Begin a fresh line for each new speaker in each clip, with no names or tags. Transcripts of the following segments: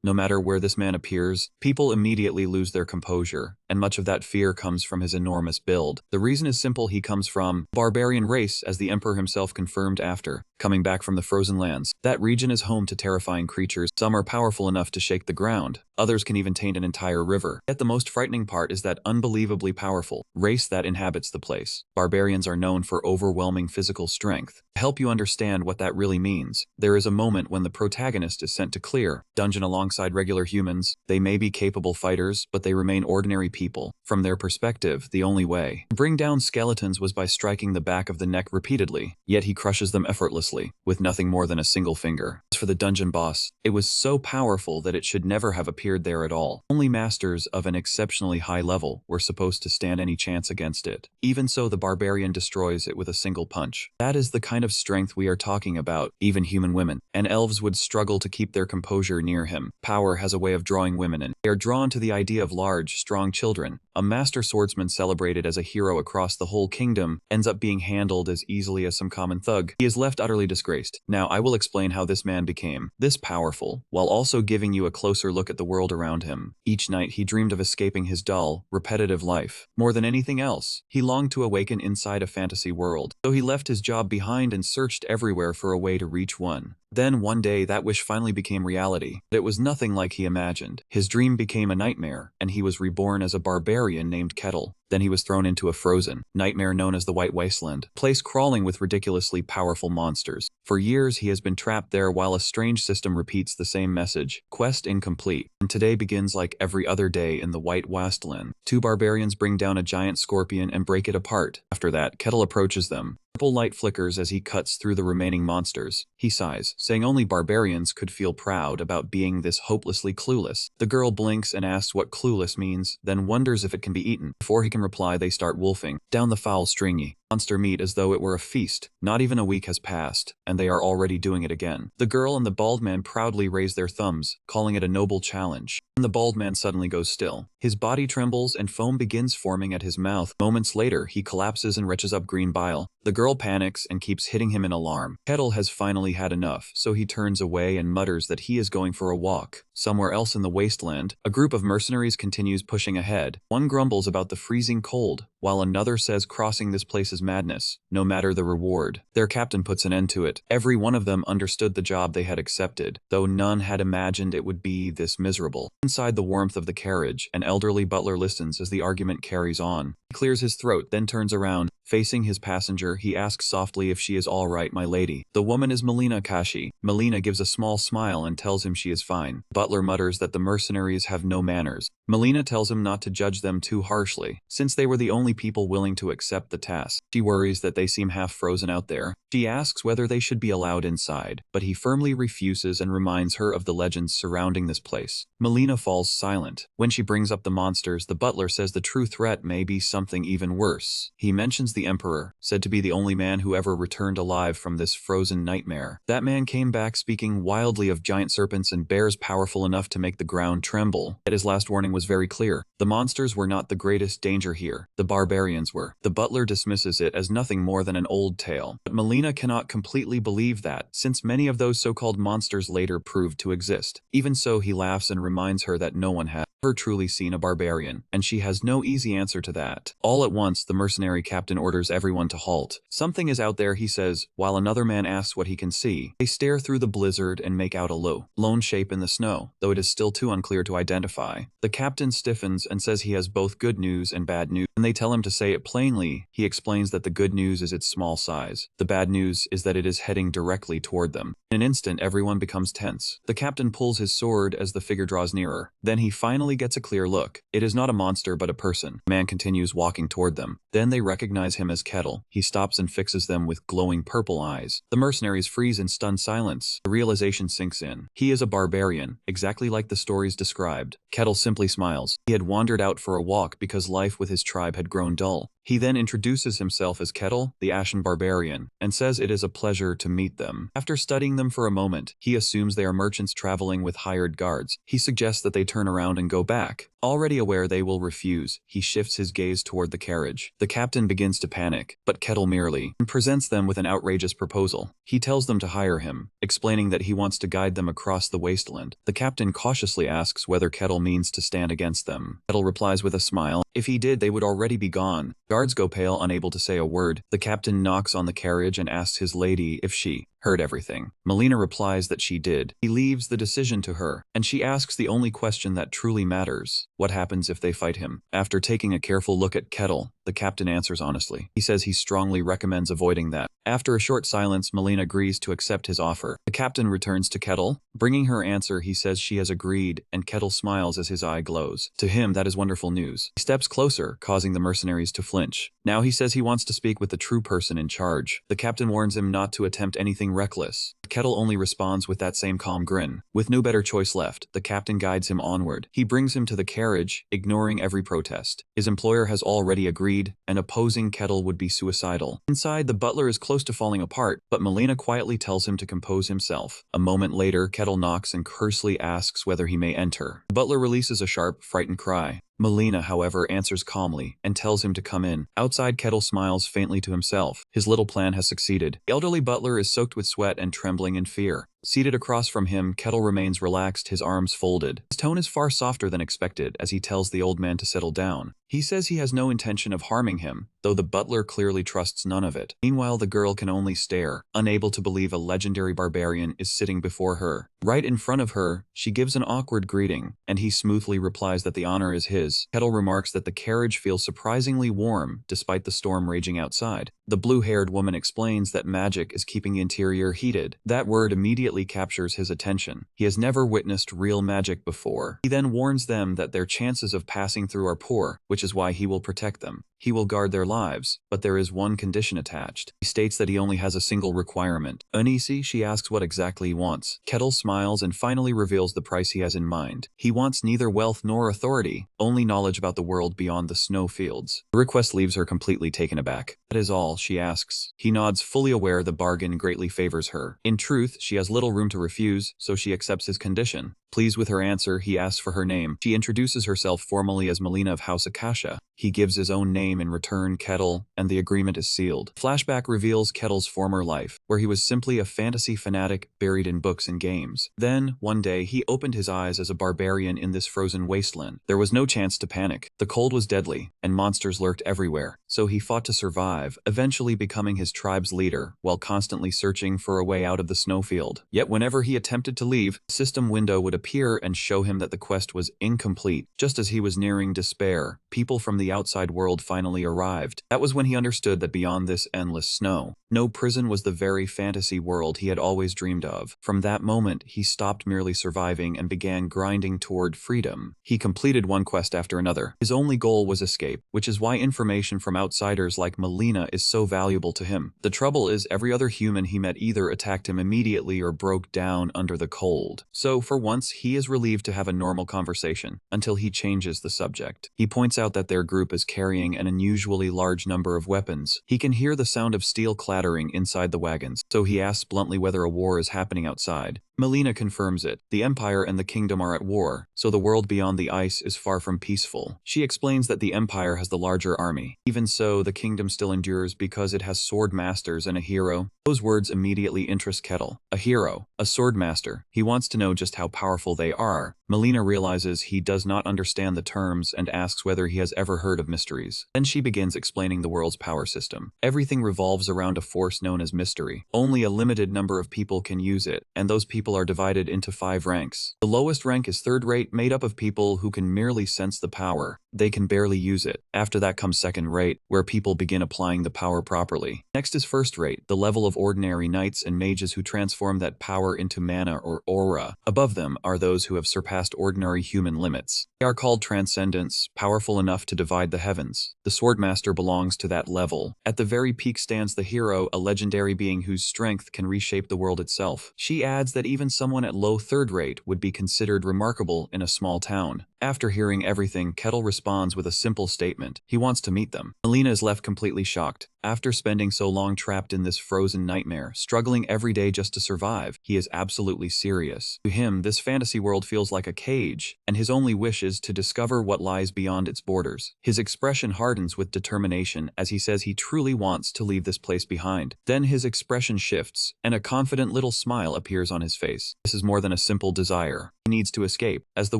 No matter where this man appears, people immediately lose their composure, and much of that fear comes from his enormous build. The reason is simple: he comes from barbarian race, as the emperor himself confirmed after coming back from the frozen lands. That region is home to terrifying creatures. Some are powerful enough to shake the ground, others can even taint an entire river. Yet the most frightening part is that unbelievably powerful race that inhabits the place. Barbarians are known for overwhelming physical strength. To help you understand what that really means, there is a moment when the protagonist is sent to clear dungeon alongside regular humans. They may be capable fighters, but they remain ordinary people. From their perspective, the only way to bring down skeletons was by striking the back of the neck repeatedly, yet he crushes them effortlessly, with nothing more than a single finger. As for the dungeon boss, it was so powerful that it should never have appeared there at all. Only masters of an exceptionally high level were supposed to stand any chance against it. Even so, the barbarian destroys it with a single punch. That is the kind of strength we are talking about. Even human women and elves would struggle to keep their composure near him. Power has a way of drawing women in. They are drawn to the idea of large, strong children. A master swordsman celebrated as a hero across the whole kingdom ends up being handled as easily as some common thug. He is left utterly disgraced. Now I will explain how this man became this powerful, while also giving you a closer look at the world around him. Each night he dreamed of escaping his dull, repetitive life. More than anything else, he longed to awaken inside a fantasy world. So he left his job behind and searched everywhere for a way to reach one. Then one day that wish finally became reality. It was nothing like he imagined. His dream became a nightmare, and he was reborn as a barbarian named Kettle. Then he was thrown into a frozen nightmare known as the White Wasteland, place crawling with ridiculously powerful monsters. For years he has been trapped there while a strange system repeats the same message: quest incomplete. And today begins like every other day in the White Wasteland. Two barbarians bring down a giant scorpion and break it apart. After that, Kettle approaches them. Purple light flickers as he cuts through the remaining monsters. He sighs, saying only barbarians could feel proud about being this hopelessly clueless. The girl blinks and asks what clueless means, then wonders if it can be eaten. Before he can reply, they start wolfing down the foul stringy monster meat as though it were a feast. Not even a week has passed, and they are already doing it again. The girl and the bald man proudly raise their thumbs, calling it a noble challenge. And the bald man suddenly goes still. His body trembles and foam begins forming at his mouth. Moments later, he collapses and retches up green bile. The girl panics and keeps hitting him in alarm. Kettle has finally had enough, so he turns away and mutters that he is going for a walk. Somewhere else in the wasteland, a group of mercenaries continues pushing ahead. One grumbles about the freezing cold, while another says crossing this place is madness, no matter the reward. Their captain puts an end to it. Every one of them understood the job they had accepted, though none had imagined it would be this miserable. Inside the warmth of the carriage, an elderly butler listens as the argument carries on. He clears his throat, then turns around. Facing his passenger, he asks softly if she is all right, my lady. The woman is Melina Kashi. Melina gives a small smile and tells him she is fine. Butler mutters that the mercenaries have no manners. Melina tells him not to judge them too harshly, since they were the only people willing to accept the task. She worries that they seem half frozen out there. She asks whether they should be allowed inside, but he firmly refuses and reminds her of the legends surrounding this place. Melina falls silent. When she brings up the monsters, the butler says the true threat may be something even worse. He mentions the emperor, said to be the only man who ever returned alive from this frozen nightmare. That man came back speaking wildly of giant serpents and bears powerful enough to make the ground tremble. Yet his last warning was very clear. The monsters were not the greatest danger here. The barbarians were. The butler dismisses it as nothing more than an old tale. But Melina cannot completely believe that, since many of those so-called monsters later proved to exist. Even so, he laughs and reminds her that no one has ever truly seen a barbarian, and she has no easy answer to that. All at once, the mercenary captain orders everyone to halt. Something is out there, he says, while another man asks what he can see. They stare through the blizzard and make out a lone shape in the snow, though it is still too unclear to identify. The captain stiffens and says he has both good news and bad news, and they tell him to say it plainly. He explains that the good news is its small size. The bad news is that it is heading directly toward them. In an instant, everyone becomes tense. The captain pulls his sword as the figure draws nearer. Then he finally gets a clear look. It is not a monster but a person. The man continues walking toward them. Then they recognize him as Kettle. He stops and fixes them with glowing purple eyes. The mercenaries freeze in stunned silence. The realization sinks in. He is a barbarian, exactly like the stories described. Kettle simply smiles. He had wandered out for a walk because life with his tribe had grown dull. He then introduces himself as Kettle, the Ashen Barbarian, and says it is a pleasure to meet them. After studying them for a moment, he assumes they are merchants traveling with hired guards. He suggests that they turn around and go back. Already aware they will refuse, he shifts his gaze toward the carriage. The captain begins to panic, but Kettle merely presents them with an outrageous proposal. He tells them to hire him, explaining that he wants to guide them across the wasteland. The captain cautiously asks whether Kettle means to stand against them. Kettle replies with a smile. If he did, they would already be gone. Guards go pale, unable to say a word. The captain knocks on the carriage and asks his lady if she heard everything. Melina replies that she did. He leaves the decision to her, and she asks the only question that truly matters: what happens if they fight him? After taking a careful look at Kettle, the captain answers honestly. He says he strongly recommends avoiding that. After a short silence, Melina agrees to accept his offer. The captain returns to Kettle. Bringing her answer, he says she has agreed, and Kettle smiles as his eye glows. To him, that is wonderful news. He steps closer, causing the mercenaries to flinch. Now he says he wants to speak with the true person in charge. The captain warns him not to attempt anything reckless. Kettle only responds with that same calm grin. With no better choice left, the captain guides him onward. He brings him to the carriage, ignoring every protest. His employer has already agreed, and opposing Kettle would be suicidal. Inside, the butler is close to falling apart, but Melina quietly tells him to compose himself. A moment later, Kettle knocks and curiously asks whether he may enter. The butler releases a sharp, frightened cry. Melina, however, answers calmly and tells him to come in. Outside, Kettle smiles faintly to himself. His little plan has succeeded. The elderly butler is soaked with sweat and trembling in fear. Seated across from him, Kettle remains relaxed, his arms folded. His tone is far softer than expected as he tells the old man to settle down. He says he has no intention of harming him, though the butler clearly trusts none of it. Meanwhile, the girl can only stare, unable to believe a legendary barbarian is sitting before her. Right in front of her, she gives an awkward greeting, and he smoothly replies that the honor is his. Kettle remarks that the carriage feels surprisingly warm despite the storm raging outside. The blue-haired woman explains that magic is keeping the interior heated. That word immediately captures his attention. He has never witnessed real magic before. He then warns them that their chances of passing through are poor, which is why he will protect them. He will guard their lives, but there is one condition attached. He states that he only has a single requirement. Uneasy, she asks what exactly he wants. Kettle smiles and finally reveals the price he has in mind. He wants neither wealth nor authority, only knowledge about the world beyond the snowfields. The request leaves her completely taken aback. That is all, she asks. He nods, fully aware the bargain greatly favors her. In truth, she has little room to refuse, so she accepts his condition. Pleased with her answer, he asks for her name. She introduces herself formally as Melina of House Akasha. He gives his own name in return, Kettle, and the agreement is sealed. Flashback reveals Kettle's former life, where he was simply a fantasy fanatic buried in books and games. Then, one day, he opened his eyes as a barbarian in this frozen wasteland. There was no chance to panic. The cold was deadly, and monsters lurked everywhere, so he fought to survive, eventually becoming his tribe's leader, while constantly searching for a way out of the snowfield. Yet whenever he attempted to leave, a system window would appear and show him that the quest was incomplete. Just as he was nearing despair, people from the outside world finally arrived. That was when he understood that beyond this endless snow, no prison was the very fantasy world he had always dreamed of. From that moment, he stopped merely surviving and began grinding toward freedom. He completed one quest after another. His only goal was escape, which is why information from outsiders like Melina is so valuable to him. The trouble is, every other human he met either attacked him immediately or broke down under the cold. So, for once, he is relieved to have a normal conversation, until he changes the subject. He points out that their group is carrying an unusually large number of weapons. He can hear the sound of steel clattering inside the wagons, so he asks bluntly whether a war is happening outside. Melina confirms it. The Empire and the Kingdom are at war, so the world beyond the ice is far from peaceful. She explains that the Empire has the larger army. Even so, the Kingdom still endures because it has sword masters and a hero. Those words immediately interest Kettle. A hero, a sword master. He wants to know just how powerful they are. Melina realizes he does not understand the terms and asks whether he has ever heard of mysteries. Then she begins explaining the world's power system. Everything revolves around a force known as mystery. Only a limited number of people can use it, and those people are divided into 5 ranks. The lowest rank is third rate, made up of people who can merely sense the power. They can barely use it. After that comes second rate, where people begin applying the power properly. Next is first rate, the level of ordinary knights and mages who transform that power into mana or aura. Above them are those who have surpassed ordinary human limits. They are called transcendents, powerful enough to divide the heavens. The swordmaster belongs to that level. At the very peak stands the hero, a legendary being whose strength can reshape the world itself. She adds that even someone at low third rate would be considered remarkable in a small town. After hearing everything, Kettle responds with a simple statement. He wants to meet them. Melina is left completely shocked. After spending so long trapped in this frozen nightmare, struggling every day just to survive, he is absolutely serious. To him, this fantasy world feels like a cage, and his only wish is to discover what lies beyond its borders. His expression hardens with determination as he says he truly wants to leave this place behind. Then his expression shifts, and a confident little smile appears on his face. This is more than a simple desire. He needs to escape. As the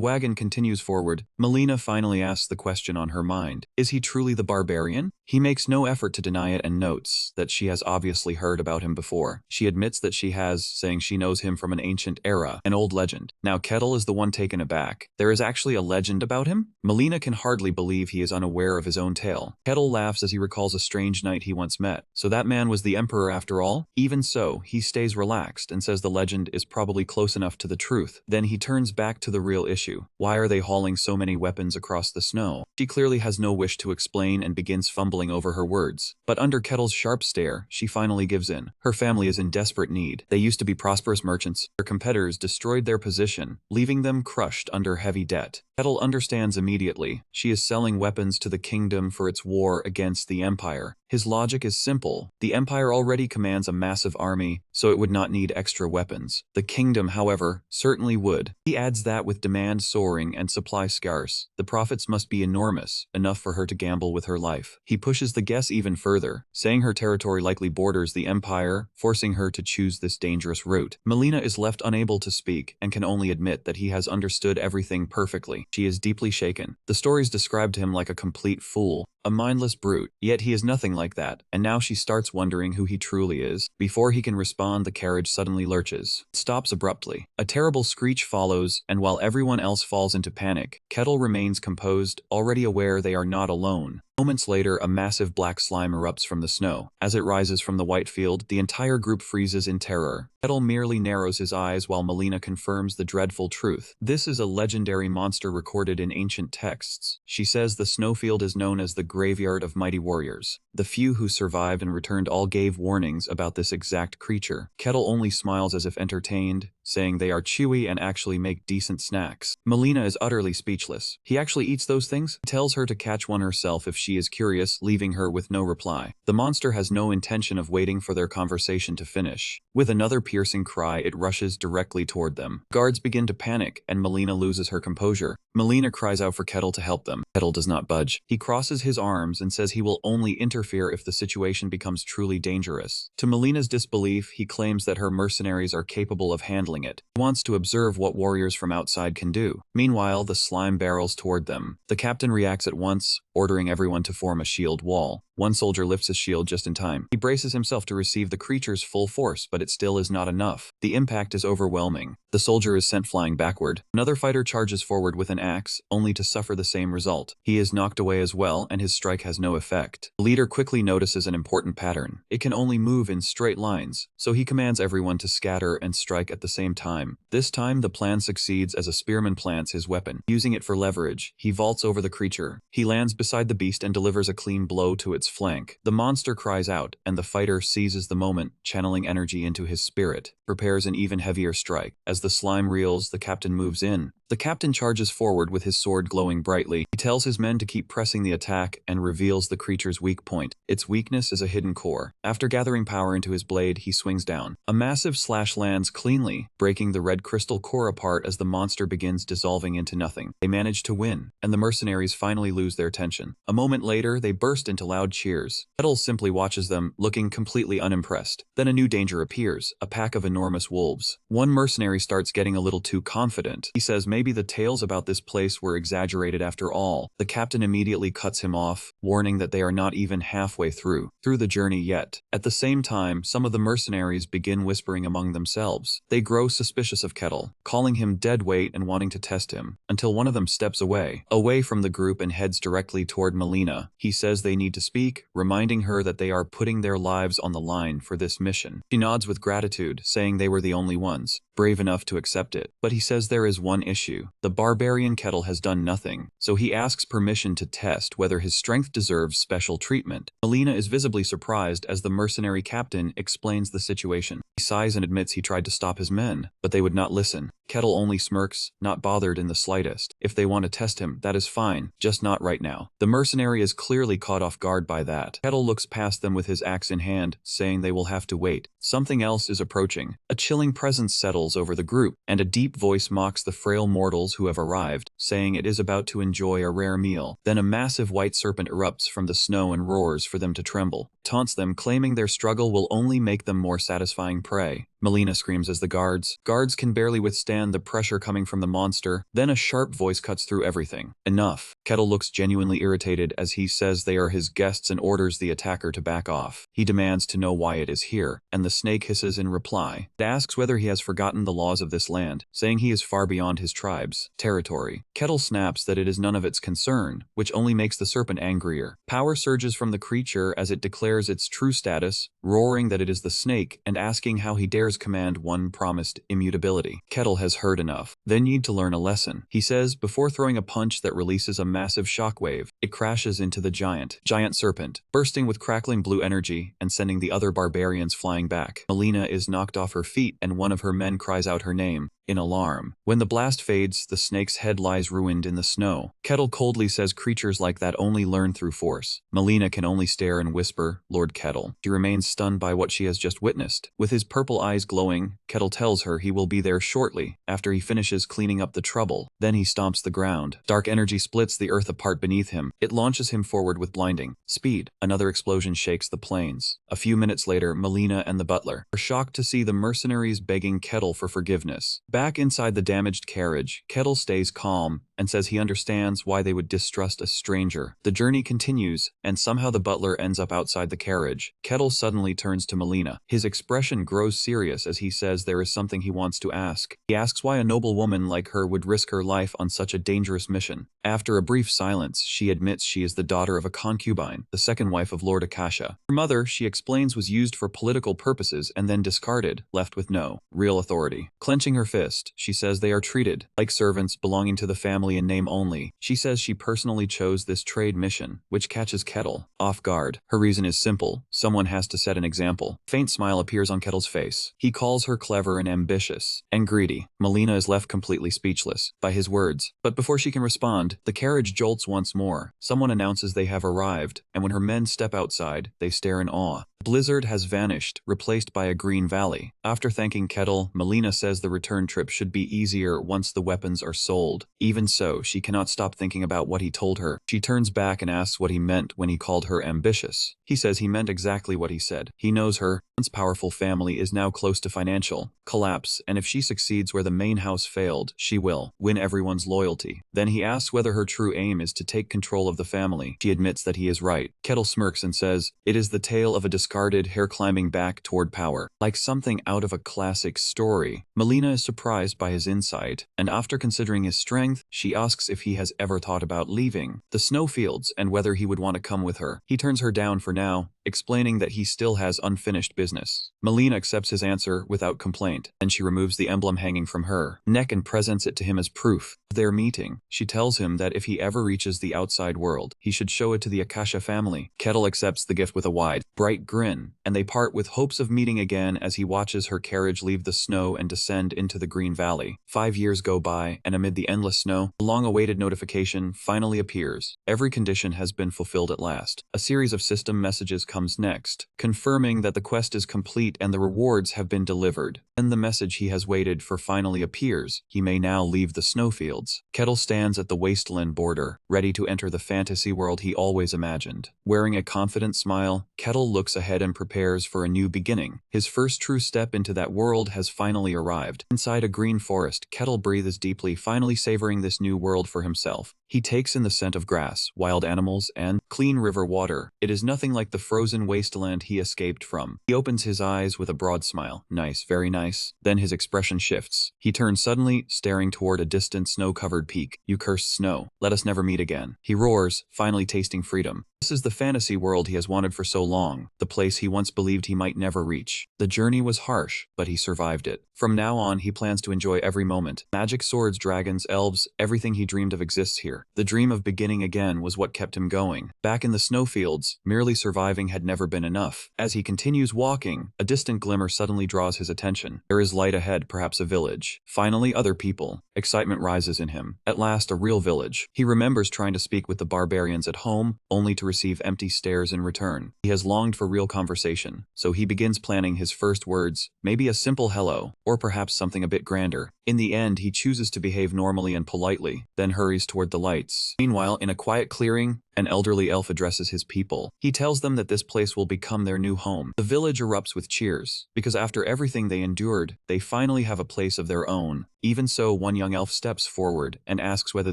wagon continues forward, Melina finally asks the question on her mind. Is he truly the barbarian? He makes no effort to deny it and notes that she has obviously heard about him before. She admits that she has, saying she knows him from an ancient era, an old legend. Now Kettle is the one taken aback. There is actually a legend about him? Melina can hardly believe he is unaware of his own tale. Kettle laughs as he recalls a strange knight he once met. So that man was the emperor after all? Even so, he stays relaxed and says the legend is probably close enough to the truth. Then he turns back to the real issue. Why are they hauling so many weapons across the snow? She clearly has no wish to explain and begins fumbling over her words. But under Kettle's sharp stare, she finally gives in. Her family is in desperate need. They used to be prosperous merchants. Their competitors destroyed their position, leaving them crushed under heavy debt. Kettle understands immediately. She is selling weapons to the kingdom for its war against the empire. His logic is simple. The empire already commands a massive army, so it would not need extra weapons. The kingdom, however, certainly would. He adds that with demand soaring and supply scarce, the profits must be enormous, enough for her to gamble with her life. He pushes the guess even further, saying her territory likely borders the empire, forcing her to choose this dangerous route. Melina is left unable to speak and can only admit that he has understood everything perfectly. She is deeply shaken. The stories described him like a complete fool, a mindless brute, yet he is nothing like that, and now she starts wondering who he truly is. Before he can respond, the carriage suddenly lurches. It stops abruptly. A terrible screech follows, and while everyone else falls into panic, Kettle remains composed, already aware they are not alone. Moments later, a massive black slime erupts from the snow. As it rises from the white field, the entire group freezes in terror. Kettle merely narrows his eyes while Melina confirms the dreadful truth. This is a legendary monster recorded in ancient texts. She says the snowfield is known as the graveyard of mighty warriors. The few who survived and returned all gave warnings about this exact creature. Kettle only smiles as if entertained, saying they are chewy and actually make decent snacks. Melina is utterly speechless. He actually eats those things? He tells her to catch one herself if she is curious, leaving her with no reply. The monster has no intention of waiting for their conversation to finish. With another piercing cry, it rushes directly toward them. Guards begin to panic, and Melina loses her composure. Melina cries out for Kettle to help them. Kettle does not budge. He crosses his arms and says he will only interfere if the situation becomes truly dangerous. To Melina's disbelief, he claims that her mercenaries are capable of handling it. He wants to observe what warriors from outside can do. Meanwhile, the slime barrels toward them. The captain reacts at once, ordering everyone to form a shield wall. One soldier lifts his shield just in time. He braces himself to receive the creature's full force, but it still is not enough. The impact is overwhelming. The soldier is sent flying backward. Another fighter charges forward with an axe, only to suffer the same result. He is knocked away as well, and his strike has no effect. The leader quickly notices an important pattern. It can only move in straight lines, so he commands everyone to scatter and strike at the same time. This time, the plan succeeds as a spearman plants his weapon. Using it for leverage, he vaults over the creature. He lands beside the beast and delivers a clean blow to its flank. The monster cries out, and the fighter seizes the moment, channeling energy into his spirit, prepares an even heavier strike. As the slime reels, the captain moves in. The captain charges forward with his sword glowing brightly. He tells his men to keep pressing the attack and reveals the creature's weak point. Its weakness is a hidden core. After gathering power into his blade, he swings down. A massive slash lands cleanly, breaking the red crystal core apart as the monster begins dissolving into nothing. They manage to win, and the mercenaries finally lose their tension. A moment later, they burst into loud cheers. Kettle simply watches them, looking completely unimpressed. Then a new danger appears, a pack of enormous wolves. One mercenary starts getting a little too confident. He says maybe the tales about this place were exaggerated after all. The captain immediately cuts him off, warning that they are not even halfway through the journey yet. At the same time, some of the mercenaries begin whispering among themselves. They grow suspicious of Kettle, calling him dead weight and wanting to test him, until one of them steps away from the group and heads directly toward Melina. He says they need to speak, reminding her that they are putting their lives on the line for this mission. She nods with gratitude, saying they were the only ones brave enough to accept it. But he says there is one issue. issue. The barbarian Kettle has done nothing, so he asks permission to test whether his strength deserves special treatment. Melina is visibly surprised as the mercenary captain explains the situation. He sighs and admits he tried to stop his men, but they would not listen. Kettle only smirks, not bothered in the slightest. If they want to test him, that is fine, just not right now. The mercenary is clearly caught off guard by that. Kettle looks past them with his axe in hand, saying they will have to wait. Something else is approaching. A chilling presence settles over the group, and a deep voice mocks the frail mortals who have arrived, saying it is about to enjoy a rare meal. Then a massive white serpent erupts from the snow and roars for them to tremble, taunts them, claiming their struggle will only make them more satisfying prey. Melina screams as the guards can barely withstand the pressure coming from the monster. Then a sharp voice cuts through everything. Enough. Kettle looks genuinely irritated as he says they are his guests and orders the attacker to back off. He demands to know why it is here, and the snake hisses in reply. It asks whether he has forgotten the laws of this land, saying he is far beyond his tribe's territory. Kettle snaps that it is none of its concern, which only makes the serpent angrier. Power surges from the creature as it declares its true status, roaring that it is the snake and asking how he dares command one promised immutability. Kettle has heard enough. They need to learn a lesson, he says before throwing a punch that releases a massive shockwave. It crashes into the giant serpent, bursting with crackling blue energy and sending the other barbarians flying back. Melina is knocked off her feet and one of her men cries out her name in alarm. When the blast fades, the snake's head lies ruined in the snow. Kettle coldly says creatures like that only learn through force. Melina can only stare and whisper, "Lord Kettle." She remains stunned by what she has just witnessed. With his purple eyes glowing, Kettle tells her he will be there shortly, after he finishes cleaning up the trouble. Then he stomps the ground. Dark energy splits the earth apart beneath him. It launches him forward with blinding speed. Another explosion shakes the plains. A few minutes later, Melina and the butler are shocked to see the mercenaries begging Kettle for forgiveness. Back inside the damaged carriage, Kettle stays calm and says he understands why they would distrust a stranger. The journey continues, and somehow the butler ends up outside the carriage. Kettle suddenly turns to Melina. His expression grows serious as he says there is something he wants to ask. He asks why a noble woman like her would risk her life on such a dangerous mission. After a brief silence, she admits she is the daughter of a concubine, the second wife of Lord Akasha. Her mother, she explains, was used for political purposes and then discarded, left with no real authority. Clenching her fist, she says they are treated like servants belonging to the family in name only. She says she personally chose this trade mission, which catches Kettle off guard. Her reason is simple: someone has to set an example. Faint smile appears on Kettle's face. He calls her clever and ambitious and greedy. Melina is left completely speechless by his words, but before she can respond, the carriage jolts once more. Someone announces they have arrived, and when her men step outside, they stare in awe. Blizzard has vanished, replaced by a green valley. After thanking Kettle, Melina says the return trip should be easier once the weapons are sold. Even so, she cannot stop thinking about what he told her. She turns back and asks what he meant when he called her ambitious. He says he meant exactly what he said. He knows her once powerful family is now close to financial collapse, and if she succeeds where the main house failed, she will win everyone's loyalty. Then he asks whether her true aim is to take control of the family. She admits that he is right. Kettle smirks and says, "It is the tale of a discarded hair climbing back toward power, like something out of a classic story." Melina is surprised by his insight, and after considering his strength, she asks if he has ever thought about leaving the snowfields and whether he would want to come with her. He turns her down for now, explaining that he still has unfinished business. Melina accepts his answer without complaint, and she removes the emblem hanging from her neck and presents it to him as proof of their meeting. She tells him that if he ever reaches the outside world, he should show it to the Akasha family. Kettle accepts the gift with a wide, bright grin, and they part with hopes of meeting again as he watches her carriage leave the snow and descend into the green valley. 5 years go by, and amid the endless snow, a long-awaited notification finally appears. Every condition has been fulfilled at last. A series of system messages comes next, confirming that the quest is complete and the rewards have been delivered. Then the message he has waited for finally appears. He may now leave the snowfields. Kettle stands at the wasteland border, ready to enter the fantasy world he always imagined. Wearing a confident smile, Kettle looks ahead and prepares for a new beginning. His first true step into that world has finally arrived. Inside a green forest, Kettle breathes deeply, finally savoring this new world for himself. He takes in the scent of grass, wild animals, and clean river water. It is nothing like the frozen wasteland he escaped from. He opens his eyes with a broad smile. Nice, very nice. Then his expression shifts. He turns suddenly, staring toward a distant snow-covered peak. "You cursed snow. Let us never meet again." He roars, finally tasting freedom. This is the fantasy world he has wanted for so long, the place he once believed he might never reach. The journey was harsh, but he survived it. From now on, he plans to enjoy every moment. Magic, swords, dragons, elves, everything he dreamed of exists here. The dream of beginning again was what kept him going. Back in the snowfields, merely surviving had never been enough. As he continues walking, a distant glimmer suddenly draws his attention. There is light ahead, perhaps a village. Finally, other people. Excitement rises in him. At last, a real village. He remembers trying to speak with the barbarians at home, only to receive empty stares in return. He has longed for real conversation, so he begins planning his first words, maybe a simple hello, or perhaps something a bit grander. In the end, he chooses to behave normally and politely, then hurries toward the lights. Meanwhile, in a quiet clearing, an elderly elf addresses his people. He tells them that this place will become their new home. The village erupts with cheers, because after everything they endured, they finally have a place of their own. Even so, one young elf steps forward and asks whether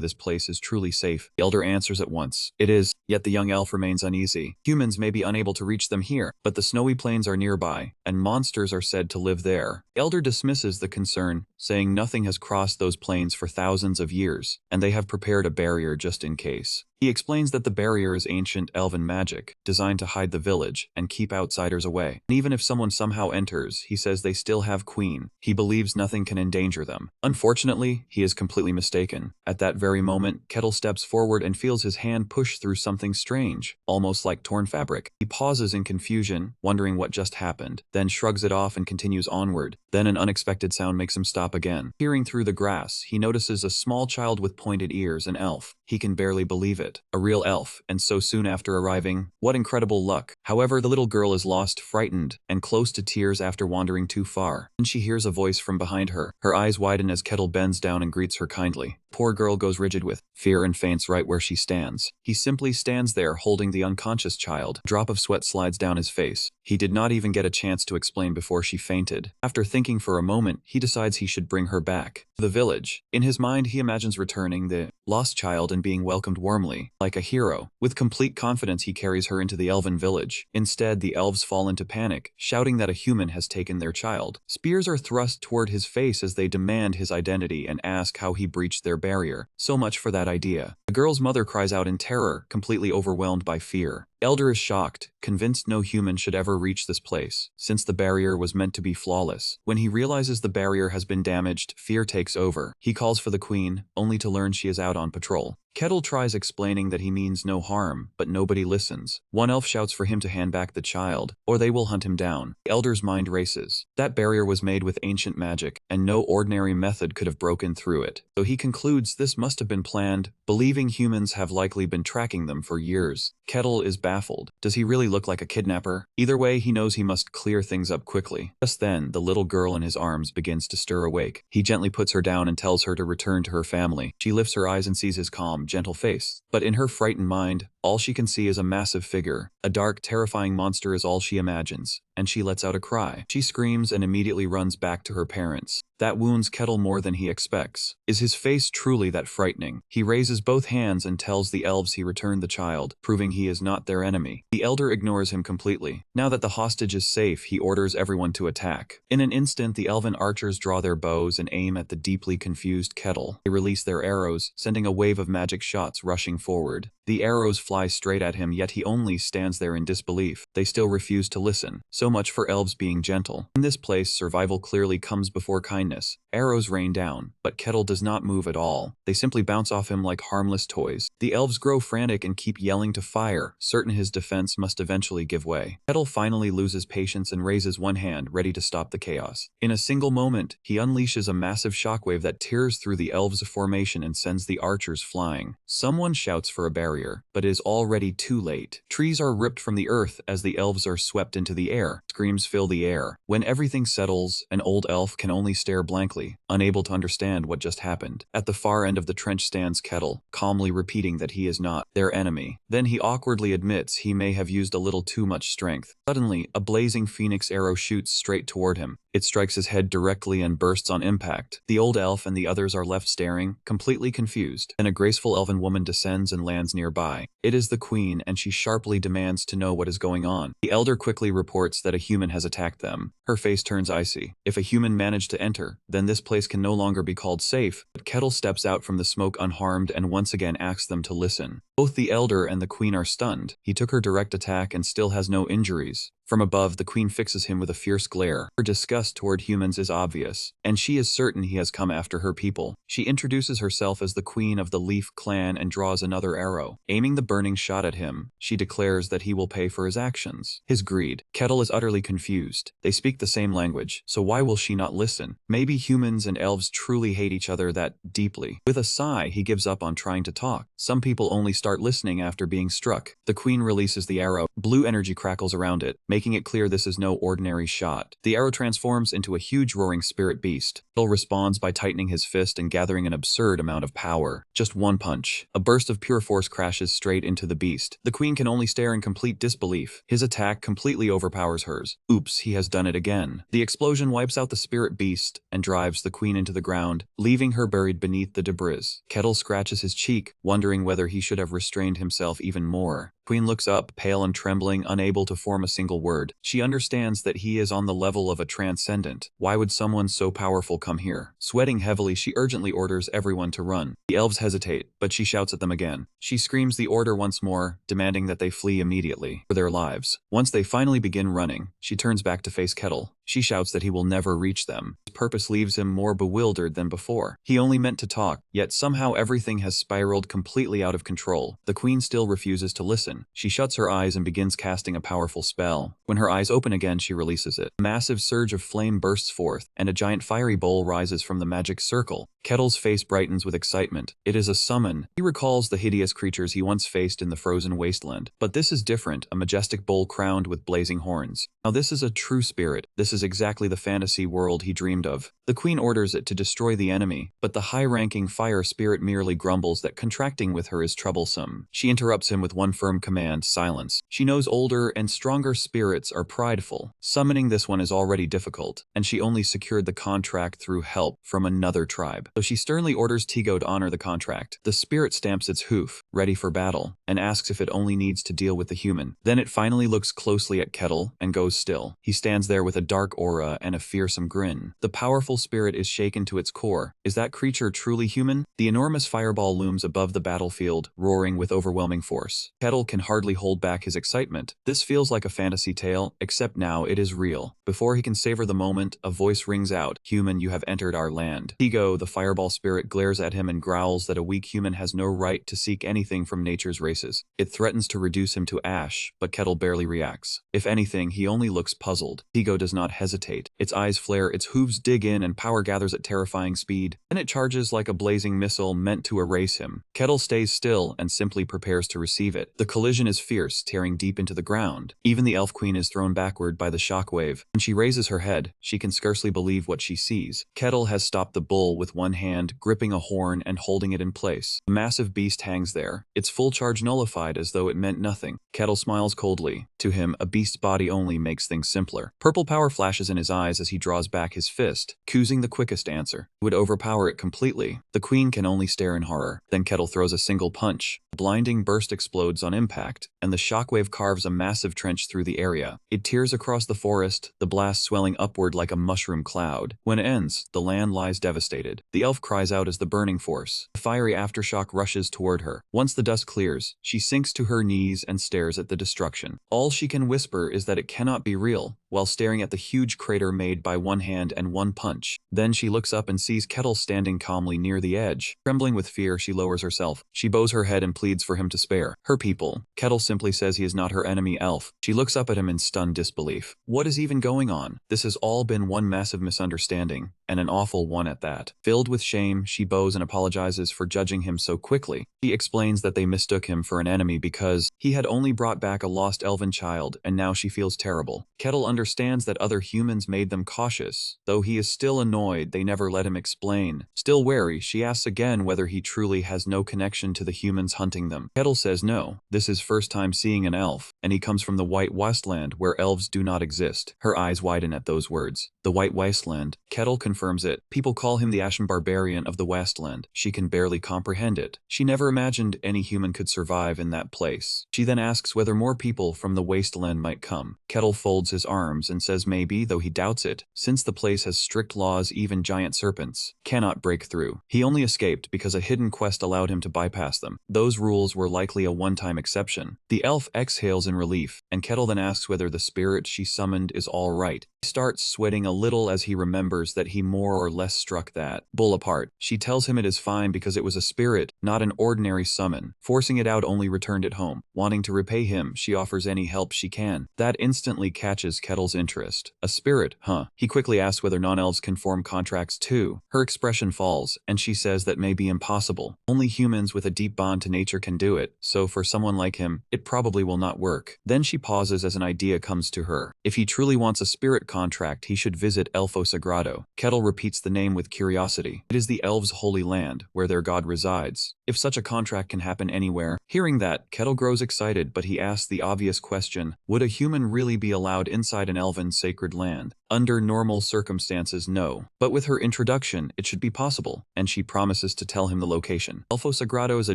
this place is truly safe. The elder answers at once, "It is," yet the young elf remains uneasy. Humans may be unable to reach them here, but the snowy plains are nearby, and monsters are said to live there. The elder dismisses the concern, saying nothing has crossed those plains for thousands of years, and they have prepared a barrier just in case. He explains that the barrier is ancient elven magic, designed to hide the village and keep outsiders away. And even if someone somehow enters, he says they still have Queen. He believes nothing can endanger them. Unfortunately, he is completely mistaken. At that very moment, Kettle steps forward and feels his hand push through something strange, almost like torn fabric. He pauses in confusion, wondering what just happened, then shrugs it off and continues onward. Then an unexpected sound makes him stop again. Peering through the grass, he notices a small child with pointed ears, an elf. He can barely believe it. A real elf, and so soon after arriving. What incredible luck. However, the little girl is lost, frightened, and close to tears after wandering too far. Then she hears a voice from behind her. Her eyes widen as Kettle bends down and greets her kindly. Poor girl goes rigid with fear and faints right where she stands. He simply stands there holding the unconscious child. A drop of sweat slides down his face. He did not even get a chance to explain before she fainted. After thinking for a moment, he decides he should bring her back to the village. In his mind, he imagines returning the lost child and being welcomed warmly, like a hero. With complete confidence, he carries her into the elven village. Instead, the elves fall into panic, shouting that a human has taken their child. Spears are thrust toward his face as they demand his identity and ask how he breached their barrier. So much for that idea. The girl's mother cries out in terror, completely overwhelmed by fear. Elder is shocked, convinced no human should ever reach this place, since the barrier was meant to be flawless. When he realizes the barrier has been damaged, fear takes over. He calls for the queen, only to learn she is out on patrol. Kettle tries explaining that he means no harm, but nobody listens. One elf shouts for him to hand back the child, or they will hunt him down. The elder's mind races. That barrier was made with ancient magic, and no ordinary method could have broken through it. So he concludes this must have been planned, believing humans have likely been tracking them for years. Kettle is baffled. Does he really look like a kidnapper? Either way, he knows he must clear things up quickly. Just then, the little girl in his arms begins to stir awake. He gently puts her down and tells her to return to her family. She lifts her eyes and sees his calm, gentle face. But in her frightened mind, all she can see is a massive figure. A dark, terrifying monster is all she imagines, and she lets out a cry. She screams and immediately runs back to her parents. That wounds Kettle more than he expects. Is his face truly that frightening? He raises both hands and tells the elves he returned the child, proving he is not their enemy. The elder ignores him completely. Now that the hostage is safe, he orders everyone to attack. In an instant, the elven archers draw their bows and aim at the deeply confused Kettle. They release their arrows, sending a wave of magic shots rushing forward. The arrows fly straight at him, yet he only stands there in disbelief. They still refuse to listen. So much for elves being gentle. In this place, survival clearly comes before kindness. Arrows rain down, but Kettle does not move at all. They simply bounce off him like harmless toys. The elves grow frantic and keep yelling to fire, certain his defense must eventually give way. Kettle finally loses patience and raises one hand, ready to stop the chaos. In a single moment, he unleashes a massive shockwave that tears through the elves' formation and sends the archers flying. Someone shouts for a barrier, but it is already too late. Trees are ripped from the earth as the elves are swept into the air. Screams fill the air. When everything settles, an old elf can only stare blankly, unable to understand what just happened. At the far end of the trench stands Kettle, calmly repeating that he is not their enemy. Then he awkwardly admits he may have used a little too much strength. Suddenly, a blazing phoenix arrow shoots straight toward him. It strikes his head directly and bursts on impact. The old elf and the others are left staring, completely confused. Then a graceful elven woman descends and lands nearby. It is the queen, and she sharply demands to know what is going on. The elder quickly reports that a human has attacked them. Her face turns icy. If a human managed to enter, then this place can no longer be called safe. But Kettle steps out from the smoke unharmed and once again asks them to listen. Both the elder and the queen are stunned. He took her direct attack and still has no injuries. From above, the queen fixes him with a fierce glare. Her disgust toward humans is obvious, and she is certain he has come after her people. She introduces herself as the queen of the Leaf clan and draws another arrow. Aiming the burning shot at him, she declares that he will pay for his actions. His greed. Kettle is utterly confused. They speak the same language, so why will she not listen? Maybe humans and elves truly hate each other that deeply. With a sigh, he gives up on trying to talk. Some people only start listening after being struck. The queen releases the arrow. Blue energy crackles around it, making it clear this is no ordinary shot. The arrow transforms into a huge roaring spirit beast. Kettle responds by tightening his fist and gathering an absurd amount of power. Just one punch. A burst of pure force crashes straight into the beast. The queen can only stare in complete disbelief. His attack completely overpowers hers. Oops, he has done it again. The explosion wipes out the spirit beast and drives the queen into the ground, leaving her buried beneath the debris. Kettle scratches his cheek, wondering whether he should have restrained himself even more. Queen looks up, pale and trembling, unable to form a single word. She understands that he is on the level of a transcendent. Why would someone so powerful come here? Sweating heavily, she urgently orders everyone to run. The elves hesitate, but she shouts at them again. She screams the order once more, demanding that they flee immediately for their lives. Once they finally begin running, she turns back to face Kettle. She shouts that he will never reach them. His purpose leaves him more bewildered than before. He only meant to talk, yet somehow everything has spiraled completely out of control. The queen still refuses to listen. She shuts her eyes and begins casting a powerful spell. When her eyes open again, she releases it. A massive surge of flame bursts forth, and a giant fiery bowl rises from the magic circle. Kettle's face brightens with excitement. It is a summon. He recalls the hideous creatures he once faced in the frozen wasteland. But this is different, a majestic bowl crowned with blazing horns. Now this is a true spirit. This is exactly the fantasy world he dreamed of. The queen orders it to destroy the enemy, but the high-ranking fire spirit merely grumbles that contracting with her is troublesome. She interrupts him with one firm command: silence. She knows older and stronger spirits are prideful. Summoning this one is already difficult, and she only secured the contract through help from another tribe. So she sternly orders Tigo to honor the contract. The spirit stamps its hoof, ready for battle, and asks if it only needs to deal with the human. Then it finally looks closely at Kettle and goes still. He stands there with a dark aura and a fearsome grin. The powerful spirit is shaken to its core. Is that creature truly human? The enormous fireball looms above the battlefield, roaring with overwhelming force. Kettle can hardly hold back his excitement. This feels like a fantasy tale, except now it is real. Before he can savor the moment, a voice rings out: "Human, you have entered our land." Tigo, the fireball spirit, glares at him and growls that a weak human has no right to seek anything from nature's races. It threatens to reduce him to ash, but Kettle barely reacts. If anything, he only looks puzzled. Tigo does not hesitate. Its eyes flare, its hooves dig in, and power gathers at terrifying speed. Then it charges like a blazing missile meant to erase him. Kettle stays still and simply prepares to receive it. The collision is fierce, tearing deep into the ground. Even the elf queen is thrown backward by the shockwave. When she raises her head, she can scarcely believe what she sees. Kettle has stopped the bull with one hand, gripping a horn and holding it in place. The massive beast hangs there, its full charge nullified as though it meant nothing. Kettle smiles coldly. To him, a beast's body only makes things simpler. Purple power flashes in his eyes as he draws back his fist, choosing the quickest answer. He would overpower it completely. The queen can only stare in horror. Then Kettle throws a single punch. A blinding burst explodes on impact, and the shockwave carves a massive trench through the area. It tears across the forest, the blast swelling upward like a mushroom cloud. When it ends, the land lies devastated. The elf cries out as the burning force. A fiery aftershock rushes toward her. Once the dust clears, she sinks to her knees and stares at the destruction. All she can whisper is that it cannot be real, while staring at the huge crater made by one hand and one punch. Then she looks up and sees Kettle standing calmly near the edge. Trembling with fear, she lowers herself. She bows her head and pleads for him to spare her people. Kettle simply says he is not her enemy elf. She looks up at him in stunned disbelief. What is even going on? This has all been one massive misunderstanding, and an awful one at that. Filled with shame, she bows and apologizes for judging him so quickly. She explains that they mistook him for an enemy because he had only brought back a lost elven child, and now she feels terrible. Kettle understands that other humans made them cautious. Though he is still annoyed, they never let him explain. Still wary, she asks again whether he truly has no connection to the humans hunting them. Kettle says no, this is first time seeing an elf, and he comes from the White Wasteland where elves do not exist. Her eyes widen at those words. The White Wasteland. Kettle confirms it. People call him the Ashen Barbarian of the Wasteland. She can barely comprehend it. She never imagined any human could survive in that place. She then asks whether more people from the Wasteland might come. Kettle folds his arms and says maybe, though he doubts it, since the place has strict laws even giant serpents cannot break through. He only escaped because a hidden quest allowed him to bypass them. Those rules were likely a one-time exception. The elf exhales in relief, and Kettle then asks whether the spirit she summoned is all right. He starts sweating a little as he remembers that he more or less struck that bull apart. She tells him it is fine because it was a spirit, not an ordinary summon. Forcing it out only returned it home. Wanting to repay him, she offers any help she can. That instantly catches Kettle's interest. A spirit, huh? He quickly asks whether non-elves can form contracts too. Her expression falls, and she says that may be impossible. Only humans with a deep bond to nature can do it, so for someone like him, it probably will not work. Then she pauses as an idea comes to her. If he truly wants a spirit contract, he should visit Elfo Sagrado. Kettle repeats the name with curiosity. It is the elves' holy land, where their god resides. If such a contract can happen anywhere. Hearing that, Kettle grows excited, but he asks the obvious question, would a human really be allowed inside an elven sacred land? Under normal circumstances, no. But with her introduction, it should be possible, and she promises to tell him the location. Elfo Sagrado is a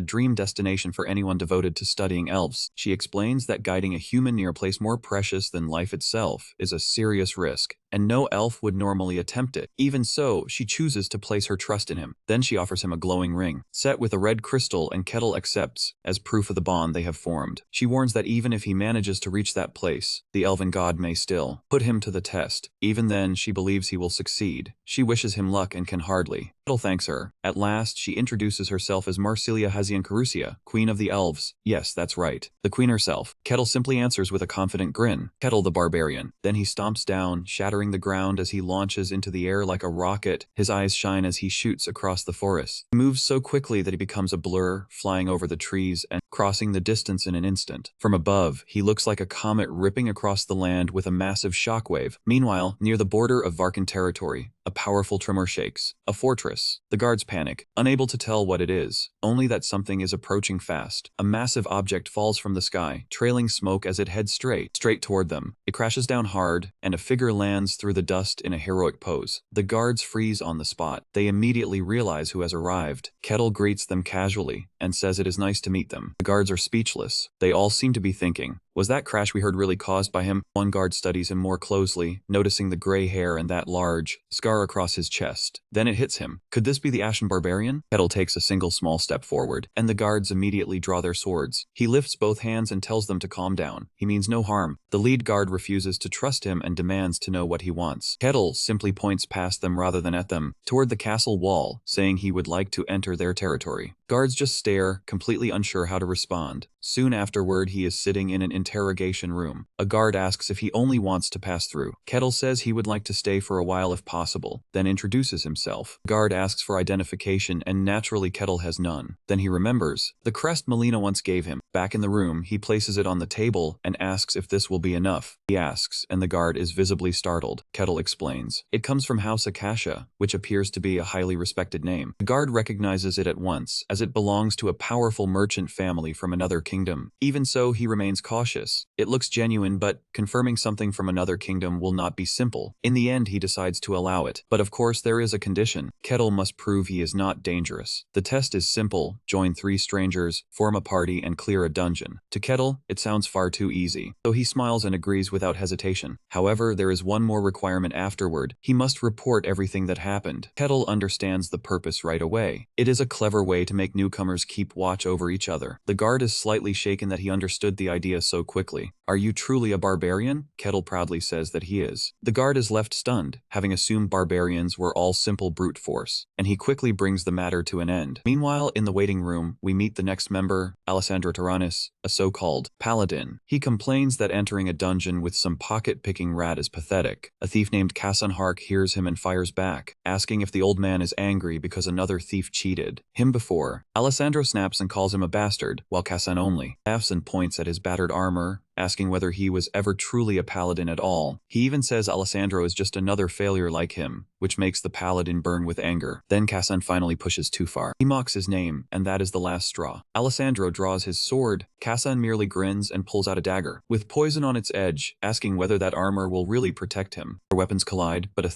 dream destination for anyone devoted to studying elves. She explains that guiding a human near a place more precious than life itself is a serious risk, and no elf would normally attempt it. Even so, she chooses to place her trust in him. Then she offers him a glowing ring, set with a red crystal, and Kettle accepts, as proof of the bond they have formed. She warns that even if he manages to reach that place, the elven god may still put him to the test. Even then, she believes he will succeed. She wishes him luck and can hardly. Kettle thanks her. At last, she introduces herself as Marsilia Hazian Carusia, Queen of the Elves. Yes, that's right. The Queen herself. Kettle simply answers with a confident grin. Kettle the Barbarian. Then he stomps down, shattering the ground as he launches into the air like a rocket. His eyes shine as he shoots across the forest. He moves so quickly that he becomes a blur, flying over the trees and crossing the distance in an instant. From above, he looks like a comet ripping across the land with a massive shockwave. Meanwhile, near the border of Varkan territory, a powerful tremor shakes. A fortress. The guards panic, unable to tell what it is, only that something is approaching fast. A massive object falls from the sky, trailing smoke as it heads straight toward them. It crashes down hard, and a figure lands through the dust in a heroic pose. The guards freeze on the spot. They immediately realize who has arrived. Kettle greets them casually and says it is nice to meet them. The guards are speechless. They all seem to be thinking, was that crash we heard really caused by him? One guard studies him more closely, noticing the gray hair and that large scar across his chest. Then it hits him. Could this be the Ashen Barbarian? Kettle takes a single small step forward, and the guards immediately draw their swords. He lifts both hands and tells them to calm down. He means no harm. The lead guard refuses to trust him and demands to know what he wants. Kettle simply points past them rather than at them, toward the castle wall, saying he would like to enter their territory. Guards just stare, completely unsure how to respond. Soon afterward, he is sitting in an interrogation room. A guard asks if he only wants to pass through. Kettle says he would like to stay for a while if possible, then introduces himself. Guard asks for identification, and naturally Kettle has none. Then he remembers the crest Melina once gave him. Back in the room, he places it on the table and asks if this will be enough. He asks, and the guard is visibly startled. Kettle explains. It comes from House Akasha, which appears to be a highly respected name. The guard recognizes it at once, as it belongs to a powerful merchant family from another kingdom. Even so, he remains cautious. It looks genuine, but confirming something from another kingdom will not be simple. In the end, he decides to allow it. But of course, there is a condition. Kettle must prove he is not dangerous. The test is simple. Join 3 strangers, form a party, and clear a dungeon. To Kettle, it sounds far too easy, so he smiles and agrees without hesitation. However, there is one more requirement afterward. He must report everything that happened. Kettle understands the purpose right away. It is a clever way to make newcomers keep watch over each other. The guard is slightly shaken that he understood the idea so quickly. "Are you truly a barbarian?" Kettle proudly says that he is. The guard is left stunned, having assumed barbarians were all simple brute force, and he quickly brings the matter to an end. Meanwhile, in the waiting room, we meet the next member, Alessandro Taranis, a so-called paladin. He complains that entering a dungeon with some pocket-picking rat is pathetic. A thief named Kasan Hark hears him and fires back, asking if the old man is angry because another thief cheated him before. Alessandro snaps and calls him a bastard, while Kasan only laughs and points at his battered armor, asking whether he was ever truly a paladin at all. He even says Alessandro is just another failure like him, which makes the paladin burn with anger. Then Kasan finally pushes too far. He mocks his name, and that is the last straw. Alessandro draws his sword. Kasan merely grins and pulls out a dagger, with poison on its edge, asking whether that armor will really protect him. Their weapons collide, but a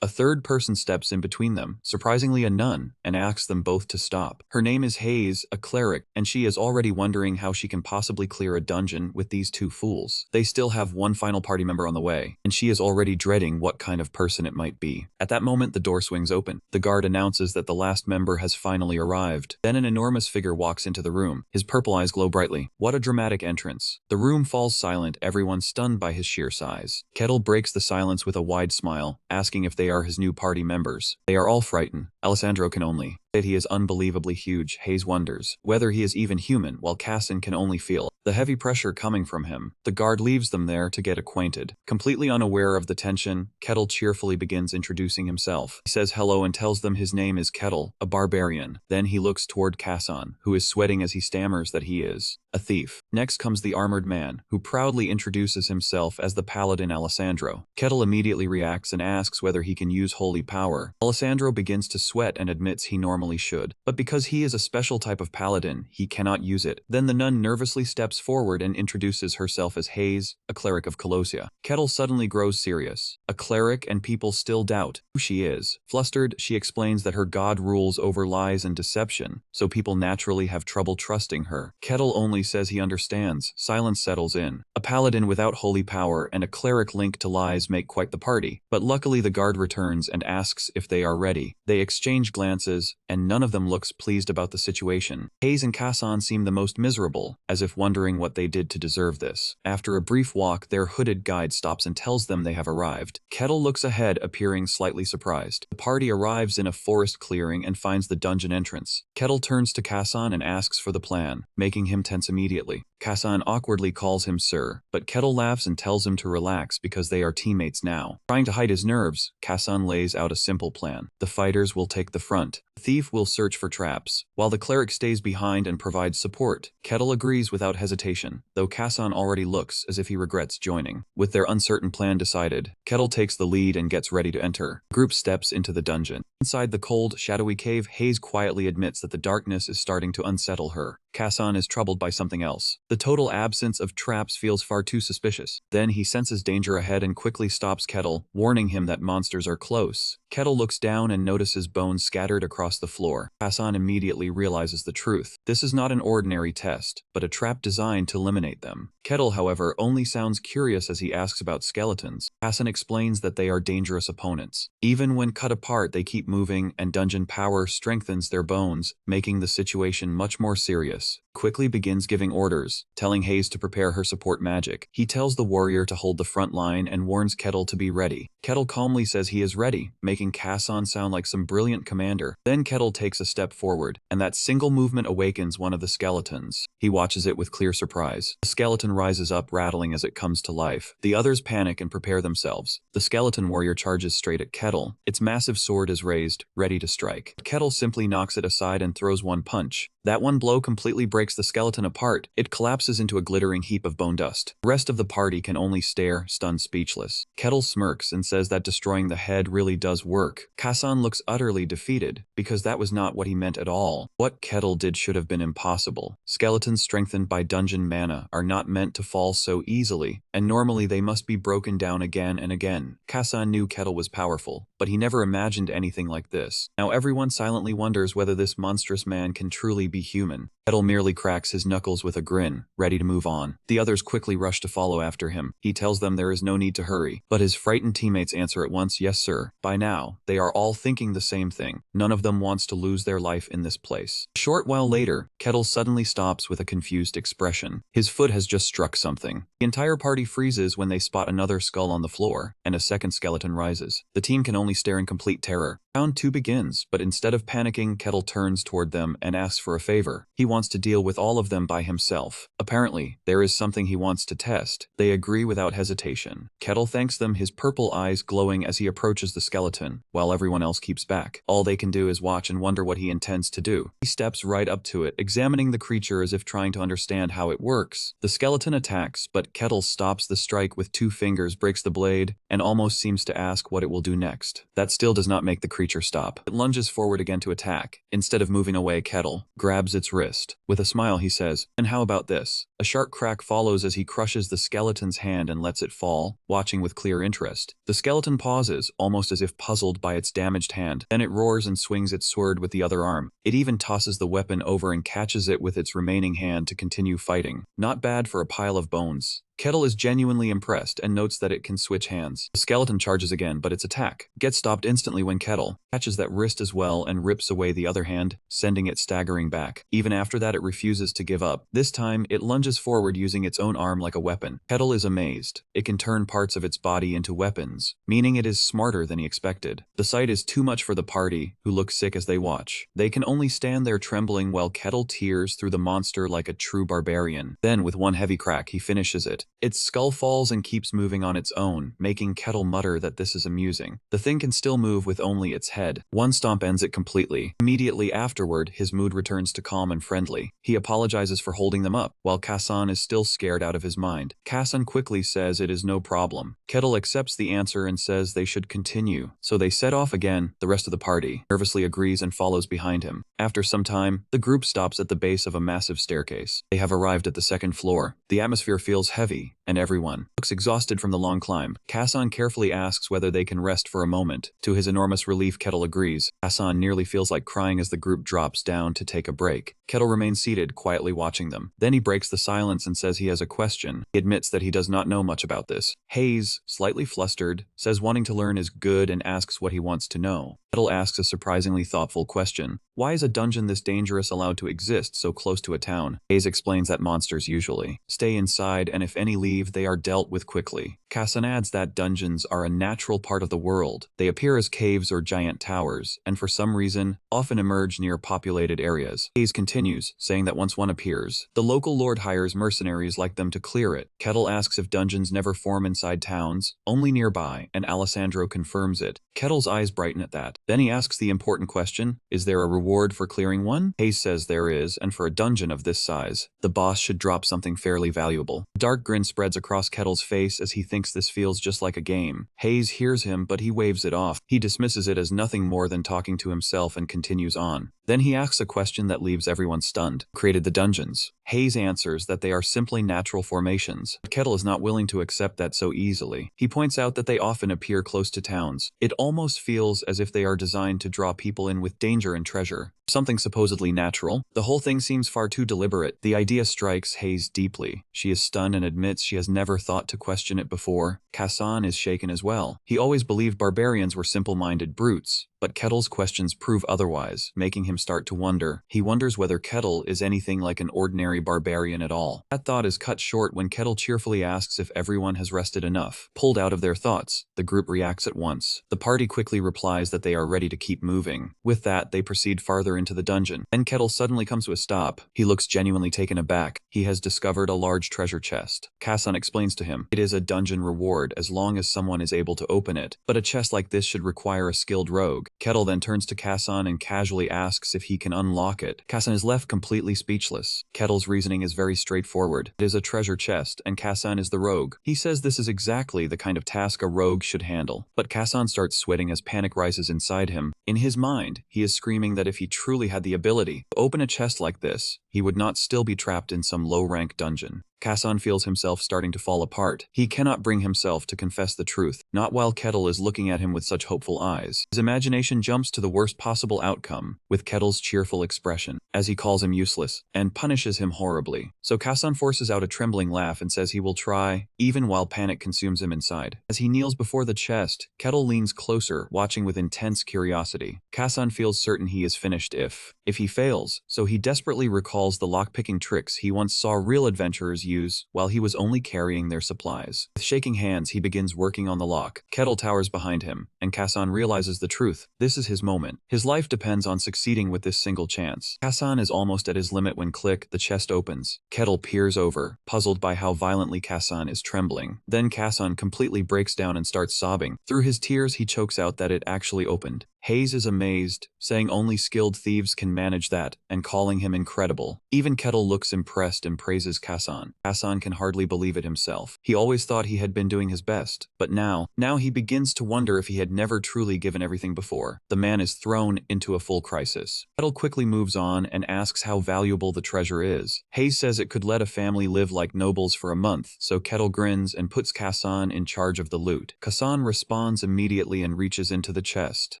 third person steps in between them, surprisingly a nun, and asks them both to stop. Her name is Hayes, a cleric, and she is already wondering how she can possibly clear a dungeon with these two fools. They still have one final party member on the way, and she is already dreading what kind of person it might be. At that moment, the door swings open. The guard announces that the last member has finally arrived. Then an enormous figure walks into the room. His purple eyes glow brightly. What a dramatic entrance. The room falls silent, everyone stunned by his sheer size. Kettle breaks the silence with a wide smile, asking if they are his new party members. They are all frightened. Alessandro can only that he is unbelievably huge. Hayes wonders whether he is even human, while Kasan can only feel the heavy pressure coming from him. The guard leaves them there to get acquainted. Completely unaware of the tension, Kettle cheerfully begins introducing himself. He says hello and tells them his name is Kettle, a barbarian. Then he looks toward Kasan, who is sweating as he stammers that he is a thief. Next comes the armored man, who proudly introduces himself as the paladin Alessandro. Kettle immediately reacts and asks whether he can use holy power. Alessandro begins to sweat and admits he normally should, but because he is a special type of paladin, he cannot use it. Then the nun nervously steps forward and introduces herself as Hayes, a cleric of Colossia. Kettle suddenly grows serious. A cleric, and people still doubt who she is. Flustered, she explains that her god rules over lies and deception, so people naturally have trouble trusting her. Kettle only says he understands. Silence settles in. A paladin without holy power and a cleric linked to lies make quite the party, but luckily the guard returns and asks if they are ready. They exchange glances, and none of them looks pleased about the situation. Hayes and Kasan seem the most miserable, as if wondering what they did to deserve this. After a brief walk, their hooded guide stops and tells them they have arrived. Kettle looks ahead, appearing slightly surprised. The party arrives in a forest clearing and finds the dungeon entrance. Kettle turns to Kasan and asks for the plan, making him tense immediately. Kasan awkwardly calls him sir, but Kettle laughs and tells him to relax because they are teammates now. Trying to hide his nerves, Kasan lays out a simple plan. The fighters will take the front. The thief will search for traps, while the cleric stays behind and provides support. Kettle agrees without hesitation, though Kasan already looks as if he regrets joining. With their uncertain plan decided, Kettle takes the lead and gets ready to enter. The group steps into the dungeon. Inside the cold, shadowy cave, Hayes quietly admits that the darkness is starting to unsettle her. Kasan is troubled by something else. The total absence of traps feels far too suspicious. Then he senses danger ahead and quickly stops Kettle, warning him that monsters are close. Kettle looks down and notices bones scattered across the floor. Kasan immediately realizes the truth. This is not an ordinary test, but a trap designed to eliminate them. Kettle, however, only sounds curious as he asks about skeletons. Kasan explains that they are dangerous opponents. Even when cut apart, they keep moving, and dungeon power strengthens their bones, making the situation much more serious. Quickly begins giving orders, telling Hayes to prepare her support magic. He tells the warrior to hold the front line and warns Kettle to be ready. Kettle calmly says he is ready, making Kasan sound like some brilliant commander. Then Kettle takes a step forward, and that single movement awakens one of the skeletons. He watches it with clear surprise. The skeleton rises up, rattling as it comes to life. The others panic and prepare themselves. The skeleton warrior charges straight at Kettle. Its massive sword is raised, ready to strike. Kettle simply knocks it aside and throws one punch. That one blow completely breaks the skeleton apart. It collapses into a glittering heap of bone dust. The rest of the party can only stare, stunned speechless. Kettle smirks and says that destroying the head really does work. Kasan looks utterly defeated, because that was not what he meant at all. What Kettle did should have been impossible. Skeletons strengthened by dungeon mana are not meant to fall so easily, and normally they must be broken down again and again. Kasan knew Kettle was powerful, but he never imagined anything like this. Now everyone silently wonders whether this monstrous man can truly be human. Kettle merely cracks his knuckles with a grin, ready to move on. The others quickly rush to follow after him. He tells them there is no need to hurry, but his frightened teammates answer at once, "Yes, sir." By now, they are all thinking the same thing. None of them wants to lose their life in this place. A short while later, Kettle suddenly stops with a confused expression. His foot has just struck something. The entire party freezes when they spot another skull on the floor, and a second skeleton rises. The team can only stare in complete terror. Round 2 begins, but instead of panicking, Kettle turns toward them and asks for a favor. He wants to deal with all of them by himself. Apparently, there is something he wants to test. They agree without hesitation. Kettle thanks them, his purple eyes glowing as he approaches the skeleton, while everyone else keeps back. All they can do is watch and wonder what he intends to do. He steps right up to it, examining the creature as if trying to understand how it works. The skeleton attacks, but Kettle stops the strike with 2 fingers, breaks the blade, and almost seems to ask what it will do next. That still does not make the creature stop. It lunges forward again to attack. Instead of moving away, Kettle grabs its wrist. With a smile, he says, "And how about this?" A sharp crack follows as he crushes the skeleton's hand and lets it fall, watching with clear interest. The skeleton pauses, almost as if puzzled by its damaged hand. Then it roars and swings its sword with the other arm. It even tosses the weapon over and catches it with its remaining hand to continue fighting. Not bad for a pile of bones. Kettle is genuinely impressed and notes that it can switch hands. The skeleton charges again, but its attack gets stopped instantly when Kettle catches that wrist as well and rips away the other hand, sending it staggering back. Even after that, it refuses to give up. This time, it lunges forward using its own arm like a weapon. Kettle is amazed. It can turn parts of its body into weapons, meaning it is smarter than he expected. The sight is too much for the party, who look sick as they watch. They can only stand there trembling while Kettle tears through the monster like a true barbarian. Then, with one heavy crack, he finishes it. Its skull falls and keeps moving on its own, making Kettle mutter that this is amusing. The thing can still move with only its head. One stomp ends it completely. Immediately afterward, his mood returns to calm and friendly. He apologizes for holding them up, while Kassan is still scared out of his mind. Kassan quickly says it is no problem. Kettle accepts the answer and says they should continue. So they set off again. The rest of the party nervously agrees and follows behind him. After some time, the group stops at the base of a massive staircase. They have arrived at the 2nd floor. The atmosphere feels heavy, and everyone looks exhausted from the long climb. Kassan carefully asks whether they can rest for a moment. To his enormous relief, Kettle agrees. Kassan nearly feels like crying as the group drops down to take a break. Kettle remains seated, quietly watching them. Then he breaks the silence and says he has a question. He admits that he does not know much about this. Hayes, slightly flustered, says wanting to learn is good and asks what he wants to know. Kettle asks a surprisingly thoughtful question. Why is a dungeon this dangerous allowed to exist so close to a town? Hayes explains that monsters usually stay inside, and if any leave, they are dealt with quickly. Kassan adds that dungeons are a natural part of the world. They appear as caves or giant towers, and for some reason, often emerge near populated areas. Hayes continues, saying that once one appears, the local lord hires mercenaries like them to clear it. Kettle asks if dungeons never form inside towns, only nearby, and Alessandro confirms it. Kettle's eyes brighten at that. Then he asks the important question, is there a reward for clearing one? Hayes says there is, and for a dungeon of this size, the boss should drop something fairly valuable. A dark grin spreads across Kettle's face as he thinks this feels just like a game. Hayes hears him, but he waves it off. He dismisses it as nothing more than talking to himself and continues on. Then he asks a question that leaves everyone stunned. Who created the dungeons? Hayes answers that they are simply natural formations. But Kettle is not willing to accept that so easily. He points out that they often appear close to towns. It almost feels as if they are designed to draw people in with danger and treasure. Something supposedly natural. The whole thing seems far too deliberate. The idea strikes Hayes deeply. She is stunned and admits she has never thought to question it before. Kassan is shaken as well. He always believed barbarians were simple-minded brutes. But Kettle's questions prove otherwise, making him start to wonder. He wonders whether Kettle is anything like an ordinary barbarian at all. That thought is cut short when Kettle cheerfully asks if everyone has rested enough. Pulled out of their thoughts, the group reacts at once. The party quickly replies that they are ready to keep moving. With that, they proceed farther into the dungeon. Then Kettle suddenly comes to a stop. He looks genuinely taken aback. He has discovered a large treasure chest. Kassan explains to him, it is a dungeon reward as long as someone is able to open it. But a chest like this should require a skilled rogue. Kettle then turns to Kassan and casually asks if he can unlock it. Kassan is left completely speechless. Kettle's reasoning is very straightforward. It is a treasure chest, and Kassan is the rogue. He says this is exactly the kind of task a rogue should handle. But Kassan starts sweating as panic rises inside him. In his mind, he is screaming that if he truly had the ability to open a chest like this, he would not still be trapped in some low-rank dungeon. Kassan feels himself starting to fall apart. He cannot bring himself to confess the truth, not while Kettle is looking at him with such hopeful eyes. His imagination jumps to the worst possible outcome, with Kettle's cheerful expression, as he calls him useless, and punishes him horribly. So Kassan forces out a trembling laugh and says he will try, even while panic consumes him inside. As he kneels before the chest, Kettle leans closer, watching with intense curiosity. Kassan feels certain he is finished if he fails, so he desperately recalls the lock-picking tricks he once saw real adventurers use while he was only carrying their supplies. With shaking hands, he begins working on the lock. Kettle towers behind him, and Kassan realizes the truth. This is his moment. His life depends on succeeding with this single chance. Kassan is almost at his limit when click, the chest opens. Kettle peers over, puzzled by how violently Kassan is trembling. Then Kassan completely breaks down and starts sobbing. Through his tears, he chokes out that it actually opened. Hayes is amazed, saying only skilled thieves can manage that, and calling him incredible. Even Kettle looks impressed and praises Kassan. Kassan can hardly believe it himself. He always thought he had been doing his best, but now he begins to wonder if he had never truly given everything before. The man is thrown into a full crisis. Kettle quickly moves on and asks how valuable the treasure is. Hayes says it could let a family live like nobles for a month, so Kettle grins and puts Kassan in charge of the loot. Kassan responds immediately and reaches into the chest.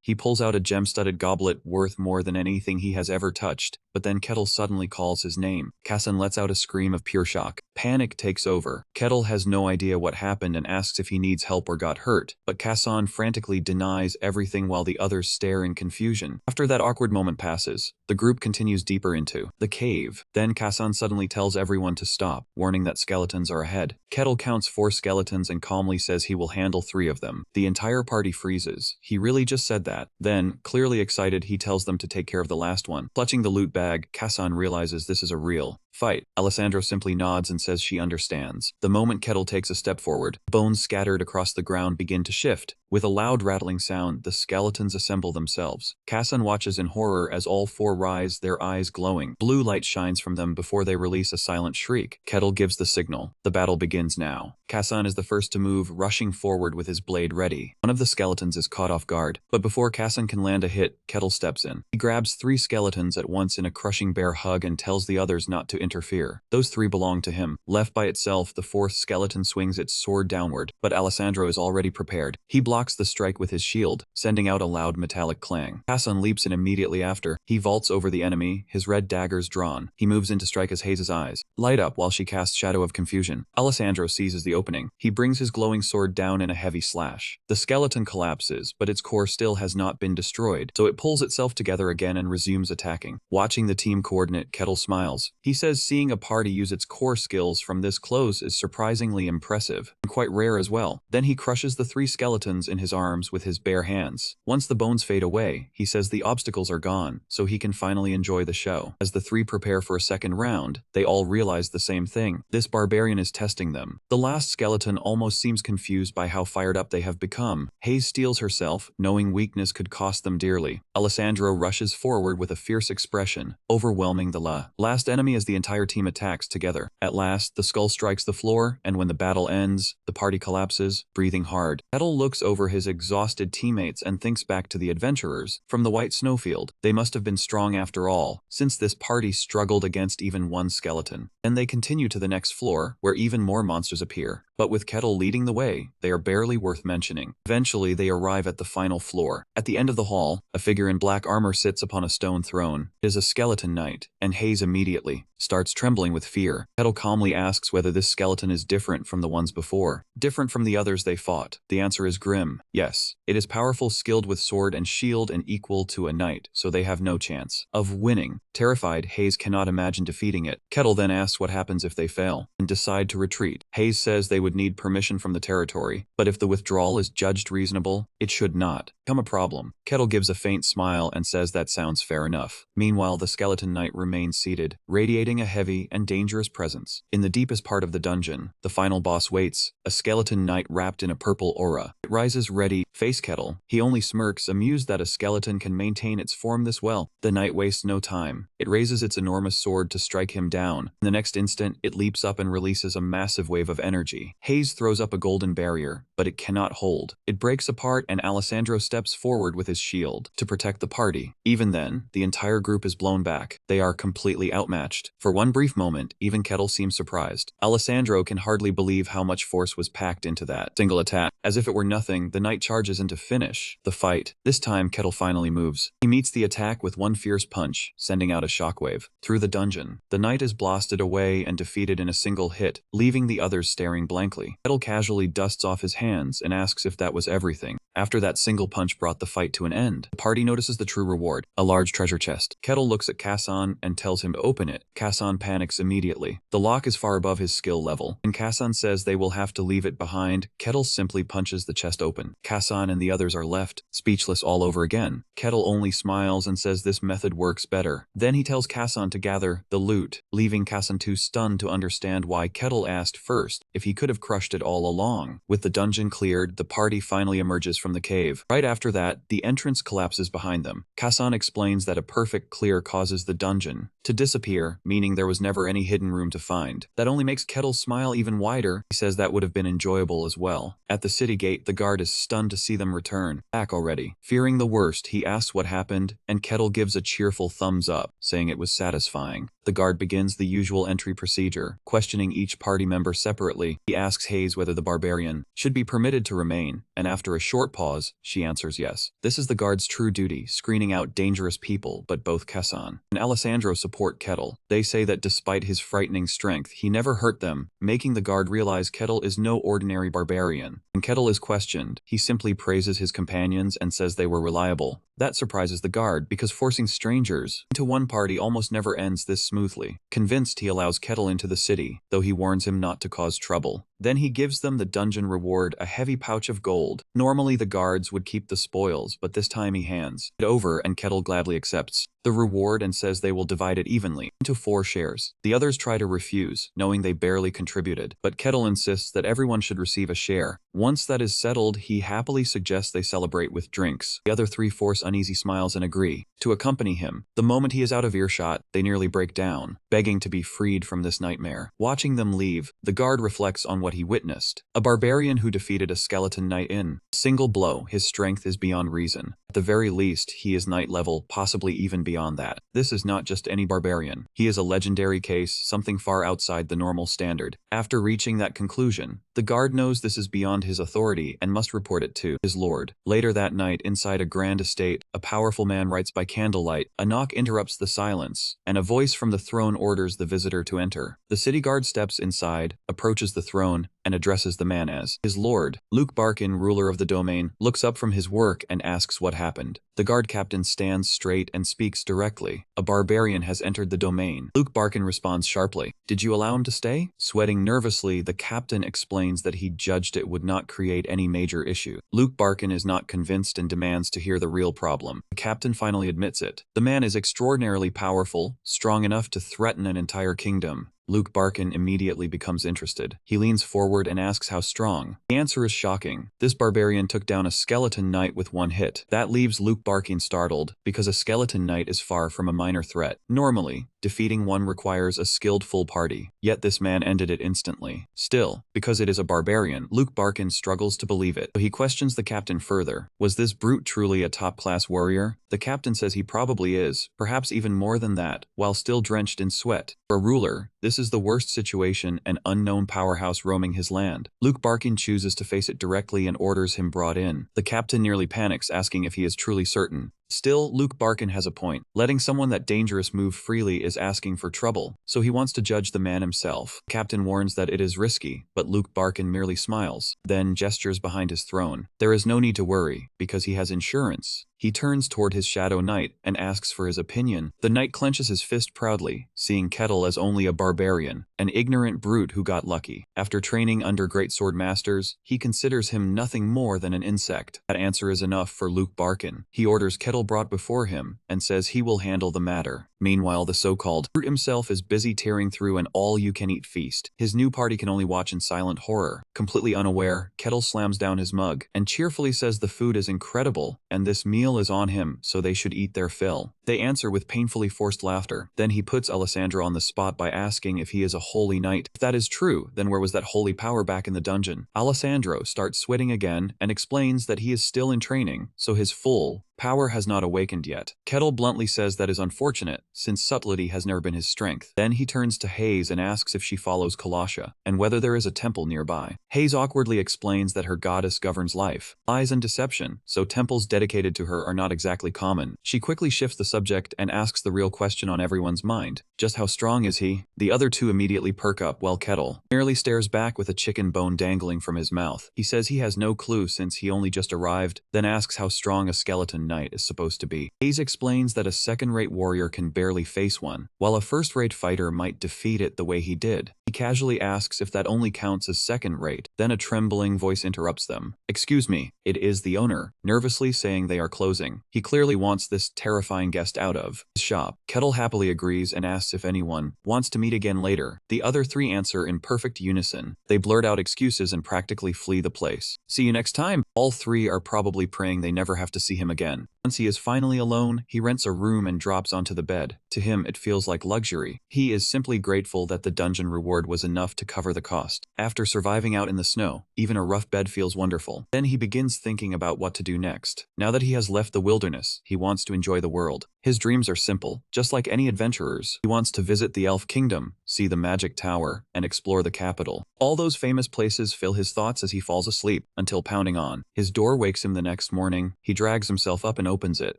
He pulls out a gem-studded goblet worth more than anything he has ever touched, but then Kettle suddenly calls his name. Kassan lets out a scream of pure shock. Panic takes over. Kettle has no idea what happened and asks if he needs help or got hurt, but Kassan frantically denies everything while the others stare in confusion. After that awkward moment passes, the group continues deeper into the cave. Then Kassan suddenly tells everyone to stop, warning that skeletons are ahead. Kettle counts 4 skeletons and calmly says he will handle 3 of them. The entire party freezes. He really just said that. Then, clearly excited, he tells them to take care of the last one. Clutching the loot bag, Kassan realizes this is a real fight. Alessandro simply nods and says she understands. The moment Kettle takes a step forward, bones scattered across the ground begin to shift. With a loud rattling sound, the skeletons assemble themselves. Kassan watches in horror as all 4 rise, their eyes glowing. Blue light shines from them before they release a silent shriek. Kettle gives the signal. The battle begins now. Kassan is the first to move, rushing forward with his blade ready. One of the skeletons is caught off guard, but before Kassan can land a hit, Kettle steps in. He grabs 3 skeletons at once in a crushing bear hug and tells the others not to interfere. Those 3 belong to him. Left by itself, the 4th skeleton swings its sword downward, but Alessandro is already prepared. He blocks the strike with his shield, sending out a loud metallic clang. Kassan leaps in immediately after. He vaults over the enemy, his red daggers drawn. He moves in to strike as Hayes' eyes light up while she casts Shadow of Confusion. Alessandro seizes the opening. He brings his glowing sword down in a heavy slash. The skeleton collapses, but its core still has not been destroyed, so it pulls itself together again and resumes attacking. Watching the team coordinate, Kettle smiles. He says seeing a party use its core skills from this close is surprisingly impressive, and quite rare as well. Then he crushes the 3 skeletons in his arms with his bare hands. Once the bones fade away, he says the obstacles are gone, so he can finally enjoy the show. As the 3 prepare for a second round, they all realize the same thing. This barbarian is testing them. The last skeleton almost seems confused by how fired up they have become. Hayes steels herself, knowing weakness could cost them dearly. Alessandro rushes forward with a fierce expression, overwhelming the last enemy as the entire team attacks together. At last, the skull strikes the floor, and when the battle ends, the party collapses, breathing hard. Kettle looks over his exhausted teammates and thinks back to the adventurers from the white snowfield. They must have been strong after all, since this party struggled against even 1 skeleton. And they continue to the next floor, where even more monsters appear. But with Kettle leading the way, they are barely worth mentioning. Eventually, they arrive at the final floor. At the end of the hall, a figure in black armor sits upon a stone throne. It is a skeleton knight, and Hayes immediately starts trembling with fear. Kettle calmly asks whether this skeleton is different from the ones before, different from the others they fought. The answer is grim. Yes, it is powerful, skilled with sword and shield and equal to a knight, so they have no chance of winning. Terrified, Hayes cannot imagine defeating it. Kettle then asks what happens if they fail, and decide to retreat. Hayes says they would need permission from the territory, but if the withdrawal is judged reasonable, it should not become a problem. Kettle gives a faint smile and says that sounds fair enough. Meanwhile, the skeleton knight remains seated, radiating a heavy and dangerous presence. In the deepest part of the dungeon, the final boss waits, a skeleton knight wrapped in a purple aura. It rises ready, face Kettle. He only smirks, amused that a skeleton can maintain its form this well. The knight wastes no time. It raises its enormous sword to strike him down. In the next instant, it leaps up and releases a massive wave of energy. party. Hayes throws up a golden barrier, but it cannot hold. It breaks apart and Alessandro steps forward with his shield to protect the party. Even then, the entire group is blown back. They are completely outmatched. For one brief moment, even Kettle seems surprised. Alessandro can hardly believe how much force was packed into that single attack. As if it were nothing, the knight charges in to finish the fight. This time, Kettle finally moves. He meets the attack with one fierce punch, sending out a shockwave through the dungeon. The knight is blasted away and defeated in a single hit, leaving the others staring blankly. Kettle casually dusts off his hands and asks if that was everything. After that single punch brought the fight to an end, the party notices the true reward, a large treasure chest. Kettle looks at Kassan and tells him to open it. Kassan panics immediately. The lock is far above his skill level, and Kassan says they will have to leave it behind. Kettle simply punches the chest open. Kassan and the others are left, speechless all over again. Kettle only smiles and says this method works better. Then he tells Kassan to gather the loot, leaving Kassan too stunned to understand why Kettle asked first if he could have crushed it all along. With the dungeon cleared, the party finally emerges from the cave. Right after that, the entrance collapses behind them. Kassan explains that a perfect clear causes the dungeon to disappear, meaning there was never any hidden room to find. That only makes Kettle smile even wider. He says that would have been enjoyable as well. At the city gate, the guard is stunned to see them return back already. Fearing the worst, he asks what happened, and Kettle gives a cheerful thumbs up, saying it was satisfying. The guard begins the usual entry procedure, questioning each party member separately. He asks Hayes whether the barbarian should be permitted to remain, and after a short pause, she answers yes. This is the guard's true duty, screening out dangerous people, but both Kassan and Alessandro support Kettle. They say that despite his frightening strength, he never hurt them, making the guard realize Kettle is no ordinary barbarian. When Kettle is questioned, he simply praises his companions and says they were reliable. That surprises the guard, because forcing strangers into one party almost never ends this smoothly. Convinced, he allows Kettle into the city, though he warns him not to cause trouble. Then he gives them the dungeon reward, a heavy pouch of gold. Normally the guards would keep the spoils, but this time he hands it over and Kettle gladly accepts the reward and says they will divide it evenly into 4 shares. The others try to refuse, knowing they barely contributed, but Kettle insists that everyone should receive a share. Once that is settled, he happily suggests they celebrate with drinks. The other 3 force uneasy smiles and agree to accompany him. The moment he is out of earshot, they nearly break down, begging to be freed from this nightmare. Watching them leave, the guard reflects on what he witnessed. A barbarian who defeated a skeleton knight in a single blow. His strength is beyond reason. At the very least, he is knight level, possibly even beyond that. This is not just any barbarian. He is a legendary case, something far outside the normal standard. After reaching that conclusion, the guard knows this is beyond his authority and must report it to his lord. Later that night, inside a grand estate, a powerful man writes by candlelight. A knock interrupts the silence, and a voice from the throne orders the visitor to enter. The city guard steps inside, approaches the throne, and addresses the man as his lord. Luke Barkin, ruler of the domain, looks up from his work and asks what happened. The guard captain stands straight and speaks directly. A barbarian has entered the domain. Luke Barkin responds sharply. Did you allow him to stay? Sweating nervously, the captain explains that he judged it would not create any major issue. Luke Barkin is not convinced and demands to hear the real problem. The captain finally admits it. The man is extraordinarily powerful, strong enough to threaten an entire kingdom. Luke Barkin immediately becomes interested. He leans forward and asks how strong. The answer is shocking. This barbarian took down a skeleton knight with 1 hit. That leaves Luke Barkin startled, because a skeleton knight is far from a minor threat. Normally, defeating one requires a skilled full party, yet this man ended it instantly. Still, because it is a barbarian, Luke Barkin struggles to believe it. So he questions the captain further. Was this brute truly a top-class warrior? The captain says he probably is, perhaps even more than that, while still drenched in sweat. For a ruler, this is the worst situation, an unknown powerhouse roaming his land. Luke Barkin chooses to face it directly and orders him brought in. The captain nearly panics, asking if he is truly certain. Still, Luke Barkin has a point. Letting someone that dangerous move freely is asking for trouble, so he wants to judge the man himself. Captain warns that it is risky, but Luke Barkin merely smiles, then gestures behind his throne. There is no need to worry, because he has insurance. He turns toward his shadow knight and asks for his opinion. The knight clenches his fist proudly, seeing Kettle as only a barbarian, an ignorant brute who got lucky. After training under great sword masters, he considers him nothing more than an insect. That answer is enough for Luke Barkin. He orders Kettle brought before him and says he will handle the matter. Meanwhile, the so-called brute himself is busy tearing through an all-you-can-eat feast. His new party can only watch in silent horror. Completely unaware, Kettle slams down his mug and cheerfully says the food is incredible and this meal is on him, so they should eat their fill. They answer with painfully forced laughter. Then he puts Alessandro on the spot by asking if he is a holy knight. If that is true, then where was that holy power back in the dungeon? Alessandro starts sweating again and explains that he is still in training, so his full power has not awakened yet. Kettle bluntly says that is unfortunate, since subtlety has never been his strength. Then he turns to Hayes and asks if she follows Kalasha, and whether there is a temple nearby. Hayes awkwardly explains that her goddess governs life, lies and deception, so temples dedicated to her are not exactly common. She quickly shifts the subject and asks the real question on everyone's mind. Just how strong is he? The other two immediately perk up while Kettle merely stares back with a chicken bone dangling from his mouth. He says he has no clue since he only just arrived, then asks how strong a skeleton knight is supposed to be. Hayes explains that a second-rate warrior can barely face one, while a first-rate fighter might defeat it the way he did. He casually asks if that only counts as second-rate, then a trembling voice interrupts them. "Excuse me, it is the owner," nervously saying they are closing. He clearly wants this terrifying guest out of his shop. Kettle happily agrees and asks if anyone wants to meet again later. The other three answer in perfect unison. They blurt out excuses and practically flee the place. See you next time. All three are probably praying they never have to see him again. Once he is finally alone, he rents a room and drops onto the bed. To him, it feels like luxury. He is simply grateful that the dungeon reward was enough to cover the cost. After surviving out in the snow, even a rough bed feels wonderful. Then he begins thinking about what to do next. Now that he has left the wilderness, he wants to enjoy the world. His dreams are simple, just like any adventurer's. He wants to visit the Elf Kingdom, see the Magic Tower, and explore the capital. All those famous places fill his thoughts as he falls asleep, until pounding on his door wakes him the next morning. He drags himself up and opens it.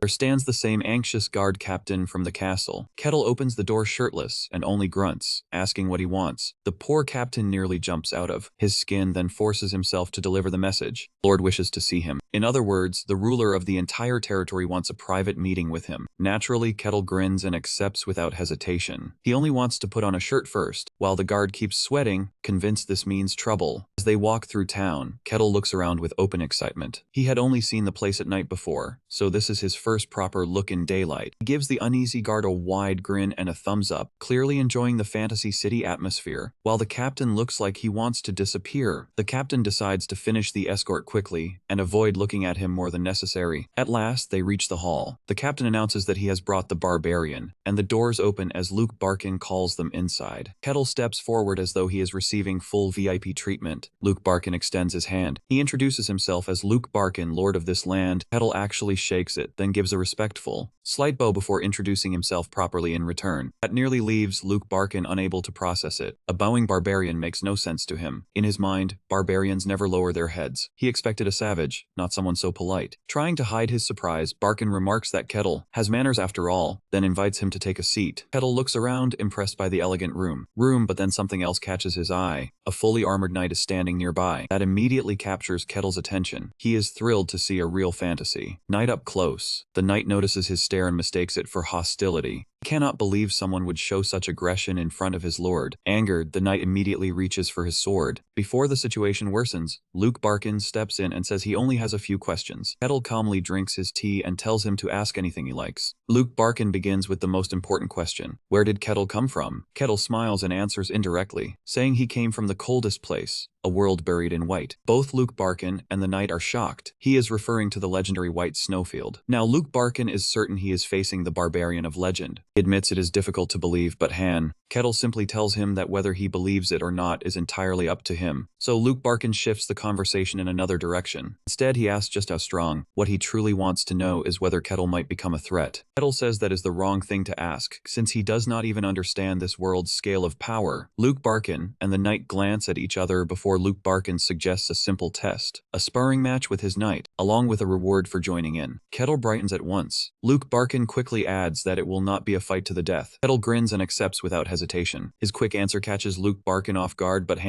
There stands the same anxious guard captain from the castle. Kettle opens the door shirtless and only grunts, asking what he wants. The poor captain nearly jumps out of his skin, then forces himself to deliver the message. Lord wishes to see him. In other words, the ruler of the entire territory wants a private meeting with him. Naturally, Kettle grins and accepts without hesitation. He only wants to put on a shirt first, while the guard keeps sweating, convinced this means trouble. As they walk through town, Kettle looks around with open excitement. He had only seen the place at night before, so this is his first proper look in daylight. He gives the uneasy guard a wide grin and a thumbs up, clearly enjoying the fantasy city atmosphere. While the captain looks like he wants to disappear, the captain decides to finish the escort quickly and avoid looking at him more than necessary. At last, they reach the hall. The captain announces that he has brought the Barbarian, and the doors open as Luke Barkin calls them inside. Kettle steps forward as though he is receiving full VIP treatment. Luke Barkin extends his hand. He introduces himself as Luke Barkin, lord of this land. Kettle actually shakes it, then gives a respectful, slight bow before introducing himself properly in return. That nearly leaves Luke Barkin unable to process it. A bowing barbarian makes no sense to him. In his mind, barbarians never lower their heads. He expected a savage, not someone so polite. Trying to hide his surprise, Barkin remarks that Kettle has manners after all, then invites him to take a seat. Kettle looks around, impressed by the elegant room, but then something else catches his eye. A fully armored knight is standing nearby. That immediately captures Kettle's attention. He is thrilled to see a real fantasy knight up close. The knight notices his stare and mistakes it for hostility. He cannot believe someone would show such aggression in front of his lord. Angered, the knight immediately reaches for his sword. Before the situation worsens, Luke Barkin steps in and says he only has a few questions. Kettle calmly drinks his tea and tells him to ask anything he likes. Luke Barkin begins with the most important question. Where did Kettle come from? Kettle smiles and answers indirectly, saying he came from the coldest place, a world buried in white. Both Luke Barkin and the knight are shocked. He is referring to the legendary white snowfield. Now Luke Barkin is certain he is facing the barbarian of legend. He admits it is difficult to believe, but Kettle simply tells him that whether he believes it or not is entirely up to him. So Luke Barkin shifts the conversation in another direction. Instead, he asks just how strong. What he truly wants to know is whether Kettle might become a threat. Kettle says that is the wrong thing to ask, since he does not even understand this world's scale of power. Luke Barkin and the knight glance at each other before Luke Barkin suggests a simple test, a sparring match with his knight, along with a reward for joining in. Kettle brightens at once. Luke Barkin quickly adds that it will not be a fight to the death. Kettle grins and accepts without hesitation. His quick answer catches Luke Barkin off guard, but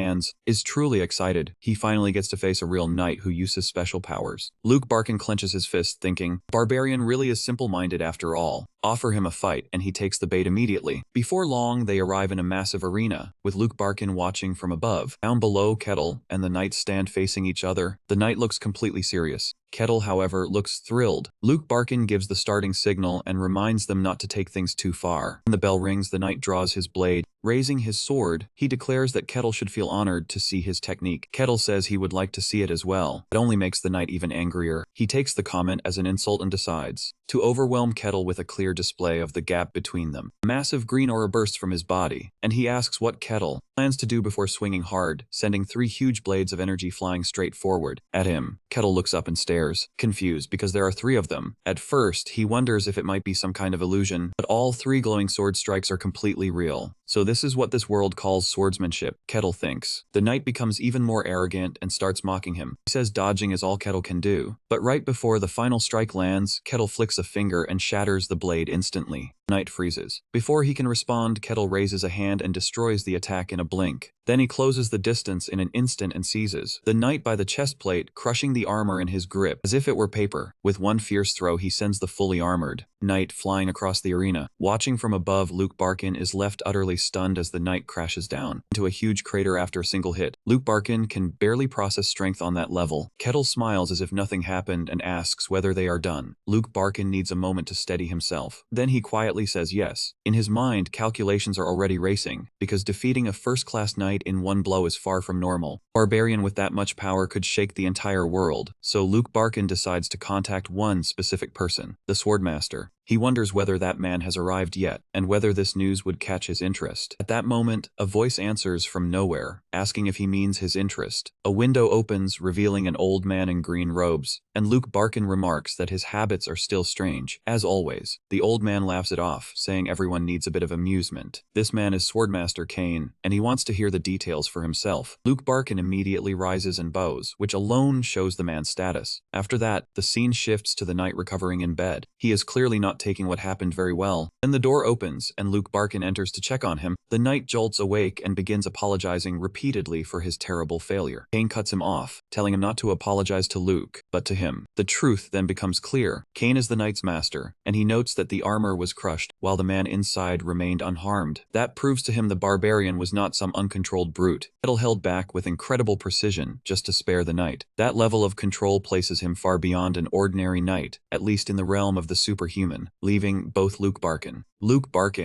is truly excited. He finally gets to face a real knight who uses special powers. Luke Barkin clenches his fist, thinking, Barbarian really is simple-minded after all. offer him a fight, and he takes the bait immediately. Before long, they arrive in a massive arena, with Luke Barkin watching from above. Down below, Kettle and the knight stand facing each other. The knight looks completely serious. Kettle, however, looks thrilled. Luke Barkin gives the starting signal and reminds them not to take things too far. When the bell rings, the knight draws his blade. Raising his sword, he declares that Kettle should feel honored to see his technique. Kettle says he would like to see it as well. It only makes the knight even angrier. He takes the comment as an insult and decides to overwhelm Kettle with a clear display of the gap between them. A massive green aura bursts from his body, and he asks what Kettle plans to do before swinging hard, sending 3 huge blades of energy flying straight forward at him. Kettle looks up and stares, confused because there are 3 of them. At first, he wonders if it might be some kind of illusion, but all 3 glowing sword strikes are completely real. So this is what this world calls swordsmanship, Kettle thinks. The knight becomes even more arrogant and starts mocking him. He says dodging is all Kettle can do. But right before the final strike lands, Kettle flicks a finger and shatters the blade instantly. The knight freezes. Before he can respond, Kettle raises a hand and destroys the attack in a blink. Then he closes the distance in an instant and seizes the knight by the chest plate, crushing the armor in his grip as if it were paper. With one fierce throw, he sends the fully armored knight flying across the arena. Watching from above, Luke Barkin is left utterly stunned as the knight crashes down into a huge crater after a single hit. Luke Barkin can barely process strength on that level. Kettle smiles as if nothing happened and asks whether they are done. Luke Barkin needs a moment to steady himself. Then he quietly says yes. In his mind, calculations are already racing, because defeating a first-class knight in one blow is far from normal. Barbarian with that much power could shake the entire world, so Luke Barkin decides to contact one specific person, the Swordmaster. He wonders whether that man has arrived yet, and whether this news would catch his interest. At that moment, a voice answers from nowhere, asking if he means his interest. A window opens, revealing an old man in green robes, and Luke Barkin remarks that his habits are still strange. As always, the old man laughs it off, saying everyone needs a bit of amusement. This man is Swordmaster Kane, and he wants to hear the details for himself. Luke Barkin immediately rises and bows, which alone shows the man's status. After that, the scene shifts to the knight recovering in bed. He is clearly not taking what happened very well. Then the door opens, and Luke Barkin enters to check on him. The knight jolts awake and begins apologizing repeatedly for his terrible failure. Kane cuts him off, telling him not to apologize to Luke, but to him. The truth then becomes clear. Kane is the knight's master, and he notes that the armor was crushed, while the man inside remained unharmed. That proves to him the barbarian was not some uncontrolled brute. Kettle held back with incredible precision just to spare the knight. That level of control places him far beyond an ordinary knight, at least in the realm of the superhuman, leaving both Luke Barkin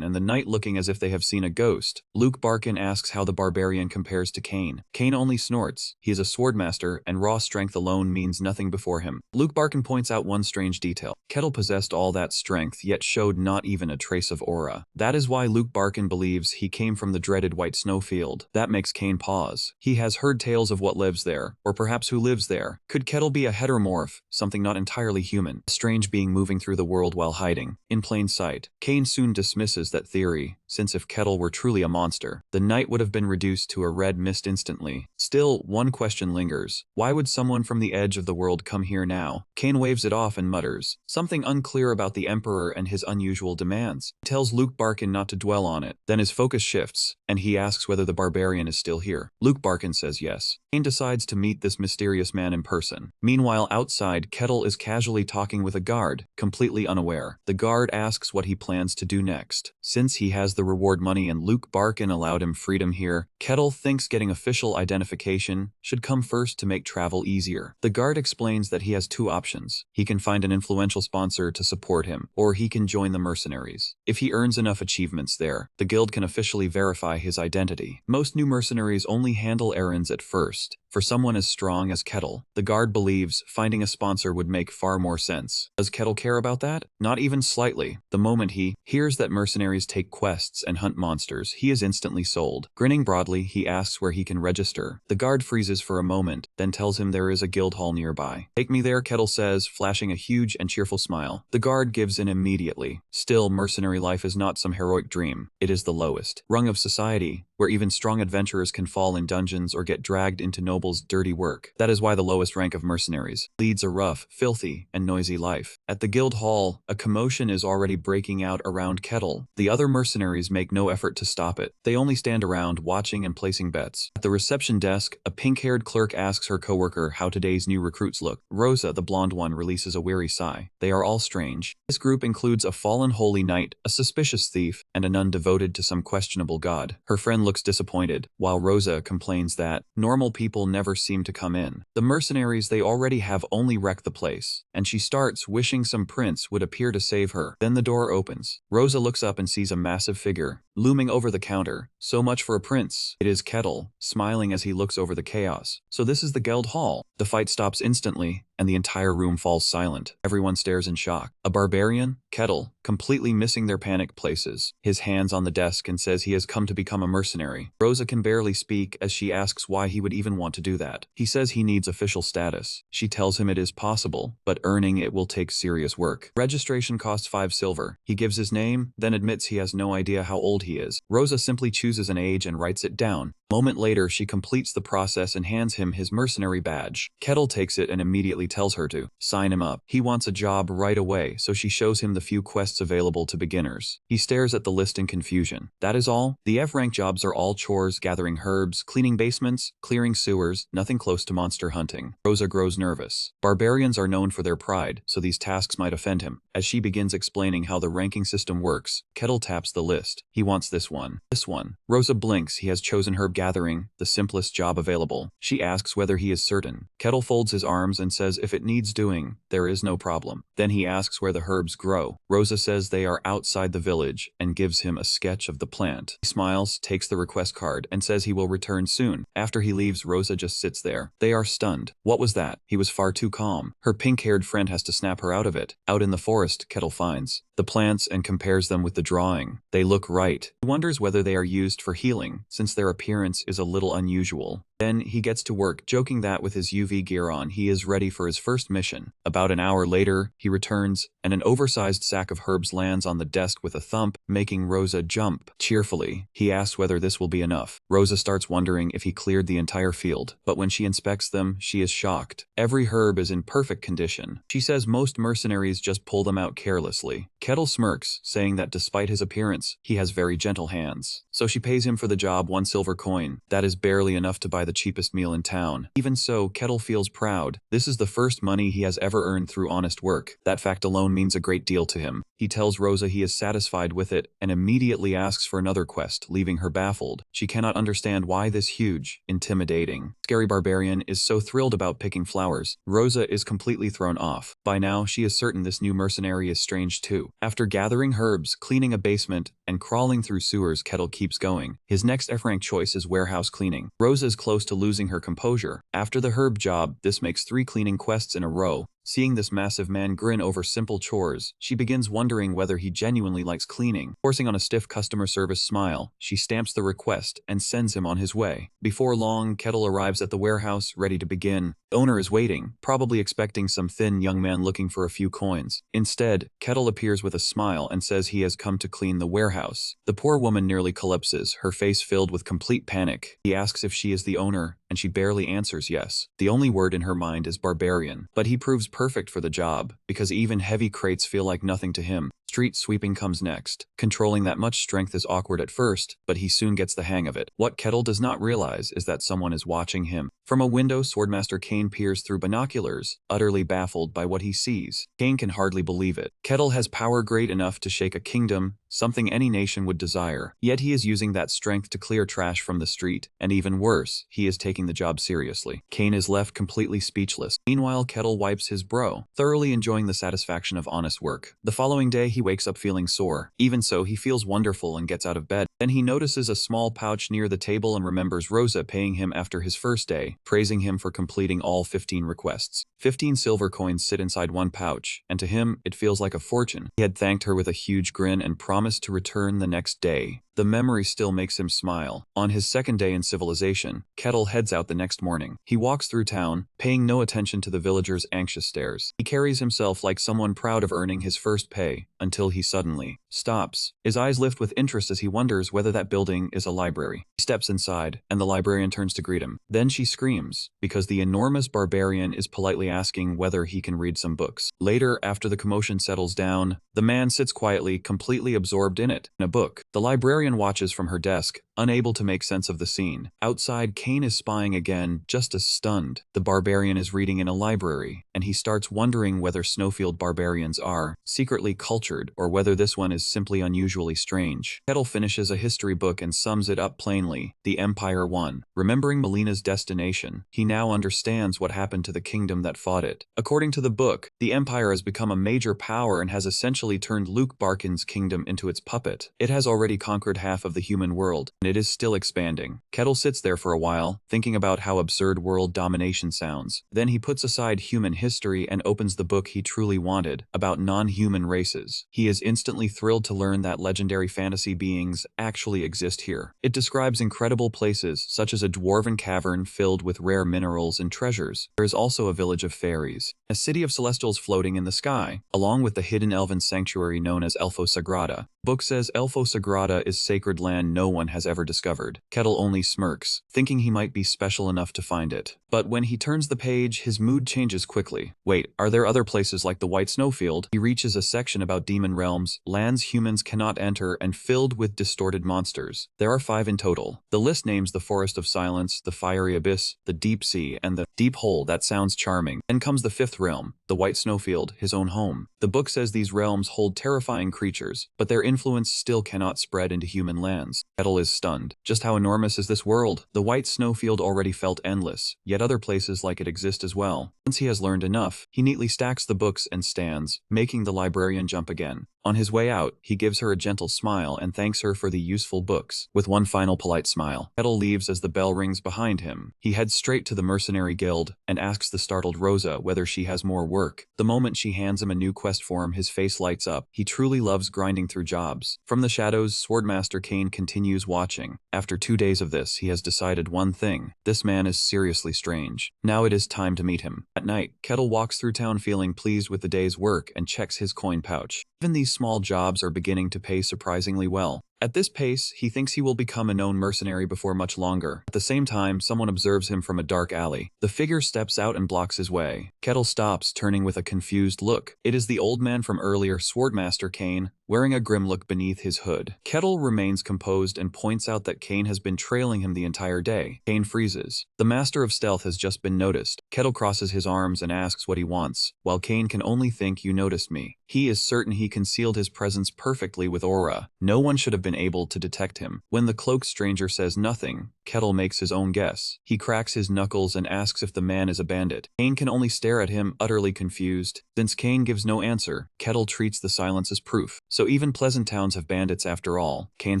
and the knight looking as if they have seen a ghost. Luke Barkin asks how the barbarian compares to Kane. Kane only snorts. He is a swordmaster, and raw strength alone means nothing before him. Luke Barkin points out one strange detail. Kettle possessed all that strength, yet showed not even a trace of aura. That is why Luke Barkin believes he came from the dreaded white snowfield. That makes Kane pause. He has heard tales of what lives there, or perhaps who lives there. Could Kettle be a heteromorph, something not entirely human, a strange being moving through the world while hiding in plain sight? Kane soon dismisses that theory, since if Kettle were truly a monster, the knight would have been reduced to a red mist instantly. Still, one question lingers. Why would someone from the edge of the world come here now? Kane waves it off and mutters something unclear about the Emperor and his unusual demands. He tells Luke Barkin not to dwell on it. Then his focus shifts, and he asks whether the barbarian is still here. Luke Barkin says yes. Kane decides to meet this mysterious man in person. Meanwhile, outside, Kettle is casually talking with a guard, completely unaware. The guard asks what he plans to do next. Since he has the reward money and Luke Barkin allowed him freedom here, Kettle thinks getting official identification should come first to make travel easier. The guard explains that he has 2 options. He can find an influential sponsor to support him, or he can join the mercenaries. If he earns enough achievements there, the guild can officially verify his identity. Most new mercenaries only handle errands at first. For someone as strong as Kettle, the guard believes finding a sponsor would make far more sense. Does Kettle care about that? Not even slightly. The moment he hears that mercenaries take quests and hunt monsters, he is instantly sold. Grinning broadly, he asks where he can register. The guard freezes for a moment, then tells him there is a guild hall nearby. Take me there, Kettle says, flashing a huge and cheerful smile. The guard gives in immediately. Still, mercenary life is not some heroic dream. It is the lowest rung of society, where even strong adventurers can fall in dungeons or get dragged into noble noble's dirty work. That is why the lowest rank of mercenaries leads a rough, filthy, and noisy life. At the guild hall, a commotion is already breaking out around Kettle. The other mercenaries make no effort to stop it. They only stand around watching and placing bets. At the reception desk, a pink-haired clerk asks her coworker how today's new recruits look. Rosa, the blonde one, releases a weary sigh. They are all strange. This group includes a fallen holy knight, a suspicious thief, and a nun devoted to some questionable god. Her friend looks disappointed, while Rosa complains that normal people never seem to come in. The mercenaries they already have only wreck the place, and she starts wishing some prince would appear to save her. Then the door opens. Rosa looks up and sees a massive figure looming over the counter. So much for a prince. It is Kettle, smiling as he looks over the chaos. So this is the guild hall. The fight stops instantly, and the entire room falls silent. Everyone stares in shock. A barbarian? Kettle, completely missing their panic, places his hands on the desk and says he has come to become a mercenary. Rosa can barely speak as she asks why he would even want to do that. He says he needs official status. She tells him it is possible, but earning it will take serious work. Registration costs 5 silver. He gives his name, then admits he has no idea how old he is. Rosa simply chooses an age and writes it down. A moment later, she completes the process and hands him his mercenary badge. Kettle takes it and immediately tells her to sign him up. He wants a job right away, so she shows him the few quests available to beginners. He stares at the list in confusion. That is all? The F-rank jobs are all chores, gathering herbs, cleaning basements, clearing sewers, nothing close to monster hunting. Rosa grows nervous. Barbarians are known for their pride, so these tasks might offend him. As she begins explaining how the ranking system works, Kettle taps the list. He wants this one. This one. Rosa blinks. He has chosen herb gathering, the simplest job available. She asks whether he is certain. Kettle folds his arms and says if it needs doing, there is no problem. Then he asks where the herbs grow. Rosa says they are outside the village and gives him a sketch of the plant. He smiles, takes the request card, and says he will return soon. After he leaves, Rosa just sits there. They are stunned. What was that? He was far too calm. Her pink-haired friend has to snap her out of it. Out in the forest, Kettle finds the plants and compares them with the drawing. They look right. He wonders whether they are used for healing, since their appearance is a little unusual. Then he gets to work, joking that with his UV gear on, he is ready for his first mission. About an hour later, he returns, and an oversized sack of herbs lands on the desk with a thump, making Rosa jump. Cheerfully, he asks whether this will be enough. Rosa starts wondering if he cleared the entire field, but when she inspects them, she is shocked. Every herb is in perfect condition. She says most mercenaries just pull them out carelessly. Kettle smirks, saying that despite his appearance, he has very gentle hands. So she pays him for the job 1 silver coin. That is barely enough to buy the cheapest meal in town. Even so, Kettle feels proud. This is the first money he has ever earned through honest work. That fact alone means a great deal to him. He tells Rosa he is satisfied with it and immediately asks for another quest, leaving her baffled. She cannot understand why this huge, intimidating, scary barbarian is so thrilled about picking flowers. Rosa is completely thrown off. By now, she is certain this new mercenary is strange too. After gathering herbs, cleaning a basement, and crawling through sewers, Kettle keeps going. His next F-rank choice is warehouse cleaning. Rosa is close to losing her composure. After the herb job, this makes 3 cleaning quests in a row. Seeing this massive man grin over simple chores, she begins wondering whether he genuinely likes cleaning. Forcing on a stiff customer service smile, she stamps the request and sends him on his way. Before long, Kettle arrives at the warehouse, ready to begin. The owner is waiting, probably expecting some thin young man looking for a few coins. Instead, Kettle appears with a smile and says he has come to clean the warehouse. The poor woman nearly collapses, her face filled with complete panic. He asks if she is the owner, and she barely answers yes. The only word in her mind is barbarian, but he proves perfect for the job, because even heavy crates feel like nothing to him. Street sweeping comes next. Controlling that much strength is awkward at first, but he soon gets the hang of it. What Kettle does not realize is that someone is watching him. From a window, Swordmaster Kane peers through binoculars, utterly baffled by what he sees. Kane can hardly believe it. Kettle has power great enough to shake a kingdom, something any nation would desire. Yet he is using that strength to clear trash from the street, and even worse, he is taking the job seriously. Kane is left completely speechless. Meanwhile, Kettle wipes his brow, thoroughly enjoying the satisfaction of honest work. The following day, he wakes up feeling sore. Even so, he feels wonderful and gets out of bed. Then he notices a small pouch near the table and remembers Rosa paying him after his first day, praising him for completing all 15 requests. 15 silver coins sit inside one pouch, and to him, it feels like a fortune. He had thanked her with a huge grin and promised to return the next day. The memory still makes him smile. On his second day in civilization, Kettle heads out the next morning. He walks through town, paying no attention to the villagers' anxious stares. He carries himself like someone proud of earning his first pay, until he suddenly stops. His eyes lift with interest as he wonders whether that building is a library. He steps inside, and the librarian turns to greet him. Then she screams, because the enormous barbarian is politely asking whether he can read some books. Later, after the commotion settles down, the man sits quietly, completely absorbed in it. In a book, the librarian watches from her desk, unable to make sense of the scene. Outside, Kane is spying again, just as stunned. The barbarian is reading in a library, and he starts wondering whether Snowfield barbarians are secretly cultured or whether this one is simply unusually strange. Kettle finishes a history book and sums it up plainly. The Empire won. Remembering Melina's destination, he now understands what happened to the kingdom that fought it. According to the book, the Empire has become a major power and has essentially turned Luke Barkin's kingdom into its puppet. It has already conquered half of the human world, and it is still expanding. Kettle sits there for a while, thinking about how absurd world domination sounds. Then he puts aside human history and opens the book he truly wanted, about non-human races. He is instantly thrilled to learn that legendary fantasy beings actually exist here. It describes incredible places, such as a dwarven cavern filled with rare minerals and treasures. There is also a village of fairies, a city of celestials floating in the sky, along with the hidden elven sanctuary known as Elfo Sagrada. Book says Elfo Sagrada is sacred land no one has ever discovered. Kettle only smirks, thinking he might be special enough to find it. But when he turns the page, his mood changes quickly. Wait, are there other places like the White Snowfield? He reaches a section about demon realms, lands humans cannot enter, and filled with distorted monsters. There are 5 in total. The list names the Forest of Silence, the Fiery Abyss, the Deep Sea, and the Deep Hole. That sounds charming. Then comes the 5th realm, the White Snowfield, his own home. The book says these realms hold terrifying creatures, but their influence still cannot spread into human lands. Kettle is stunned. Just how enormous is this world? The White Snowfield already felt endless, yet other places like it exist as well. Once he has learned enough, he neatly stacks the books and stands, making the librarian jump again. On his way out, he gives her a gentle smile and thanks her for the useful books. With one final polite smile, Kettle leaves as the bell rings behind him. He heads straight to the mercenary guild and asks the startled Rosa whether she has more work. The moment she hands him a new quest form, his face lights up. He truly loves grinding through jobs. From the shadows, Swordmaster Kane continues watching. After 2 days of this, he has decided one thing. This man is seriously strange. Now it is time to meet him. At night, Kettle walks through town feeling pleased with the day's work and checks his coin pouch. Even these small jobs are beginning to pay surprisingly well. At this pace, he thinks he will become a known mercenary before much longer. At the same time, someone observes him from a dark alley. The figure steps out and blocks his way. Kettle stops, turning with a confused look. It is the old man from earlier, Swordmaster Kane, wearing a grim look beneath his hood. Kettle remains composed and points out that Kane has been trailing him the entire day. Kane freezes. The master of stealth has just been noticed. Kettle crosses his arms and asks what he wants, while Kane can only think, "You noticed me." He is certain he concealed his presence perfectly with aura. No one should have been able to detect him. When the cloaked stranger says nothing, Kettle makes his own guess. He cracks his knuckles and asks if the man is a bandit. Kane can only stare at him, utterly confused. Since Kane gives no answer, Kettle treats the silence as proof. So even pleasant towns have bandits after all. Kane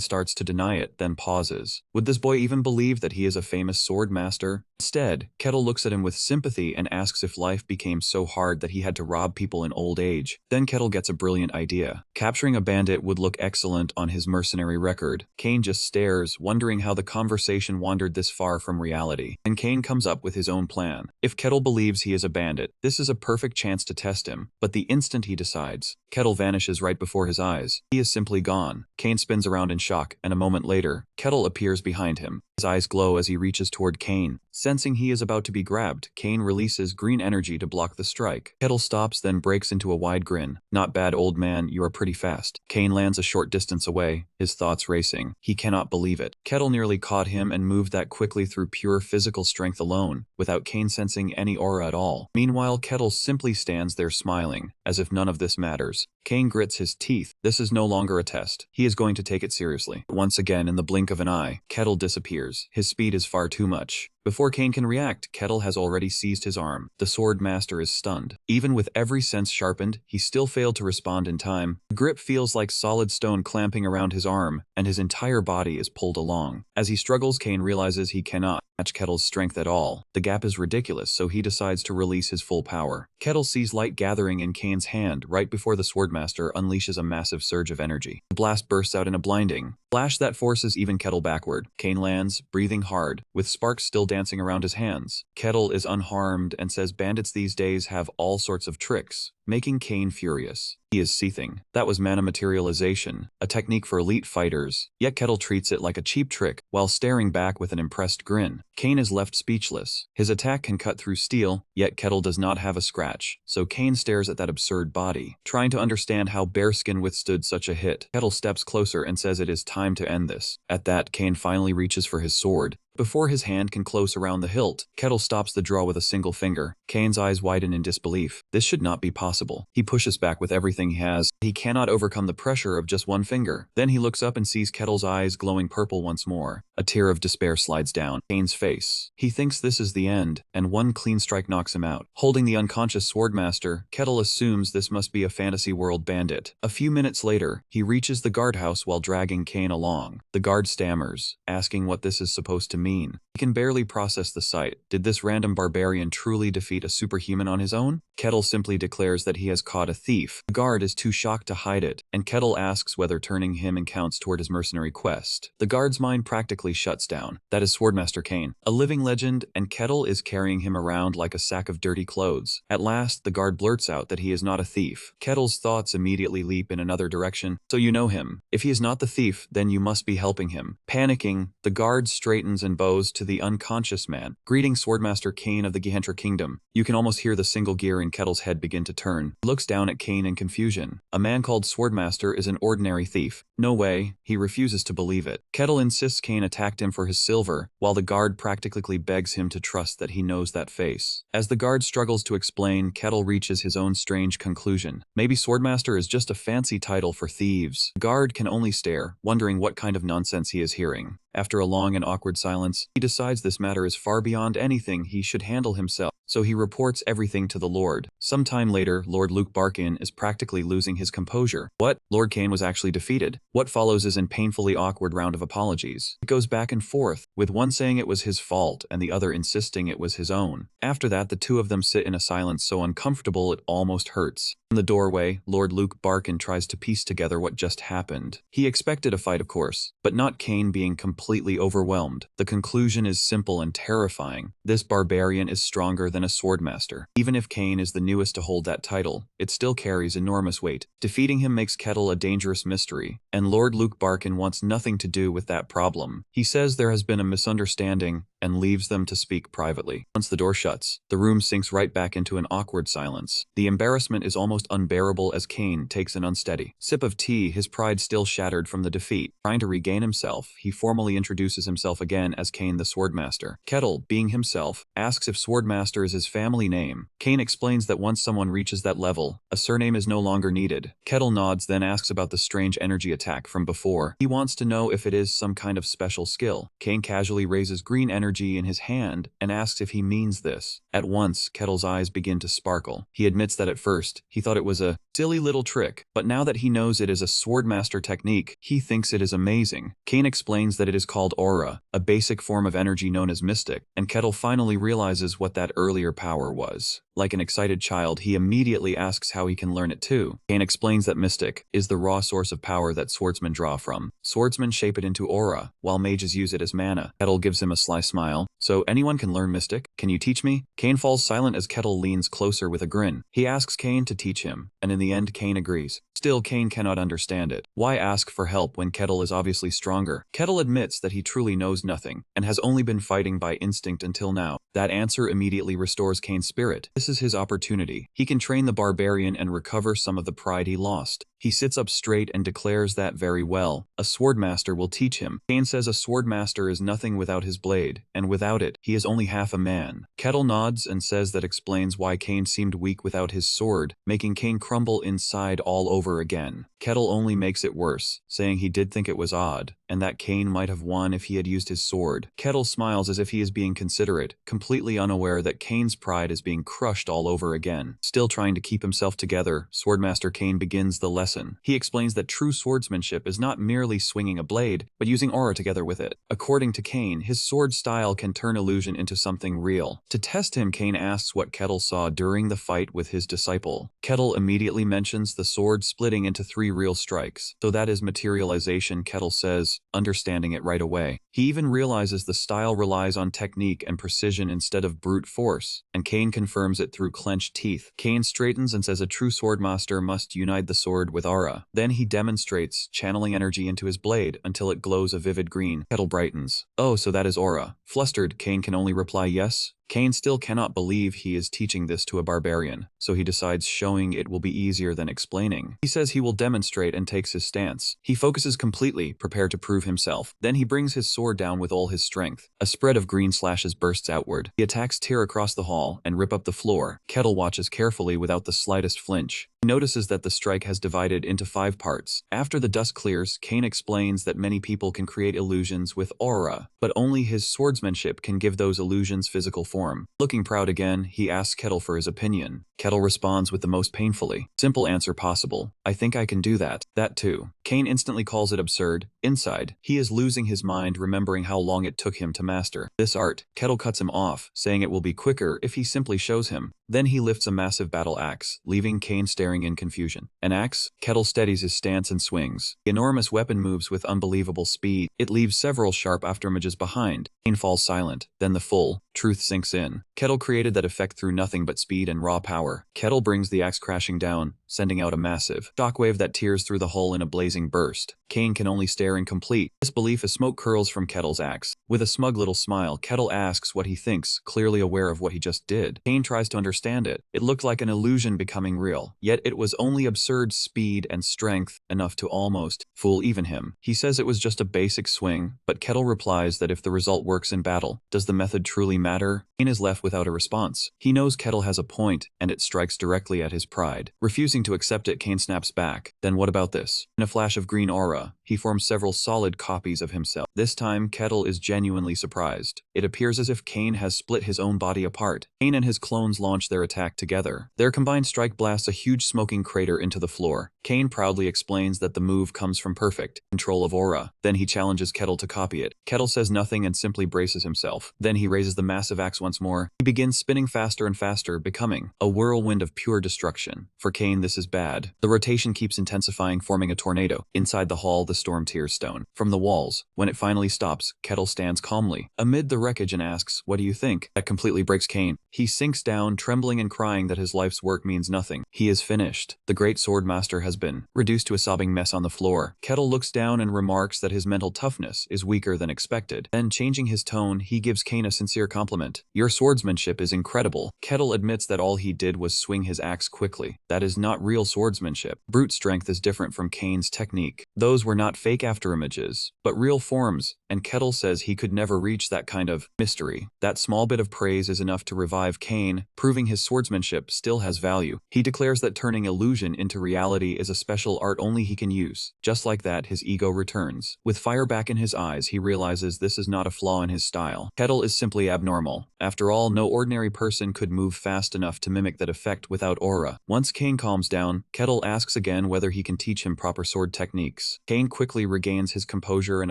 starts to deny it, then pauses. Would this boy even believe that he is a famous sword master? Instead, Kettle looks at him with sympathy and asks if life became so hard that he had to rob people in old age. Then Kettle gets a brilliant idea. Capturing a bandit would look excellent on his mercenary record. Kane just stares, wondering how the conversation wandered this far from reality. And Kane comes up with his own plan. If Kettle believes he is a bandit, this is a perfect chance to test him. But the instant he decides, Kettle vanishes right before his eyes. He is simply gone. Kane spins around in shock, and a moment later, Kettle appears behind him. His eyes glow as he reaches toward Kane. Sensing he is about to be grabbed, Kane releases green energy to block the strike. Kettle stops, then breaks into a wide grin. "Not bad, old man, you are pretty fast." Kane lands a short distance away, his thoughts racing. He cannot believe it. Kettle nearly caught him and moved that quickly through pure physical strength alone, without Kane sensing any aura at all. Meanwhile, Kettle simply stands there smiling, as if none of this matters. Kane grits his teeth. This is no longer a test. He is going to take it seriously. Once again, in the blink of an eye, Kettle disappears. His speed is far too much. Before Kane can react, Kettle has already seized his arm. The sword master is stunned. Even with every sense sharpened, he still failed to respond in time. The grip feels like solid stone clamping around his arm, and his entire body is pulled along. As he struggles, Kane realizes he cannot match Kettle's strength at all. The gap is ridiculous, so he decides to release his full power. Kettle sees light gathering in Kane's hand right before the swordmaster unleashes a massive surge of energy. The blast bursts out in a blinding flash that forces even Kettle backward. Kane lands, breathing hard, with sparks still dancing around his hands. Kettle is unharmed and says bandits these days have all sorts of tricks, making Kane furious. He is seething. That was mana materialization, a technique for elite fighters, yet Kettle treats it like a cheap trick while staring back with an impressed grin. Kane is left speechless. His attack can cut through steel, yet Kettle does not have a scratch, so Kane stares at that absurd body, trying to understand how Bearskin withstood such a hit. Kettle steps closer and says it is time to end this. At that, Kane finally reaches for his sword. Before his hand can close around the hilt, Kettle stops the draw with a single finger. Kane's eyes widen in disbelief. This should not be possible. He pushes back with everything he has. He cannot overcome the pressure of just one finger. Then he looks up and sees Kettle's eyes glowing purple once more. A tear of despair slides down Kane's face. He thinks this is the end, and one clean strike knocks him out. Holding the unconscious Swordmaster, Kettle assumes this must be a fantasy world bandit. A few minutes later, he reaches the guardhouse while dragging Kane along. The guard stammers, asking what this is supposed to mean. He can barely process the sight. Did this random barbarian truly defeat a superhuman on his own? Kettle simply declares that he has caught a thief. The guard is too shocked to hide it, and Kettle asks whether turning him in counts toward his mercenary quest. The guard's mind practically shuts down. That is Swordmaster Kane, a living legend, and Kettle is carrying him around like a sack of dirty clothes. At last, the guard blurts out that he is not a thief. Kettle's thoughts immediately leap in another direction. So you know him. If he is not the thief, then you must be helping him. Panicking, the guard straightens and bows to the unconscious man. Greeting Swordmaster Kane of the Gehentra Kingdom. You can almost hear the single gear in Kettle's head begin to turn. He looks down at Kane in confusion. A man called Swordmaster is an ordinary thief. No way, he refuses to believe it. Kettle insists Kane attacked him for his silver, while the guard practically begs him to trust that he knows that face. As the guard struggles to explain, Kettle reaches his own strange conclusion. Maybe Swordmaster is just a fancy title for thieves. The guard can only stare, wondering what kind of nonsense he is hearing. After a long and awkward silence, he decides this matter is far beyond anything he should handle himself, so he reports everything to the Lord. Sometime later, Lord Luke Barkin is practically losing his composure. What? Lord Kane was actually defeated. What follows is an painfully awkward round of apologies. It goes back and forth, with one saying it was his fault and the other insisting it was his own. After that, the two of them sit in a silence so uncomfortable it almost hurts. In the doorway, Lord Luke Barkin tries to piece together what just happened. He expected a fight, of course, but not Kane being completely overwhelmed. The conclusion is simple and terrifying. This barbarian is stronger than a swordmaster. Even if Kane is the newest to hold that title, it still carries enormous weight. Defeating him makes Kettle a dangerous mystery, and Lord Luke Barkin wants nothing to do with that problem. He says there has been a misunderstanding and leaves them to speak privately. Once the door shuts, the room sinks right back into an awkward silence. The embarrassment is almost unbearable as Kane takes an unsteady sip of tea, his pride still shattered from the defeat. Trying to regain himself, he formally introduces himself again as Kane the Swordmaster. Kettle, being himself, asks if Swordmaster is his family name. Kane explains that once someone reaches that level, a surname is no longer needed. Kettle nods, then asks about the strange energy attack from before. He wants to know if it is some kind of special skill. Kane casually raises green energy in his hand and asks if he means this. At once, Kettle's eyes begin to sparkle. He admits that at first, he thought it was a silly little trick, but now that he knows it is a Swordmaster technique, he thinks it is amazing. Kane explains that it is called aura, a basic form of energy known as mystic, and Kettle finally realizes what that earlier power was. Like an excited child, he immediately asks how he can learn it too. Kane explains that mystic is the raw source of power that swordsmen draw from. Swordsmen shape it into aura, while mages use it as mana. Kettle gives him a sly smile. So anyone can learn mystic? Can you teach me? Kane falls silent as Kettle leans closer with a grin. He asks Kane to teach him, and in the end Kane agrees. Still, Kane cannot understand it. Why ask for help when Kettle is obviously stronger? Kettle admits that he truly knows nothing, and has only been fighting by instinct until now. That answer immediately restores Kane's spirit. This is his opportunity. He can train the barbarian and recover some of the pride he lost. He sits up straight and declares that very well. A swordmaster will teach him. Kane says a swordmaster is nothing without his blade, and without it, he is only half a man. Kettle nods and says that explains why Kane seemed weak without his sword, making Kane crumble inside all over again. Kettle only makes it worse, saying he did think it was odd, and that Kane might have won if he had used his sword. Kettle smiles as if he is being considerate, completely unaware that Kane's pride is being crushed all over again. Still trying to keep himself together, Swordmaster Kane begins the lesson lesson. He explains that true swordsmanship is not merely swinging a blade, but using aura together with it. According to Kane, his sword style can turn illusion into something real. To test him, Kane asks what Kettle saw during the fight with his disciple. Kettle immediately mentions the sword splitting into 3 real strikes. So that is materialization, Kettle says, understanding it right away. He even realizes the style relies on technique and precision instead of brute force, and Kane confirms it through clenched teeth. Kane straightens and says a true swordmaster must unite the sword with aura. Then he demonstrates, channeling energy into his blade until it glows a vivid green. Kettle brightens. Oh, so that is aura. Flustered, Kane can only reply yes. Kane still cannot believe he is teaching this to a barbarian, so he decides showing it will be easier than explaining. He says he will demonstrate and takes his stance. He focuses completely, prepared to prove himself. Then he brings his sword down with all his strength. A spread of green slashes bursts outward. He attacks tear across the hall and rip up the floor. Kettle watches carefully without the slightest flinch. He notices that the strike has divided into 5 parts. After the dust clears, Kane explains that many people can create illusions with aura, but only his swordsmanship can give those illusions physical form. Looking proud again, he asks Kettle for his opinion. Kettle responds with the most painfully simple answer possible. I think I can do that. That too. Kane instantly calls it absurd. Inside, he is losing his mind, remembering how long it took him to master this art. Kettle cuts him off, saying it will be quicker if he simply shows him. Then he lifts a massive battle axe, leaving Kane staring in confusion. An axe? Kettle steadies his stance and swings. The enormous weapon moves with unbelievable speed. It leaves several sharp afterimages behind. Kane falls silent. Then the full truth sinks in. Kettle created that effect through nothing but speed and raw power. Kettle brings the axe crashing down, sending out a massive shockwave that tears through the hull in a blazing burst. Kane can only stare in complete disbelief as smoke curls from Kettle's axe. With a smug little smile, Kettle asks what he thinks, clearly aware of what he just did. Kane tries to understand it. It looked like an illusion becoming real, yet it was only absurd speed and strength, enough to almost fool even him. He says it was just a basic swing, but Kettle replies that if the result works in battle, does the method truly matter? Kane is left without a response. He knows Kettle has a point, and it strikes directly at his pride. Refusing to accept it, Kane snaps back. Then what about this? In a flash of green aura, he forms several solid copies of himself. This time, Kettle is genuinely surprised. It appears as if Kane has split his own body apart. Kane and his clones launch their attack together. Their combined strike blasts a huge smoking crater into the floor. Kane proudly explains that the move comes from perfect control of aura. Then he challenges Kettle to copy it. Kettle says nothing and simply braces himself. Then he raises the massive axe once more. He begins spinning faster and faster, becoming a whirlwind of pure destruction. For Kane, this is bad. The rotation keeps intensifying, forming a tornado. Inside the hall, the storm tears stone from the walls. When it finally stops, Kettle stands calmly amid the wreckage and asks, "What do you think?" That completely breaks Kane. He sinks down, trembling and crying that his life's work means nothing. He is finished. The great swordmaster has been reduced to a sobbing mess on the floor. Kettle looks down and remarks that his mental toughness is weaker than expected. Then, changing his tone, he gives Kane a sincere compliment. "Your swordsmanship is incredible." Kettle admits that all he did was swing his axe quickly. That is not real swordsmanship. Brute strength is different from Kane's technique. Those were not fake afterimages, but real forms, and Kettle says he could never reach that kind of mystery. That small bit of praise is enough to revive Kane, proving his swordsmanship still has value. He declares that turning illusion into reality is a special art only he can use. Just like that, his ego returns. With fire back in his eyes, he realizes this is not a flaw in his style. Kettle is simply abnormal. After all, no ordinary person could move fast enough to mimic that effect without aura. Once Kane calms down, Kettle asks again whether he can teach him proper sword techniques. Kane quickly regains his composure and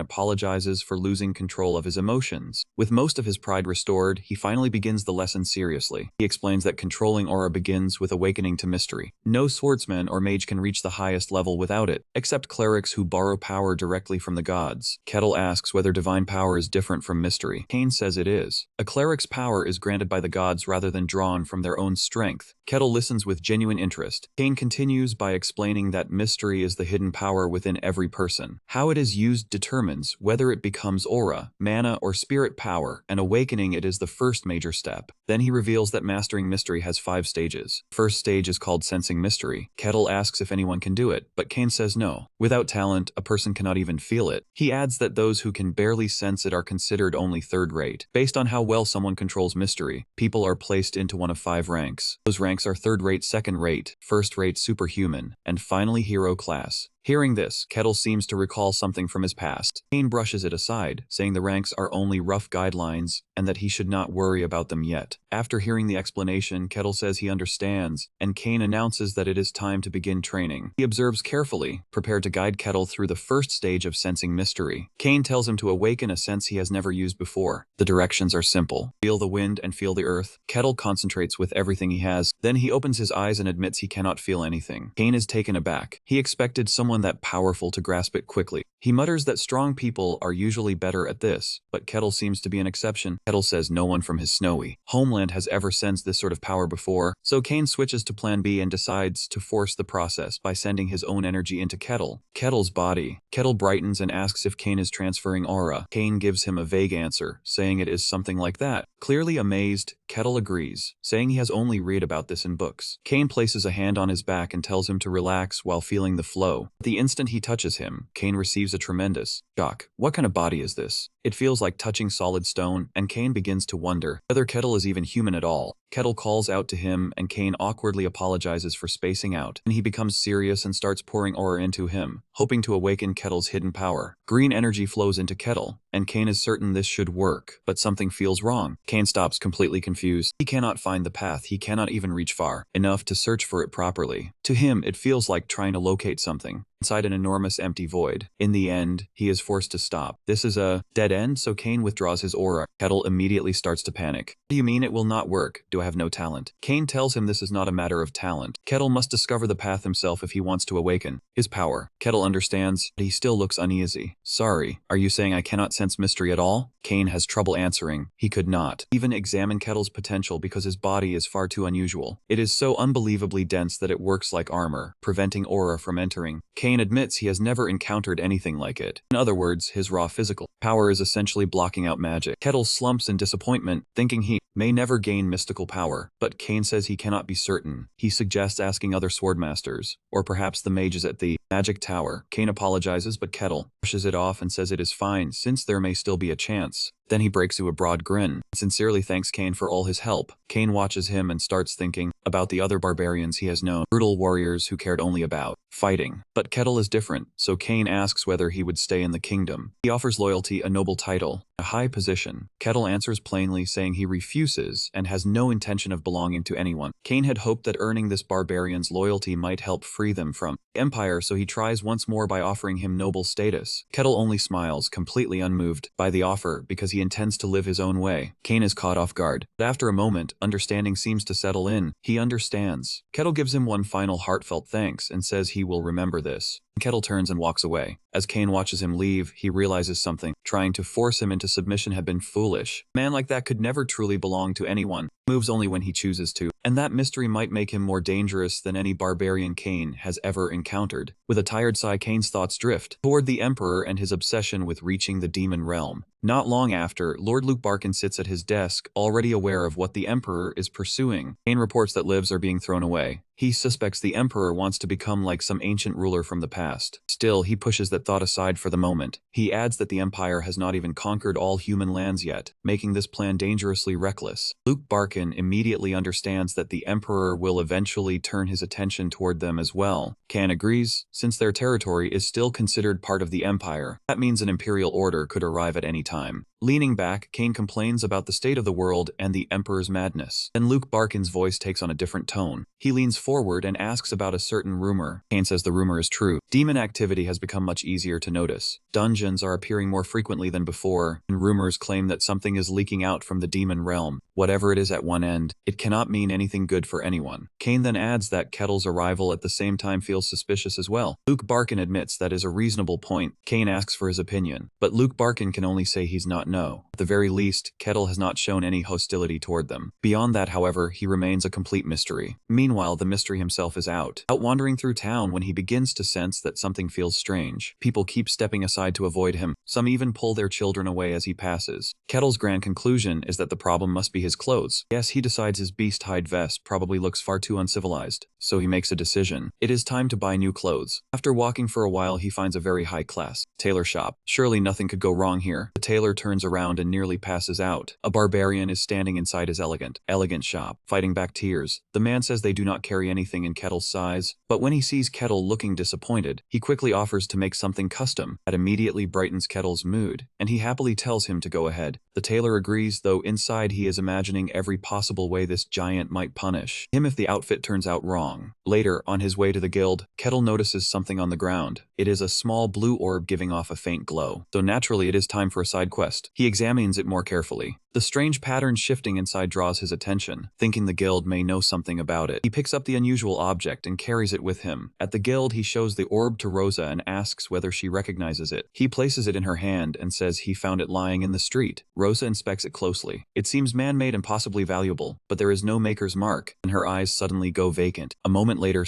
apologizes for losing control of his emotions. With most of his pride restored, he finally begins the lesson seriously. He explains that controlling aura begins with awakening to mystery. No swordsman or mage can reach the highest level without it, except clerics who borrow power directly from the gods. Kettle asks whether divine power is different from mystery. Kane says it is. A cleric's power is granted by the gods rather than drawn from their own strength. Kettle listens with genuine interest. Kane continues by explaining that mystery is the hidden power within every person. How it is used determines whether it becomes aura, mana, or spirit power, and awakening it is the first major step. Then he reveals that mastering mystery has 5 stages. First stage is called sensing mystery. Kettle asks if anyone can do it, but Kane says no. Without talent, a person cannot even feel it. He adds that those who can barely sense it are considered only third-rate. Based on how well someone controls mystery, people are placed into one of 5 ranks. Those ranks are third-rate, second-rate, first-rate, superhuman, and finally hero class. Hearing this, Kettle seems to recall something from his past. Kane brushes it aside, saying the ranks are only rough guidelines and that he should not worry about them yet. After hearing the explanation, Kettle says he understands, and Kane announces that it is time to begin training. He observes carefully, prepared to guide Kettle through the first stage of sensing mystery. Kane tells him to awaken a sense he has never used before. The directions are simple. Feel the wind and feel the earth. Kettle concentrates with everything he has. Then he opens his eyes and admits he cannot feel anything. Kane is taken aback. He expected someone that powerful to grasp it quickly. He mutters that strong people are usually better at this, but Kettle seems to be an exception. Kettle says no one from his snowy homeland has ever sensed this sort of power before, so Kane switches to plan B and decides to force the process by sending his own energy into Kettle. Kettle's body. Kettle brightens and asks if Kane is transferring aura. Kane gives him a vague answer, saying it is something like that. Clearly amazed, Kettle agrees, saying he has only read about this in books. Kane places a hand on his back and tells him to relax while feeling the flow. The instant he touches him, Kane receives a tremendous shock. What kind of body is this? It feels like touching solid stone, and Kane begins to wonder whether Kettle is even human at all. Kettle calls out to him, and Kane awkwardly apologizes for spacing out, and he becomes serious and starts pouring aura into him, hoping to awaken Kettle's hidden power. Green energy flows into Kettle, and Kane is certain this should work, but something feels wrong. Kane stops completely confused. He cannot find the path. He cannot even reach far enough to search for it properly. To him, it feels like trying to locate something inside an enormous empty void. In the end, he is forced to stop. This is a dead end, so Kane withdraws his aura. Kettle immediately starts to panic. What do you mean it will not work? Do I have no talent? Kane tells him this is not a matter of talent. Kettle must discover the path himself if he wants to awaken his power. Kettle understands, but he still looks uneasy. Sorry, are you saying I cannot sense mystery at all? Kane has trouble answering. He could not even examine Kettle's potential because his body is far too unusual. It is so unbelievably dense that it works like armor, preventing aura from entering. Kane admits he has never encountered anything like it. In other words, his raw physical power is essentially blocking out magic. Kettle slumps in disappointment, thinking he may never gain mystical power, but Kane says he cannot be certain. He suggests asking other swordmasters, or perhaps the mages at the magic tower. Kane apologizes, but Kettle brushes it off and says it is fine, since there may still be a chance. Then he breaks into a broad grin, sincerely thanks Kane for all his help. Kane watches him and starts thinking about the other barbarians he has known, brutal warriors who cared only about fighting. But Kettle is different, so Kane asks whether he would stay in the kingdom. He offers loyalty, a noble title, a high position. Kettle answers plainly, saying he refuses and has no intention of belonging to anyone. Kane had hoped that earning this barbarian's loyalty might help free them from the Empire, so he tries once more by offering him noble status. Kettle only smiles, completely unmoved by the offer because he intends to live his own way. Kane is caught off guard, but after a moment, understanding seems to settle in. He understands. Kettle gives him one final heartfelt thanks and says he will remember this. Kettle turns and walks away. As Kane watches him leave, he realizes something. Trying to force him into submission had been foolish. A man like that could never truly belong to anyone. Moves only when he chooses to, and that mystery might make him more dangerous than any barbarian Kane has ever encountered. With a tired sigh, Kane's thoughts drift toward the Emperor and his obsession with reaching the demon realm. Not long after, Lord Luke Barkin sits at his desk, already aware of what the Emperor is pursuing. Kane reports that lives are being thrown away. He suspects the Emperor wants to become like some ancient ruler from the past. Still, he pushes that thought aside for the moment. He adds that the Empire has not even conquered all human lands yet, making this plan dangerously reckless. Luke Barkin immediately understands that the Emperor will eventually turn his attention toward them as well. Kane agrees, since their territory is still considered part of the Empire. That means an imperial order could arrive at any time. Leaning back, Kane complains about the state of the world and the Emperor's madness. Then Luke Barkin's voice takes on a different tone. He leans forward and asks about a certain rumor. Kane says the rumor is true. Demon activity has become much easier to notice. Dungeons are appearing more frequently than before, and rumors claim that something is leaking out from the demon realm. Whatever it is at one end, it cannot mean anything good for anyone. Kane then adds that Kettle's arrival at the same time feels suspicious as well. Luke Barkin admits that is a reasonable point. Kane asks for his opinion, but Luke Barkin can only say he's not know. At the very least, Kettle has not shown any hostility toward them. Beyond that, however, he remains a complete mystery. Meanwhile, the mystery himself is out wandering through town when he begins to sense that something feels strange. People keep stepping aside to avoid him. Some even pull their children away as he passes. Kettle's grand conclusion is that the problem must be his clothes. Yes, he decides his beast hide vest probably looks far too uncivilized, so he makes a decision. It is time to buy new clothes. After walking for a while, he finds a very high-class tailor shop. Surely nothing could go wrong here. The tailor turns around and nearly passes out. A barbarian is standing inside his elegant shop, fighting back tears. The man says they do not carry anything in Kettle's size, but when he sees Kettle looking disappointed, he quickly offers to make something custom. That immediately brightens Kettle's mood, and he happily tells him to go ahead. The tailor agrees, though inside he is imagining every possible way this giant might punish him if the outfit turns out wrong. Later, on his way to the guild, Kettle notices something on the ground. It is a small blue orb giving off a faint glow. So naturally it is time for a side quest. He examines it more carefully. The strange pattern shifting inside draws his attention. Thinking the guild may know something about it, he picks up the unusual object and carries it with him. At the guild, he shows the orb to Rosa and asks whether she recognizes it. He places it in her hand and says he found it lying in the street. Rosa inspects it closely. It seems man-made and possibly valuable, but there is no maker's mark, and her eyes suddenly go vacant. A moment later,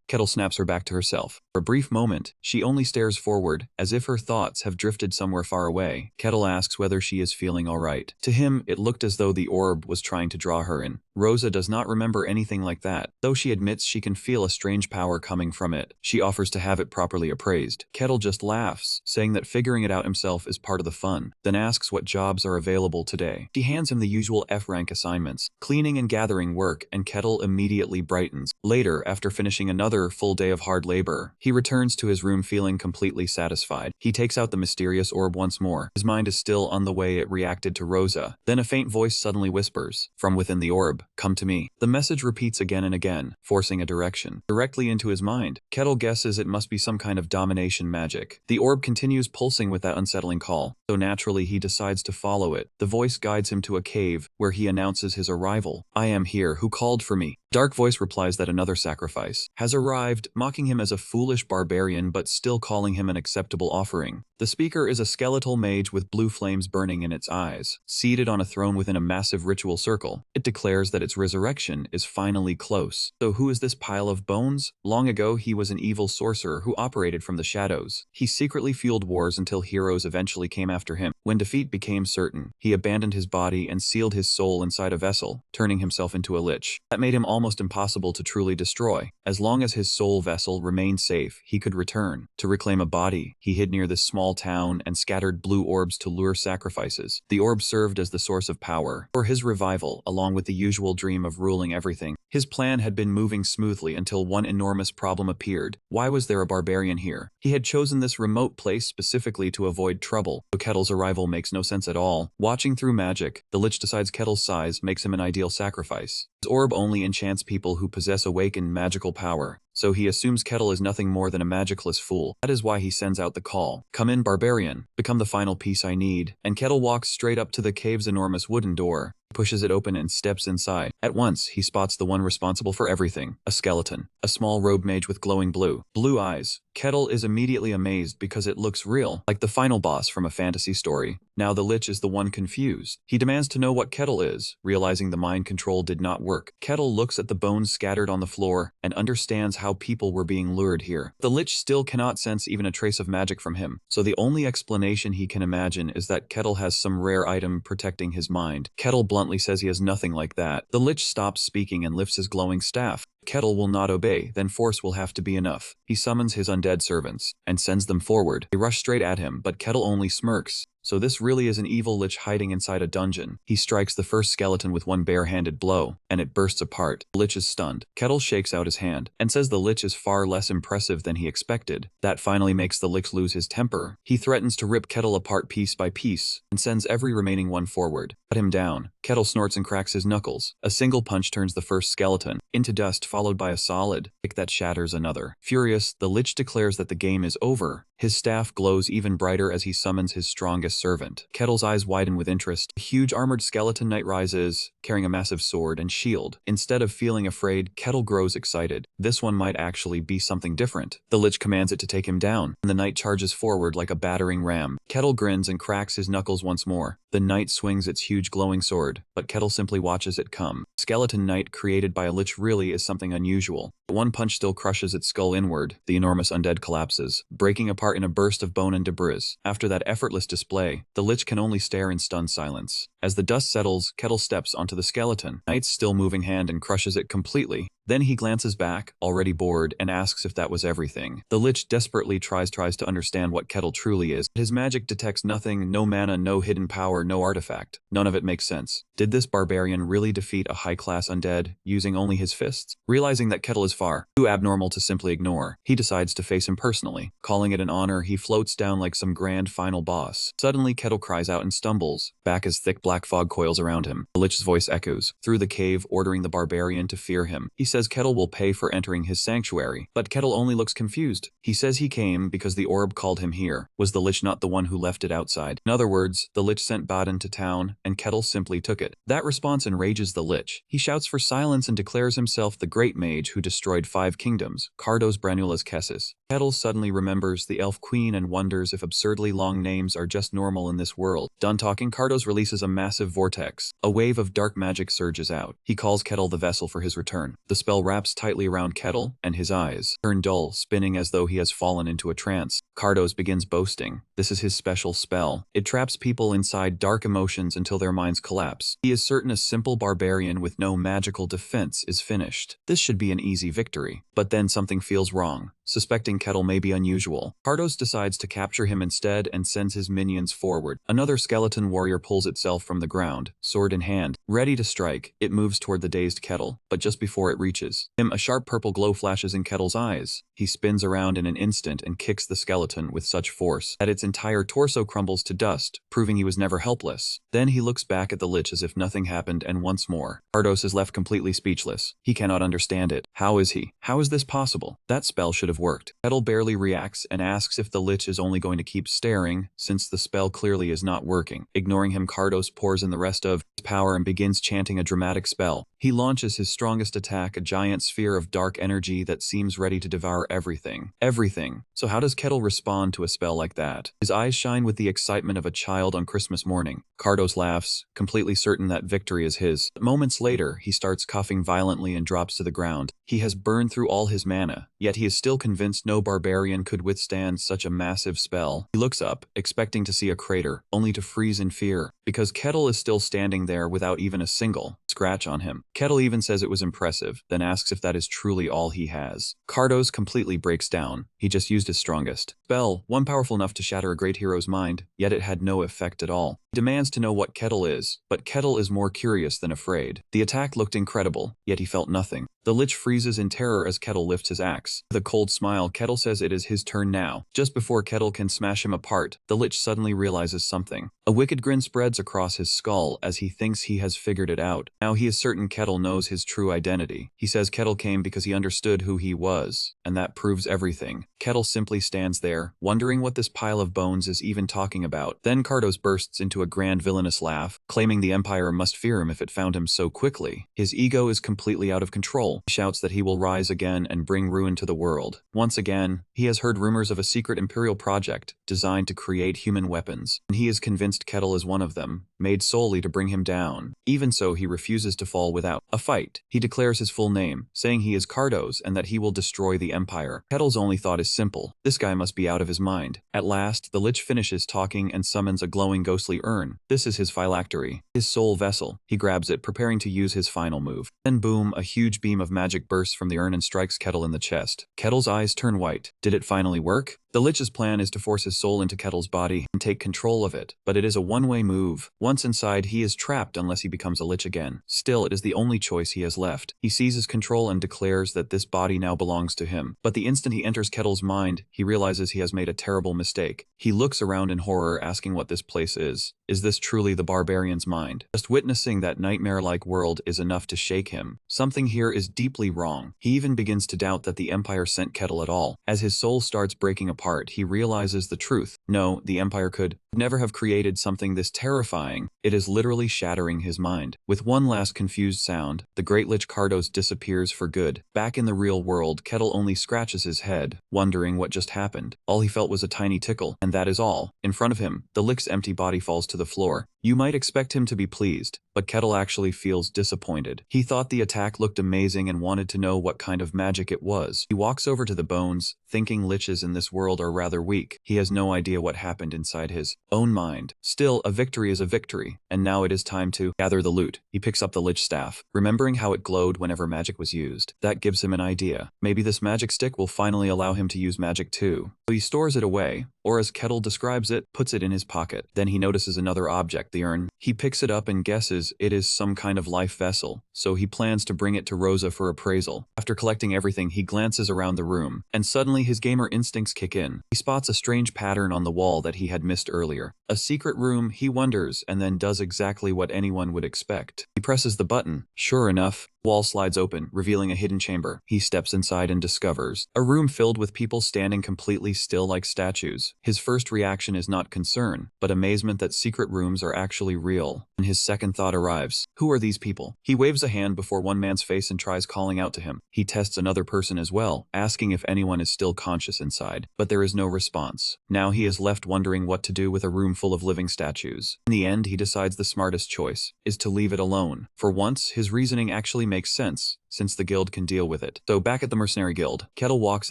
Kettle snaps her back to herself. For a brief moment, she only stares forward, as if her thoughts have drifted somewhere far away. Kettle asks whether she is feeling alright. To him, it looked as though the orb was trying to draw her in. Rosa does not remember anything like that, though she admits she can feel a strange power coming from it. She offers to have it properly appraised. Kettle just laughs, saying that figuring it out himself is part of the fun, then asks what jobs are available today. She hands him the usual F-rank assignments, cleaning and gathering work, and Kettle immediately brightens. Later, after finishing another full day of hard labor, he returns to his room feeling completely satisfied. He takes out the mysterious orb once more. His mind is still on the way it reacted to Rosa. Then a faint voice suddenly whispers, from within the orb, "Come to me." The message repeats again and again, forcing a direction directly into his mind. Kettle guesses it must be some kind of domination magic. The orb continues pulsing with that unsettling call, so naturally he decides to follow it. The voice guides him to a cave, where he announces his arrival. "I am here, who called for me?" Dark voice replies that another sacrifice has arrived, mocking him as a foolish barbarian but still calling him an acceptable offering. The speaker is a skeletal mage with blue flames burning in its eyes, seated on a throne within a massive ritual circle. It declares that its resurrection is finally close. So who is this pile of bones? Long ago, he was an evil sorcerer who operated from the shadows. He secretly fueled wars until heroes eventually came after him. When defeat became certain, he abandoned his body and sealed his soul inside a vessel, turning himself into a lich. That made him almost impossible to truly destroy. As long as his soul vessel remained safe, he could return. To reclaim a body, he hid near this small town and scattered blue orbs to lure sacrifices. The orb served as the source of power for his revival, along with the usual dream of ruling everything. His plan had been moving smoothly until one enormous problem appeared. Why was there a barbarian here? He had chosen this remote place specifically to avoid trouble, so Kettle's arrival makes no sense at all. Watching through magic, the lich decides Kettle's size makes him an ideal sacrifice. His orb only enchants people who possess awakened magical power, so he assumes Kettle is nothing more than a magicless fool. That is why he sends out the call, "Come in, barbarian. Become the final piece I need." And Kettle walks straight up to the cave's enormous wooden door, pushes it open and steps inside. At once, he spots the one responsible for everything, a skeleton, a small robed mage with glowing blue eyes. Kettle is immediately amazed because it looks real, like the final boss from a fantasy story. Now the lich is the one confused. He demands to know what Kettle is, realizing the mind control did not work. Kettle looks at the bones scattered on the floor and understands how people were being lured here. The lich still cannot sense even a trace of magic from him, so the only explanation he can imagine is that Kettle has some rare item protecting his mind. Kettle bluntly says he has nothing like that. The lich stops speaking and lifts his glowing staff. Kettle will not obey, then force will have to be enough. He summons his undead servants and sends them forward. They rush straight at him, but Kettle only smirks. So this really is an evil lich hiding inside a dungeon. He strikes the first skeleton with one bare-handed blow, and it bursts apart. The lich is stunned. Kettle shakes out his hand and says the lich is far less impressive than he expected. That finally makes the lich lose his temper. He threatens to rip Kettle apart piece by piece and sends every remaining one forward. Cut him down. Kettle snorts and cracks his knuckles. A single punch turns the first skeleton into dust, followed by a solid kick that shatters another. Furious, the lich declares that the game is over. His staff glows even brighter as he summons his strongest servant. Kettle's eyes widen with interest. A huge armored skeleton knight rises, carrying a massive sword and shield. Instead of feeling afraid, Kettle grows excited. This one might actually be something different. The lich commands it to take him down, and the knight charges forward like a battering ram. Kettle grins and cracks his knuckles once more. The knight swings its huge glowing sword, but Kettle simply watches it come. Skeleton knight created by a lich really is something unusual. One punch still crushes its skull inward. The enormous undead collapses, breaking apart in a burst of bone and debris. After that effortless display, the lich can only stare in stunned silence. As the dust settles, Kettle steps onto the skeleton, Knight's still moving hand and crushes it completely. Then he glances back, already bored, and asks if that was everything. The Lich desperately tries to understand what Kettle truly is. His magic detects nothing, no mana, no hidden power, no artifact. None of it makes sense. Did this barbarian really defeat a high-class undead, using only his fists? Realizing that Kettle is far too abnormal to simply ignore, he decides to face him personally. Calling it an honor, he floats down like some grand final boss. Suddenly, Kettle cries out and stumbles, back as thick black fog coils around him. The Lich's voice echoes through the cave, ordering the barbarian to fear him. He says Kettle will pay for entering his sanctuary, but Kettle only looks confused. He says he came because the orb called him here. Was the Lich not the one who left it outside? In other words, the Lich sent Baden to town, and Kettle simply took it. That response enrages the Lich. He shouts for silence and declares himself the great mage who destroyed 5 kingdoms, Cardos Branulas Kessis. Kettle suddenly remembers the elf queen and wonders if absurdly long names are just normal in this world. Done talking, Cardos releases a massive vortex. A wave of dark magic surges out. He calls Kettle the vessel for his return. The spell wraps tightly around Kettle, and his eyes turn dull, spinning as though he has fallen into a trance. Cardos begins boasting. This is his special spell. It traps people inside dark emotions until their minds collapse. He is certain a simple barbarian with no magical defense is finished. This should be an easy victory. But then something feels wrong. Suspecting Kettle may be unusual, Cardos decides to capture him instead and sends his minions forward. Another skeleton warrior pulls itself from the ground, sword in hand, ready to strike. It moves toward the dazed Kettle, but just before it reaches him, a sharp purple glow flashes in Kettle's eyes. He spins around in an instant and kicks the skeleton with such force that its entire torso crumbles to dust, proving he was never helpless. Then he looks back at the Lich as if nothing happened, and once more, Cardos is left completely speechless. He cannot understand it. How is he? How is this possible? That spell should have worked. Kettle barely reacts and asks if the Lich is only going to keep staring, since the spell clearly is not working. Ignoring him, Cardos pours in the rest of his power and begins chanting a dramatic spell. He launches his strongest attack, a giant sphere of dark energy that seems ready to devour everything. Everything. So how does Kettle respond to a spell like that? His eyes shine with the excitement of a child on Christmas morning. Cardos laughs, completely certain that victory is his. But moments later, he starts coughing violently and drops to the ground. He has burned through all his mana, yet he is still convinced no barbarian could withstand such a massive spell. He looks up, expecting to see a crater, only to freeze in fear, because Kettle is still standing there without even a single scratch on him. Kettle even says it was impressive, then asks if that is truly all he has. Cardos completely breaks down. He just used his strongest spell, one powerful enough to shatter a great hero's mind, yet it had no effect at all. He demands to know what Kettle is, but Kettle is more curious than afraid. The attack looked incredible, yet he felt nothing. The Lich freezes in terror as Kettle lifts his axe. With a cold smile, Kettle says it is his turn now. Just before Kettle can smash him apart, the Lich suddenly realizes something. A wicked grin spreads across his skull as he thinks he has figured it out. Now he is certain Kettle knows his true identity. He says Kettle came because he understood who he was, and that proves everything. Kettle simply stands there, wondering what this pile of bones is even talking about. Then Cardos bursts into a grand villainous laugh, claiming the Empire must fear him if it found him so quickly. His ego is completely out of control. He shouts that he will rise again and bring ruin to the world. Once again, he has heard rumors of a secret Imperial project designed to create human weapons, and he is convinced Kettle is one of them, made solely to bring him down. Even so, he refuses to fall without a fight. He declares his full name, saying he is Cardos and that he will destroy the Empire. Kettle's only thought is simple. This guy must be out of his mind. At last, the Lich finishes talking and summons a glowing ghostly urn. This is his phylactery, his soul vessel. He grabs it, preparing to use his final move. Then boom, a huge beam of magic bursts from the urn and strikes Kettle in the chest. Kettle's eyes turn white. Did it finally work? The Lich's plan is to force his soul into Kettle's body and take control of it, but it is a one-way move. Once inside, he is trapped unless he becomes a Lich again. Still, it is the only choice he has left. He seizes control and declares that this body now belongs to him. But the instant he enters Kettle's mind, he realizes he has made a terrible mistake. He looks around in horror, asking what this place is. Is this truly the barbarian's mind? Just witnessing that nightmare-like world is enough to shake him. Something here is deeply wrong. He even begins to doubt that the Empire sent Kettle at all. As his soul starts breaking apart, he realizes the truth. No, the Empire could never have created something this terrifying. It is literally shattering his mind. With one last confused sound, the Great Lich Cardos disappears for good. Back in the real world, Kettle only scratches his head, wondering what just happened. All he felt was a tiny tickle, and that is all. In front of him, the Lich's empty body falls to the floor. You might expect him to be pleased, but Kettle actually feels disappointed. He thought the attack looked amazing and wanted to know what kind of magic it was. He walks over to the bones, thinking liches in this world are rather weak. He has no idea what happened inside his own mind. Still, a victory is a victory, and now it is time to gather the loot. He picks up the lich staff, remembering how it glowed whenever magic was used. That gives him an idea. Maybe this magic stick will finally allow him to use magic too. So he stores it away, or as Kettle describes it, puts it in his pocket. Then he notices another object, the urn. He picks it up and guesses it is some kind of life vessel, so he plans to bring it to Rosa for appraisal. After collecting everything, he glances around the room, and suddenly his gamer instincts kick in. He spots a strange pattern on the wall that he had missed earlier. A secret room, he wonders, and then does exactly what anyone would expect. He presses the button. Sure enough, wall slides open, revealing a hidden chamber. He steps inside and discovers a room filled with people standing completely still like statues. His first reaction is not concern, but amazement that secret rooms are actually real. And his second thought arrives. Who are these people? He waves a hand before one man's face and tries calling out to him. He tests another person as well, asking if anyone is still conscious inside, but there is no response. Now he is left wondering what to do with a room full of living statues. In the end, he decides the smartest choice is to leave it alone. For once, his reasoning actually makes sense, since the guild can deal with it. So back at the mercenary guild, Kettle walks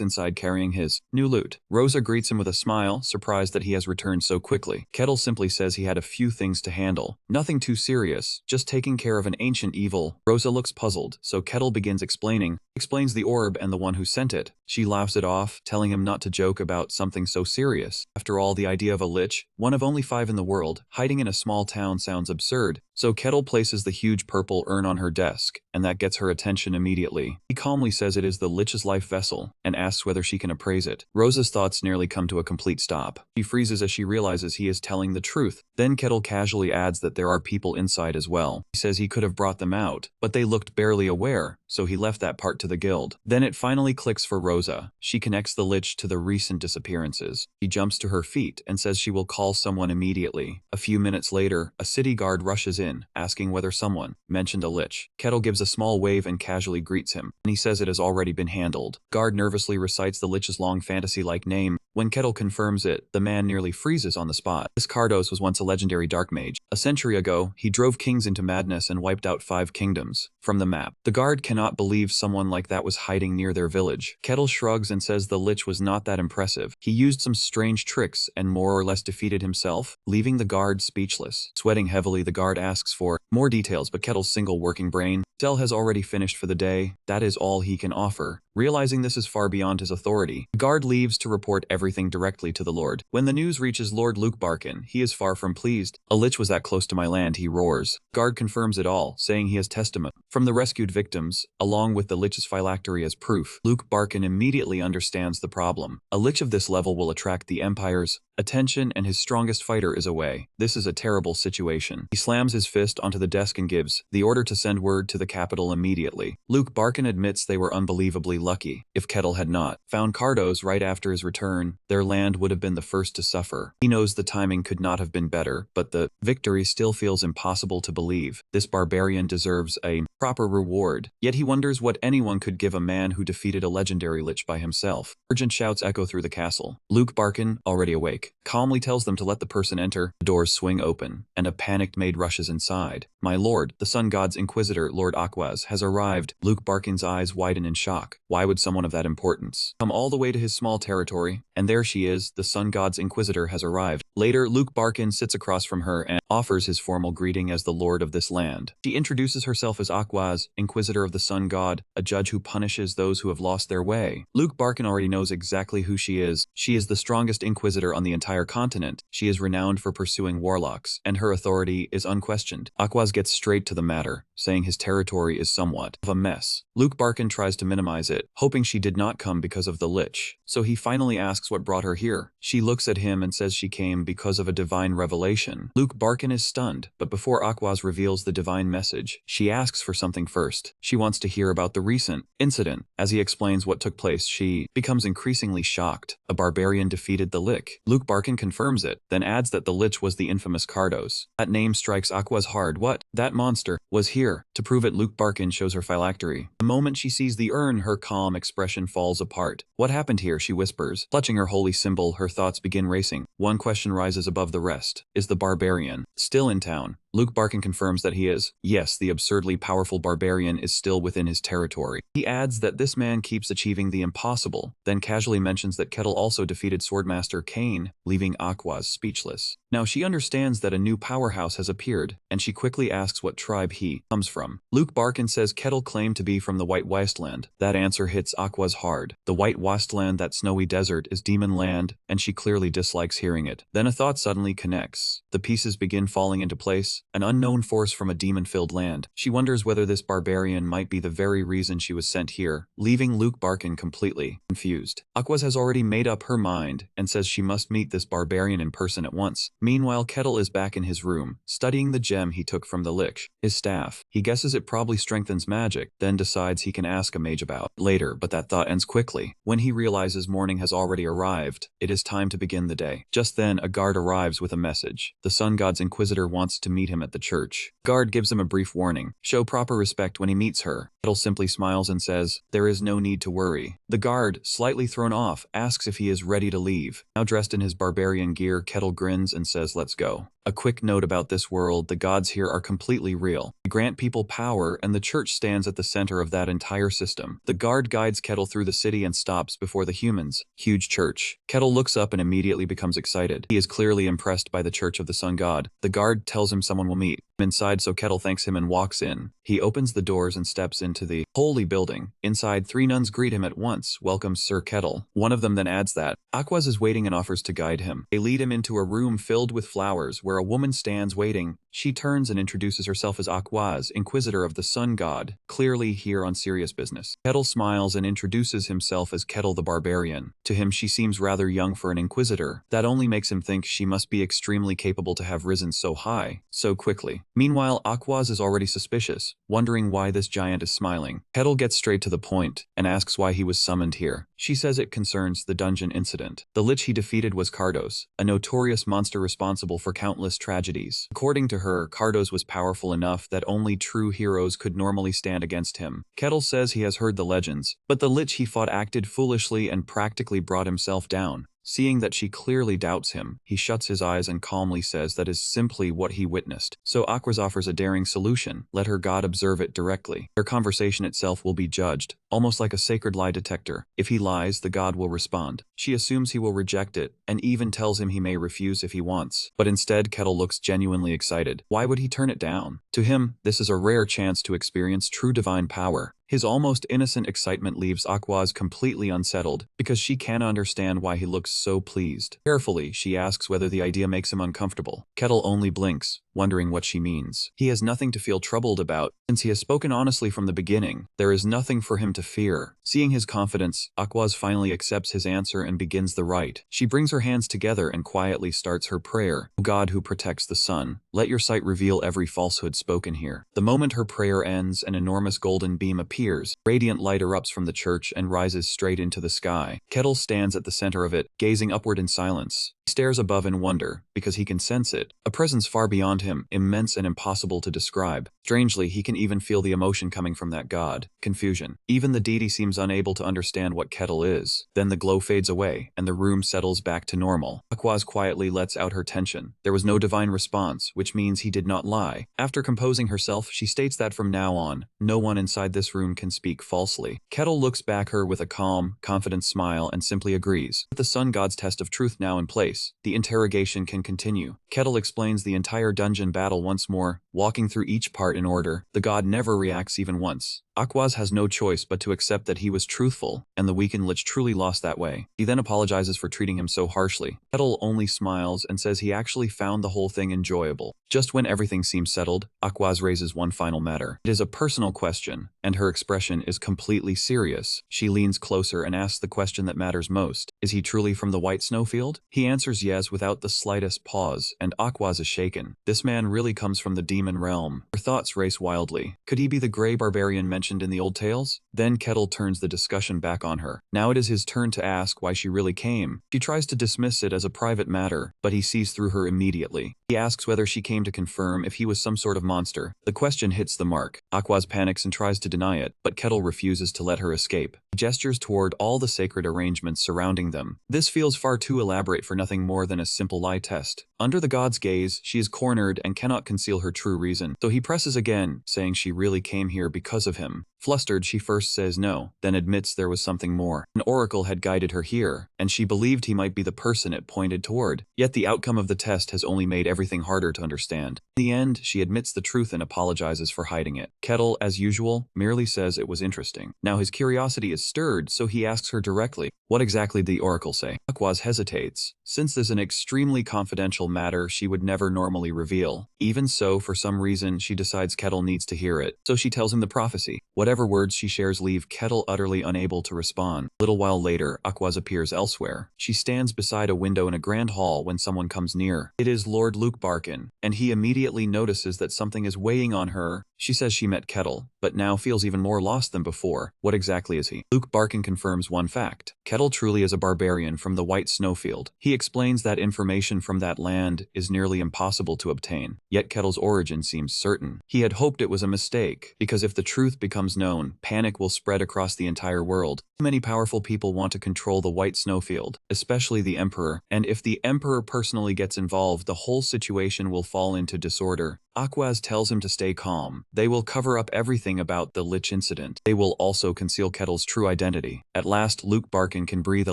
inside carrying his new loot. Rosa greets him with a smile, surprised that he has returned so quickly. Kettle simply says he had a few things to handle. Nothing too serious, just taking care of an ancient evil. Rosa looks puzzled, so Kettle begins explains the orb and the one who sent it. She laughs it off, telling him not to joke about something so serious. After all, the idea of a lich, one of only 5 in the world, hiding in a small town sounds absurd. So Kettle places the huge purple urn on her desk, and that gets her attention immediately. He calmly says it is the lich's life vessel, and asks whether she can appraise it. Rosa's thoughts nearly come to a complete stop. She freezes as she realizes he is telling the truth. Then Kettle casually adds that there are people inside as well. He says he could have brought them out, but they looked barely aware, so he left that part to the guild. Then it finally clicks for Rosa. She connects the lich to the recent disappearances. She jumps to her feet and says she will call someone immediately. A few minutes later, a city guard rushes in, asking whether someone mentioned a lich. Kettle gives a small wave and casually greets him, and he says it has already been handled. Guard nervously recites the lich's long fantasy-like name. When Kettle confirms it, the man nearly freezes on the spot. This Cardos was once a legendary dark mage. A century ago, he drove kings into madness and wiped out 5 kingdoms from the map. The guard cannot believe someone like that was hiding near their village. Kettle shrugs and says the lich was not that impressive. He used some strange tricks and more or less defeated himself, leaving the guard speechless. Sweating heavily, the guard asks for more details, but Kettle's single working brain cell has already finished for the day. That is all he can offer. Realizing this is far beyond his authority, the guard leaves to report everything directly to the Lord. When the news reaches Lord Luke Barkin, he is far from pleased. A lich was that close to my land, he roars. Guard confirms it all, saying he has testament from the rescued victims, along with the lich's phylactery as proof. Luke Barkin immediately understands the problem. A lich of this level will attract the Empire's attention, and his strongest fighter is away. This is a terrible situation. He slams his fist onto the desk and gives the order to send word to the capital immediately. Luke Barkin admits they were unbelievably lucky. If Kettle had not found Cardos right after his return, their land would have been the first to suffer. He knows the timing could not have been better, but the victory still feels impossible to believe. This barbarian deserves a proper reward. Yet he wonders what anyone could give a man who defeated a legendary lich by himself. Urgent shouts echo through the castle. Luke Barkin, already awake, calmly tells them to let the person enter. The doors swing open, and a panicked maid rushes inside. My lord, the sun god's inquisitor, Lord Aquaz, has arrived. Luke Barkin's eyes widen in shock. Why would someone of that importance come all the way to his small territory? And there she is, the sun god's inquisitor has arrived. Later, Luke Barkin sits across from her and offers his formal greeting as the lord of this land. She introduces herself as Aquaz, inquisitor of the sun god, a judge who punishes those who have lost their way. Luke Barkin already knows exactly who she is. She is the strongest inquisitor on the entire continent. She is renowned for pursuing warlocks, and her authority is unquestioned. Aquaz gets straight to the matter, saying his territory is somewhat of a mess. Luke Barkin tries to minimize it, hoping she did not come because of the lich. So he finally asks what brought her here. She looks at him and says she came because of a divine revelation. Luke Barkin is stunned, but before Aquaz reveals the divine message, she asks for something first. She wants to hear about the recent incident. As he explains what took place, she becomes increasingly shocked. A barbarian defeated the lich. Luke Barkin confirms it, then adds that the lich was the infamous Cardos. That name strikes Aquaz hard. What? That monster was here. To prove it, Luke Barkin shows her phylactery. The moment she sees the urn, her calm expression falls apart. What happened here? She whispers, clutching Seeing her holy symbol, her thoughts begin racing. One question rises above the rest. Is the Barbarian still in town? Luke Barkin confirms that he is. Yes, the absurdly powerful Barbarian is still within his territory. He adds that this man keeps achieving the impossible, then casually mentions that Kettle also defeated Swordmaster Kane, leaving Aquaz speechless. Now she understands that a new powerhouse has appeared, and she quickly asks what tribe he comes from. Luke Barkin says Kettle claimed to be from the White Wasteland. That answer hits Aquaz hard. The White Wasteland, that snowy desert, is demon land, and she clearly dislikes hearing it. Then a thought suddenly connects. The pieces begin falling into place. An unknown force from a demon-filled land. She wonders whether this Barbarian might be the very reason she was sent here, leaving Luke Barkin completely confused. Aquaz has already made up her mind and says she must meet this Barbarian in person at once. Meanwhile, Kettle is back in his room, studying the gem he took from the Lich, his staff. He guesses it probably strengthens magic, then decides he can ask a mage about it later, but that thought ends quickly. When he realizes morning has already arrived, it is time to begin the day. Just then, a guard arrives with a message. The Sun God's Inquisitor wants to meet him at the church. Guard gives him a brief warning. Show proper respect when he meets her. Kettle simply smiles and says, "There is no need to worry." The guard, slightly thrown off, asks if he is ready to leave. Now dressed in his barbarian gear, Kettle grins and says, "Let's go." A quick note about this world: the gods here are completely real. They grant people power, and the church stands at the center of that entire system. The guard guides Kettle through the city and stops before the humans' huge church. Kettle looks up and immediately becomes excited. He is clearly impressed by the Church of the Sun God. The guard tells him someone will meet him inside, so Kettle thanks him and walks in. He opens the doors and steps into the holy building. Inside, 3 nuns greet him at once. "Welcome, Sir Kettle." One of them then adds that Aquaz is waiting and offers to guide him. They lead him into a room filled with flowers where a woman stands waiting. She turns and introduces herself as Aquaz, Inquisitor of the Sun God, clearly here on serious business. Kettle smiles and introduces himself as Kettle the Barbarian. To him, she seems rather young for an Inquisitor. That only makes him think she must be extremely capable to have risen so high, so quickly. Meanwhile, Aquaz is already suspicious, wondering why this giant is smiling. Kettle gets straight to the point and asks why he was summoned here. She says it concerns the dungeon incident. The Lich he defeated was Cardos, a notorious monster responsible for countless tragedies. According to her, Cardos was powerful enough that only true heroes could normally stand against him. Kettle says he has heard the legends, but the Lich he fought acted foolishly and practically brought himself down. Seeing that she clearly doubts him, he shuts his eyes and calmly says that is simply what he witnessed. So Aquaz offers a daring solution: let her god observe it directly. Their conversation itself will be judged, almost like a sacred lie detector. If he lies, the god will respond. She assumes he will reject it, and even tells him he may refuse if he wants. But instead, Kettle looks genuinely excited. Why would he turn it down? To him, this is a rare chance to experience true divine power. His almost innocent excitement leaves Aquaz completely unsettled, because she can't understand why he looks so pleased. Carefully, she asks whether the idea makes him uncomfortable. Kettle only blinks, wondering what she means. He has nothing to feel troubled about, since he has spoken honestly from the beginning. There is nothing for him to fear. Seeing his confidence, Aquaz finally accepts his answer and begins the rite. She brings her hands together and quietly starts her prayer. "O God who protects the sun, let your sight reveal every falsehood spoken here." The moment her prayer ends, an enormous golden beam appears. Radiant light erupts from the church and rises straight into the sky. Kettle stands at the center of it, gazing upward in silence. He stares above in wonder, because he can sense it, a presence far beyond him, immense and impossible to describe. Strangely, he can even feel the emotion coming from that god: confusion. Even the deity seems unable to understand what Kettle is. Then the glow fades away, and the room settles back to normal. Aquaz quietly lets out her tension. There was no divine response, which means he did not lie. After composing herself, she states that from now on, no one inside this room can speak falsely. Kettle looks back her with a calm, confident smile and simply agrees. With the Sun God's test of truth now in place, the interrogation can continue. Kettle explains the entire dungeon battle once more, walking through each part in order. The god never reacts even once. Aquaz has no choice but to accept that he was truthful, and the weakened Lich truly lost that way. He then apologizes for treating him so harshly. Kettle only smiles and says he actually found the whole thing enjoyable. Just when everything seems settled, Aquaz raises one final matter. It is a personal question, and her expression is completely serious. She leans closer and asks the question that matters most. Is he truly from the White Snowfield? He answers yes without the slightest pause, and Aquaz is shaken. This man really comes from the demon realm. Her thoughts race wildly. Could he be the gray barbarian mentioned in the old tales? Then Kettle turns the discussion back on her. Now it is his turn to ask why she really came. She tries to dismiss it as a private matter, but he sees through her immediately. He asks whether she came to confirm if he was some sort of monster. The question hits the mark. Aquaz panics and tries to deny it, but Kettle refuses to let her escape. He gestures toward all the sacred arrangements surrounding them. This feels far too elaborate for nothing more than a simple lie test. Under the god's gaze, she is cornered and cannot conceal her true reason, so he presses again, saying she really came here because of him. Flustered, she first says no, then admits there was something more. An oracle had guided her here, and she believed he might be the person it pointed toward. Yet the outcome of the test has only made everything harder to understand. In the end, she admits the truth and apologizes for hiding it. Kettle, as usual, merely says it was interesting. Now his curiosity is stirred, so he asks her directly, what exactly did the oracle say? Aquaz hesitates. Since this is an extremely confidential matter she would never normally reveal. Even so, for some reason, she decides Kettle needs to hear it, so she tells him the prophecy. Whatever words she shares leave Kettle utterly unable to respond. A little while later, Aquaz appears elsewhere. She stands beside a window in a grand hall when someone comes near. It is Lord Luke Barkin, and he immediately notices that something is weighing on her. She says she met Kettle, but now feels even more lost than before. What exactly is he? Luke Barkin confirms one fact. Kettle truly is a barbarian from the White Snowfield. He explains that information from that land is nearly impossible to obtain. Yet Kettle's origin seems certain. He had hoped it was a mistake, because if the truth becomes known, panic will spread across the entire world. Many powerful people want to control the White Snowfield, especially the Emperor, and if the Emperor personally gets involved, the whole situation will fall into disorder. Aquaz tells him to stay calm. They will cover up everything about the Lich incident. They will also conceal Kettle's true identity. At last, Luke Barkin can breathe a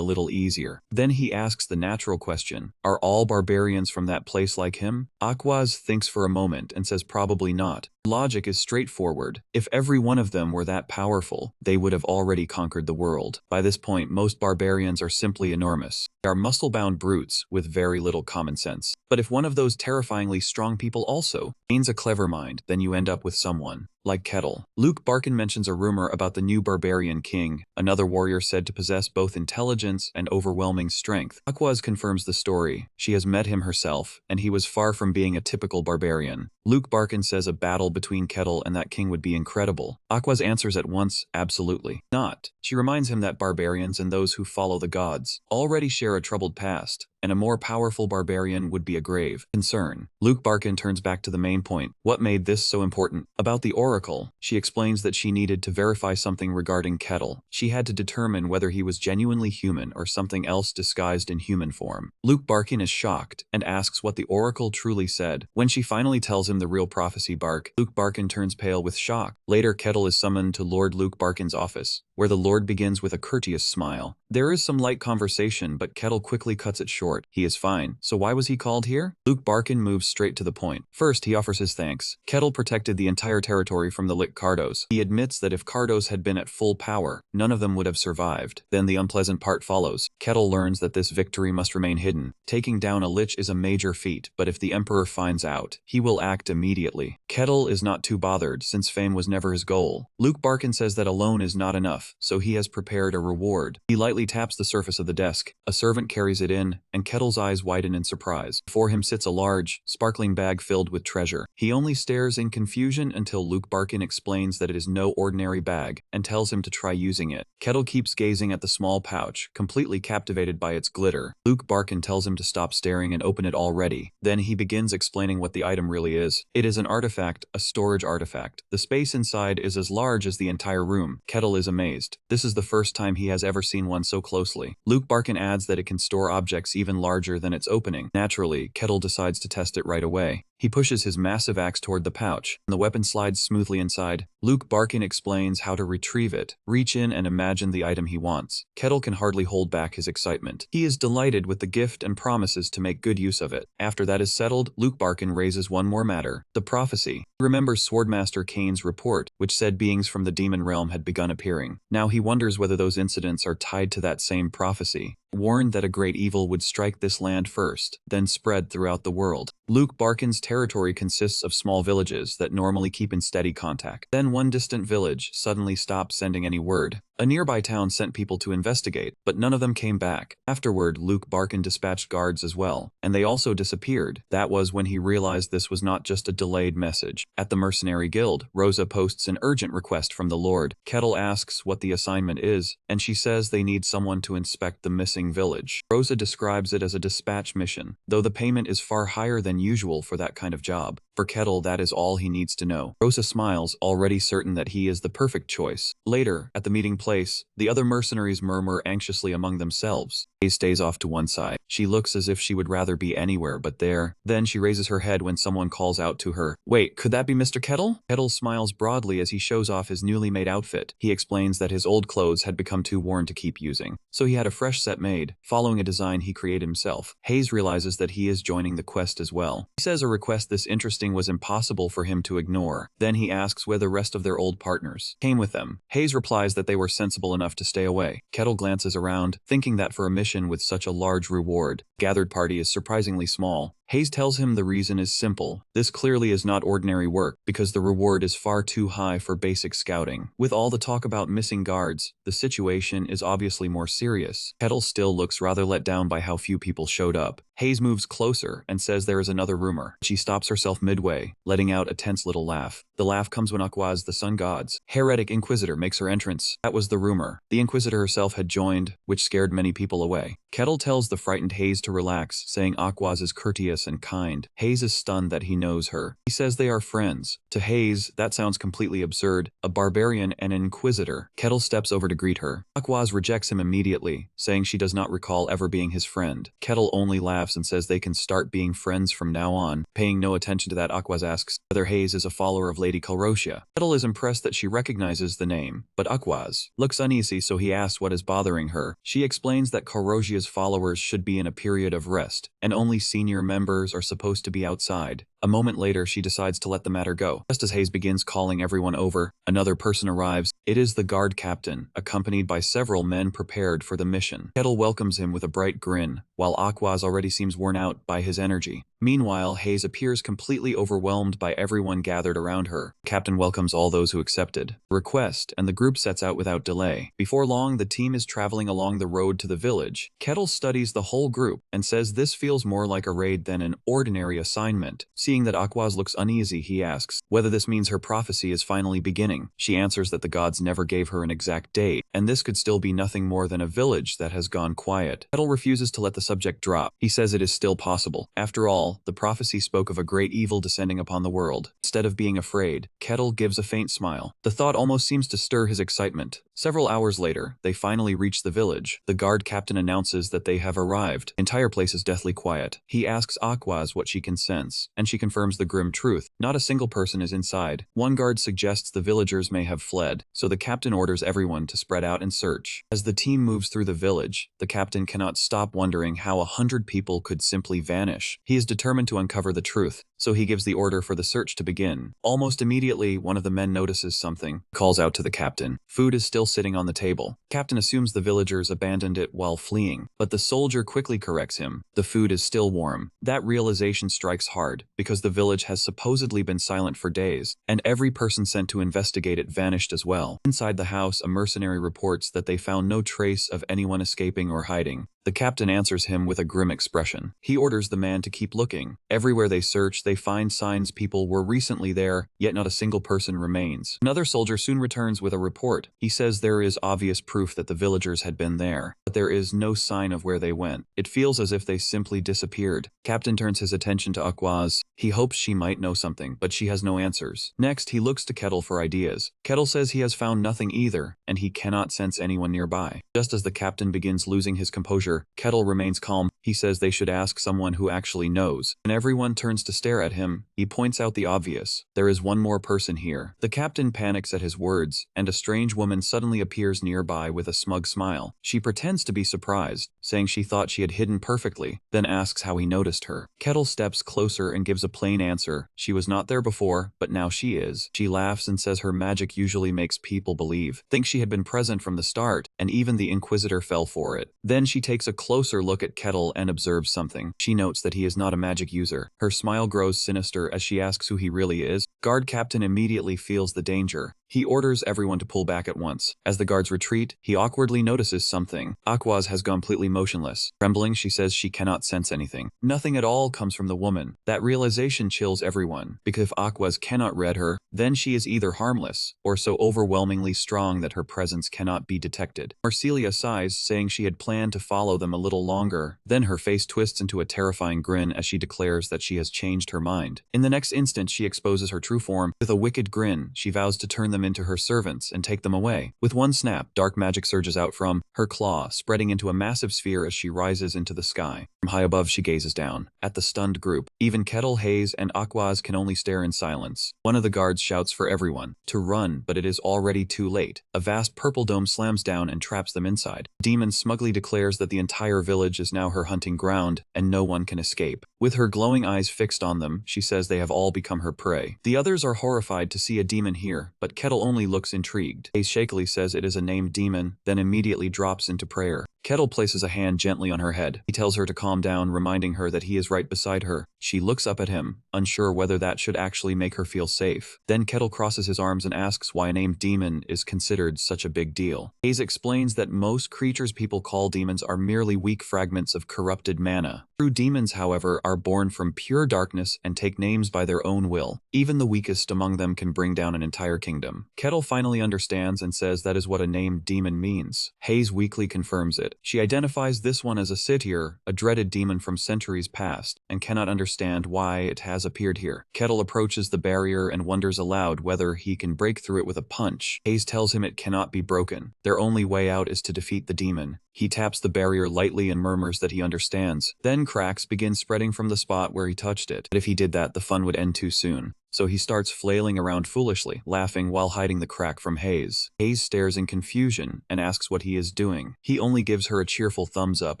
little easier. Then he asks the natural question, are all barbarians from that place like him? Aquaz thinks for a moment and says probably not. Logic is straightforward. If every one of them were that powerful, they would have already conquered the world. By this point, most barbarians are simply enormous. They are muscle-bound brutes with very little common sense. But if one of those terrifyingly strong people also gains a clever mind, then you end up with someone like Kettle. Luke Barkin mentions a rumor about the new barbarian king, another warrior said to possess both intelligence and overwhelming strength. Aquaz confirms the story. She has met him herself, and he was far from being a typical barbarian. Luke Barkin says a battle between Kettle and that king would be incredible. Aquaz answers at once, absolutely not. She reminds him that barbarians and those who follow the gods already share a troubled past, and a more powerful barbarian would be a grave concern. Luke Barkin turns back to the main point. What made this so important? About the oracle, she explains that she needed to verify something regarding Kettle. She had to determine whether he was genuinely human or something else disguised in human form. Luke Barkin is shocked and asks what the oracle truly said. When she finally tells him the real prophecy, Luke Barkin turns pale with shock. Later, Kettle is summoned to Lord Luke Barkin's office, where the Lord begins with a courteous smile. There is some light conversation, but Kettle quickly cuts it short. He is fine, so why was he called here? Luke Barkin moves straight to the point. First, he offers his thanks. Kettle protected the entire territory from the Lich Cardos. He admits that if Cardos had been at full power, none of them would have survived. Then the unpleasant part follows. Kettle learns that this victory must remain hidden. Taking down a Lich is a major feat, but if the Emperor finds out, he will act immediately. Kettle is not too bothered, since fame was never his goal. Luke Barkin says that alone is not enough, so he has prepared a reward. He lightly taps the surface of the desk. A servant carries it in, and Kettle's eyes widen in surprise. Before him sits a large, sparkling bag filled with treasure. He only stares in confusion until Luke Barkin explains that it is no ordinary bag, and tells him to try using it. Kettle keeps gazing at the small pouch, completely captivated by its glitter. Luke Barkin tells him to stop staring and open it already. Then he begins explaining what the item really is. It is an artifact, a storage artifact. The space inside is as large as the entire room. Kettle is amazed. This is the first time he has ever seen one so closely. Luke Barkin adds that it can store objects even larger than its opening. Naturally, Kettle decides to test it right away. He pushes his massive axe toward the pouch, and the weapon slides smoothly inside. Luke Barkin explains how to retrieve it, reach in and imagine the item he wants. Kettle can hardly hold back his excitement. He is delighted with the gift and promises to make good use of it. After that is settled, Luke Barkin raises one more matter, the prophecy. He remembers Swordmaster Kane's report, which said beings from the demon realm had begun appearing. Now he wonders whether those incidents are tied to that same prophecy. Warned that a great evil would strike this land first, then spread throughout the world. Luke Barkin's territory consists of small villages that normally keep in steady contact. Then one distant village suddenly stopped sending any word. A nearby town sent people to investigate, but none of them came back. Afterward, Luke Barkin dispatched guards as well, and they also disappeared. That was when he realized this was not just a delayed message. At the Mercenary Guild, Rosa posts an urgent request from the Lord. Kettle asks what the assignment is, and she says they need someone to inspect the missing sleeping village. Rosa describes it as a dispatch mission, though the payment is far higher than usual for that kind of job. For Kettle, that is all he needs to know. Rosa smiles, already certain that he is the perfect choice. Later, at the meeting place, the other mercenaries murmur anxiously among themselves. Hayes stays off to one side. She looks as if she would rather be anywhere but there. Then she raises her head when someone calls out to her, "Wait, could that be Mr. Kettle?" Kettle smiles broadly as he shows off his newly made outfit. He explains that his old clothes had become too worn to keep using, so he had a fresh set made, following a design he created himself. Hayes realizes that he is joining the quest as well. He says a request this interesting was impossible for him to ignore. Then he asks where the rest of their old partners came with them. Hayes replies that they were sensible enough to stay away. Kettle glances around, thinking that for a mission with such a large reward, gathered party is surprisingly small. Hayes tells him the reason is simple. This clearly is not ordinary work, because the reward is far too high for basic scouting. With all the talk about missing guards, the situation is obviously more serious. Kettle still looks rather let down by how few people showed up. Hayes moves closer and says there is another rumor. She stops herself midway, letting out a tense little laugh. The laugh comes when Aquaz, the Sun God's heretic Inquisitor, makes her entrance. That was the rumor. The Inquisitor herself had joined, which scared many people away. Kettle tells the frightened Hayes to relax, saying Aquaz is courteous and kind. Hayes is stunned that he knows her. He says they are friends. To Hayes, that sounds completely absurd. A barbarian and an Inquisitor. Kettle steps over to greet her. Aquaz rejects him immediately, saying she does not recall ever being his friend. Kettle only laughs and says they can start being friends from now on. Paying no attention to that, Aquaz asks whether Hayes is a follower of Lady Calrosia. Kettle is impressed that she recognizes the name, but Aquaz looks uneasy, so he asks what is bothering her. She explains that Calrosia's followers should be in a period of rest, and only senior members are supposed to be outside. A moment later, she decides to let the matter go. Just as Hayes begins calling everyone over, another person arrives. It is the guard captain, accompanied by several men prepared for the mission. Kettle welcomes him with a bright grin, while Aquaz already seems worn out by his energy. Meanwhile, Hayes appears completely overwhelmed by everyone gathered around her. Captain welcomes all those who accepted the request, and the group sets out without delay. Before long, the team is traveling along the road to the village. Kettle studies the whole group and says this feels more like a raid than an ordinary assignment. Seeing that Aquaz looks uneasy, he asks whether this means her prophecy is finally beginning. She answers that the gods never gave her an exact date, and this could still be nothing more than a village that has gone quiet. Kettle refuses to let the subject drop. He says it is still possible. After all, the prophecy spoke of a great evil descending upon the world. Instead of being afraid, Kettle gives a faint smile. The thought almost seems to stir his excitement. Several hours later, they finally reach the village. The guard captain announces that they have arrived. The entire place is deathly quiet. He asks Aquaz what she can sense, and she confirms the grim truth. Not a single person is inside. One guard suggests the villagers may have fled, so the captain orders everyone to spread out and search. As the team moves through the village, the captain cannot stop wondering how 100 people could simply vanish. He is determined to uncover the truth, so he gives the order for the search to begin. Almost immediately, one of the men notices something, calls out to the captain. Food is still sitting on the table. Captain assumes the villagers abandoned it while fleeing, but the soldier quickly corrects him. The food is still warm. That realization strikes hard, because the village has supposedly been silent for days, and every person sent to investigate it vanished as well. Inside the house, a mercenary reports that they found no trace of anyone escaping or hiding. The captain answers him with a grim expression. He orders the man to keep looking. Everywhere they search, they find signs people were recently there, yet not a single person remains. Another soldier soon returns with a report. He says there is obvious proof that the villagers had been there, but there is no sign of where they went. It feels as if they simply disappeared. Captain turns his attention to Aquaz. He hopes she might know something, but she has no answers. Next, he looks to Kettle for ideas. Kettle says he has found nothing either, and he cannot sense anyone nearby. Just as the captain begins losing his composure, Kettle remains calm. He says they should ask someone who actually knows. When everyone turns to stare at him, he points out the obvious. There is one more person here. The captain panics at his words, and a strange woman suddenly appears nearby with a smug smile. She pretends to be surprised, saying she thought she had hidden perfectly, then asks how he noticed her. Kettle steps closer and gives a plain answer. She was not there before, but now she is. She laughs and says her magic usually makes people believe. Think she had been present from the start, and even the Inquisitor fell for it. Then she takes a closer look at Kettle and observes something. She notes that he is not a magic user. Her smile grows sinister as she asks who he really is. Guard captain immediately feels the danger. He orders everyone to pull back at once. As the guards retreat, he awkwardly notices something. Aquaz has gone completely motionless. Trembling, she says she cannot sense anything. Nothing at all comes from the woman. That realization chills everyone, because if Aquaz cannot read her, then she is either harmless, or so overwhelmingly strong that her presence cannot be detected. Marcelia sighs, saying she had planned to follow them a little longer. Then her face twists into a terrifying grin as she declares that she has changed her mind. In the next instant, she exposes her true form. With a wicked grin, she vows to turn them into her servants and take them away. With one snap, dark magic surges out from her claw, spreading into a massive sphere as she rises into the sky. From high above, she gazes down at the stunned group. Even Kettle, Haze, and Aquaz can only stare in silence. One of the guards shouts for everyone to run, but it is already too late. A vast purple dome slams down and traps them inside. Demon smugly declares that the entire village is now her hunting ground, and no one can escape. With her glowing eyes fixed on them, she says they have all become her prey. The others are horrified to see a demon here, but Kettle only looks intrigued. Haze shakily says it is a named demon, then immediately drops into prayer. Kettle places a hand gently on her head. He tells her to calm down, reminding her that he is right beside her. She looks up at him, unsure whether that should actually make her feel safe. Then Kettle crosses his arms and asks why a named demon is considered such a big deal. Haze explains that most creatures people call demons are merely weak fragments of corrupted mana. True demons, however, are born from pure darkness and take names by their own will. Even the weakest among them can bring down an entire kingdom. Kettle finally understands and says that is what a named demon means. Haze weakly confirms it. She identifies this one as a Sityr, a dreaded demon from centuries past, and cannot understand why it has appeared here. Kettle approaches the barrier and wonders aloud whether he can break through it with a punch. Haze tells him it cannot be broken. Their only way out is to defeat the demon. He taps the barrier lightly and murmurs that he understands. Then cracks begin spreading from the spot where he touched it. But if he did that, the fun would end too soon. So he starts flailing around foolishly, laughing while hiding the crack from Haze. Haze stares in confusion and asks what he is doing. He only gives her a cheerful thumbs up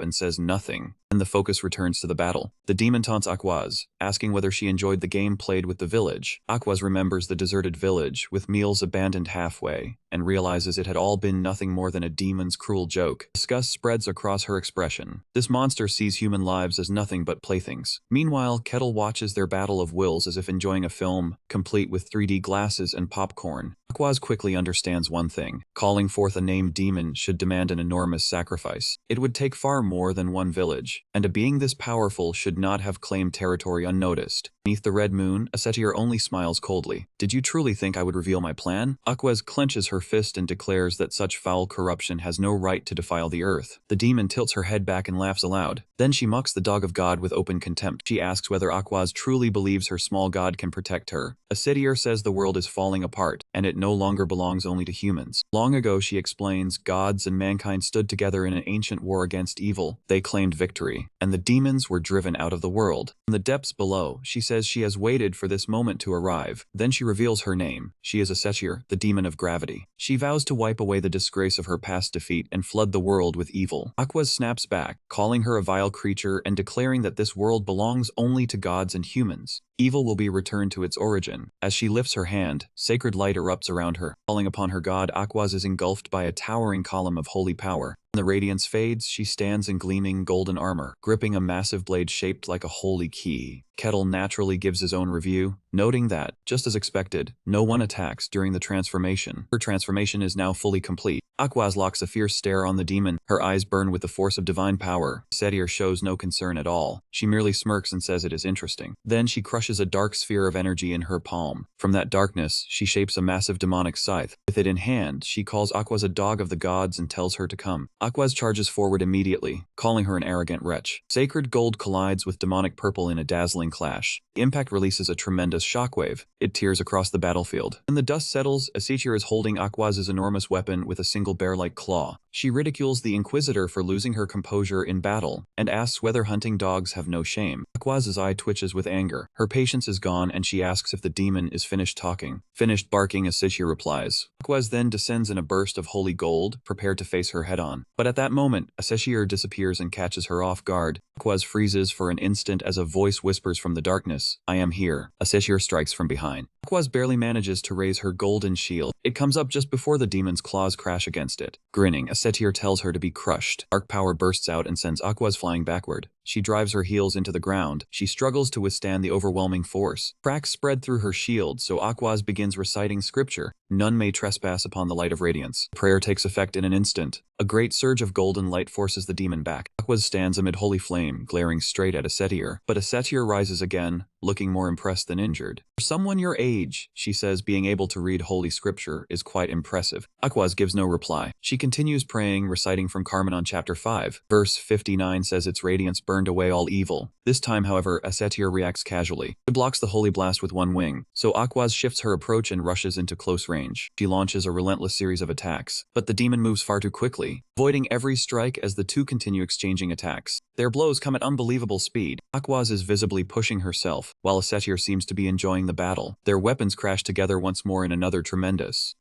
and says nothing. And the focus returns to the battle. The demon taunts Aquaz, asking whether she enjoyed the game played with the village. Aquaz remembers the deserted village, with meals abandoned halfway, and realizes it had all been nothing more than a demon's cruel joke. Disgust spreads across her expression. This monster sees human lives as nothing but playthings. Meanwhile, Kettle watches their battle of wills as if enjoying a film, complete with 3D glasses and popcorn. Aquaz quickly understands one thing. Calling forth a named demon should demand an enormous sacrifice. It would take far more than one village, and a being this powerful should not have claimed territory unnoticed. Beneath the red moon, a Satyr only smiles coldly. Did you truly think I would reveal my plan? Aquaz clenches her fist and declares that such foul corruption has no right to defile the earth. The demon tilts her head back and laughs aloud. Then she mocks the dog of God with open contempt. She asks whether Aquaz truly believes her small god can protect her. A Satyr says the world is falling apart, and it no longer belongs only to humans. Long ago, she explains, gods and mankind stood together in an ancient war against evil. They claimed victory, and the demons were driven out of the world. In the depths below, she says she has waited for this moment to arrive. Then she reveals her name. She is a Satyr, the demon of gravity. She vows to wipe away the disgrace of her past defeat and flood the world with evil. Aquaz snaps back, calling her a vile creature and declaring that this world belongs only to gods and humans. Evil will be returned to its origin. As she lifts her hand, sacred light erupts around her. Falling upon her god, Aquaz is engulfed by a towering column of holy power. When the radiance fades, she stands in gleaming golden armor, gripping a massive blade shaped like a holy key. Kettle naturally gives his own review, noting that, just as expected, no one attacks during the transformation. Her transformation is now fully complete. Aquaz locks a fierce stare on the demon. Her eyes burn with the force of divine power. Satyr shows no concern at all. She merely smirks and says it is interesting. Then she crushes a dark sphere of energy in her palm. From that darkness, she shapes a massive demonic scythe. With it in hand, she calls Aquaz a dog of the gods and tells her to come. Aquaz charges forward immediately, calling her an arrogant wretch. Sacred gold collides with demonic purple in a dazzling clash. The impact releases a tremendous shockwave. It tears across the battlefield. When the dust settles, a Satyr is holding Aquaz's enormous weapon with a single bear-like claw. She ridicules the Inquisitor for losing her composure in battle, and asks whether hunting dogs have no shame. Aquaz's eye twitches with anger. Her patience is gone, and she asks if the demon is finished talking. Finished barking, a Satyr replies. Aquaz then descends in a burst of holy gold, prepared to face her head-on. But at that moment, a Satyr disappears and catches her off guard. Aquaz freezes for an instant as a voice whispers from the darkness, "I am here." A Satyr strikes from behind. Aquaz barely manages to raise her golden shield. It comes up just before the demon's claws crash against it. Grinning, a Satyr tells her to be crushed. Dark power bursts out and sends Aquaz flying backward. She drives her heels into the ground. She struggles to withstand the overwhelming force. Cracks spread through her shield, so Aquaz begins reciting scripture. None may trespass upon the light of radiance. Prayer takes effect in an instant. A great surge of golden light forces the demon back. Aquaz stands amid holy flame, glaring straight at a satyr. But a satyr rises again, looking more impressed than injured. For someone your age, she says, being able to read holy scripture is quite impressive. Aquaz gives no reply. She continues praying, reciting from Carmenon chapter 5. Verse 59 says its radiance burned away all evil. This time, however, a satyr reacts casually. It blocks the holy blast with one wing, so Aquaz shifts her approach and rushes into close range. She launches a relentless series of attacks, but the demon moves far too quickly, avoiding every strike as the two continue exchanging attacks. Their blows come at unbelievable speed. Aquaz is visibly pushing herself, while a satyr seems to be enjoying the battle. Their weapons crash together once more in another tremendous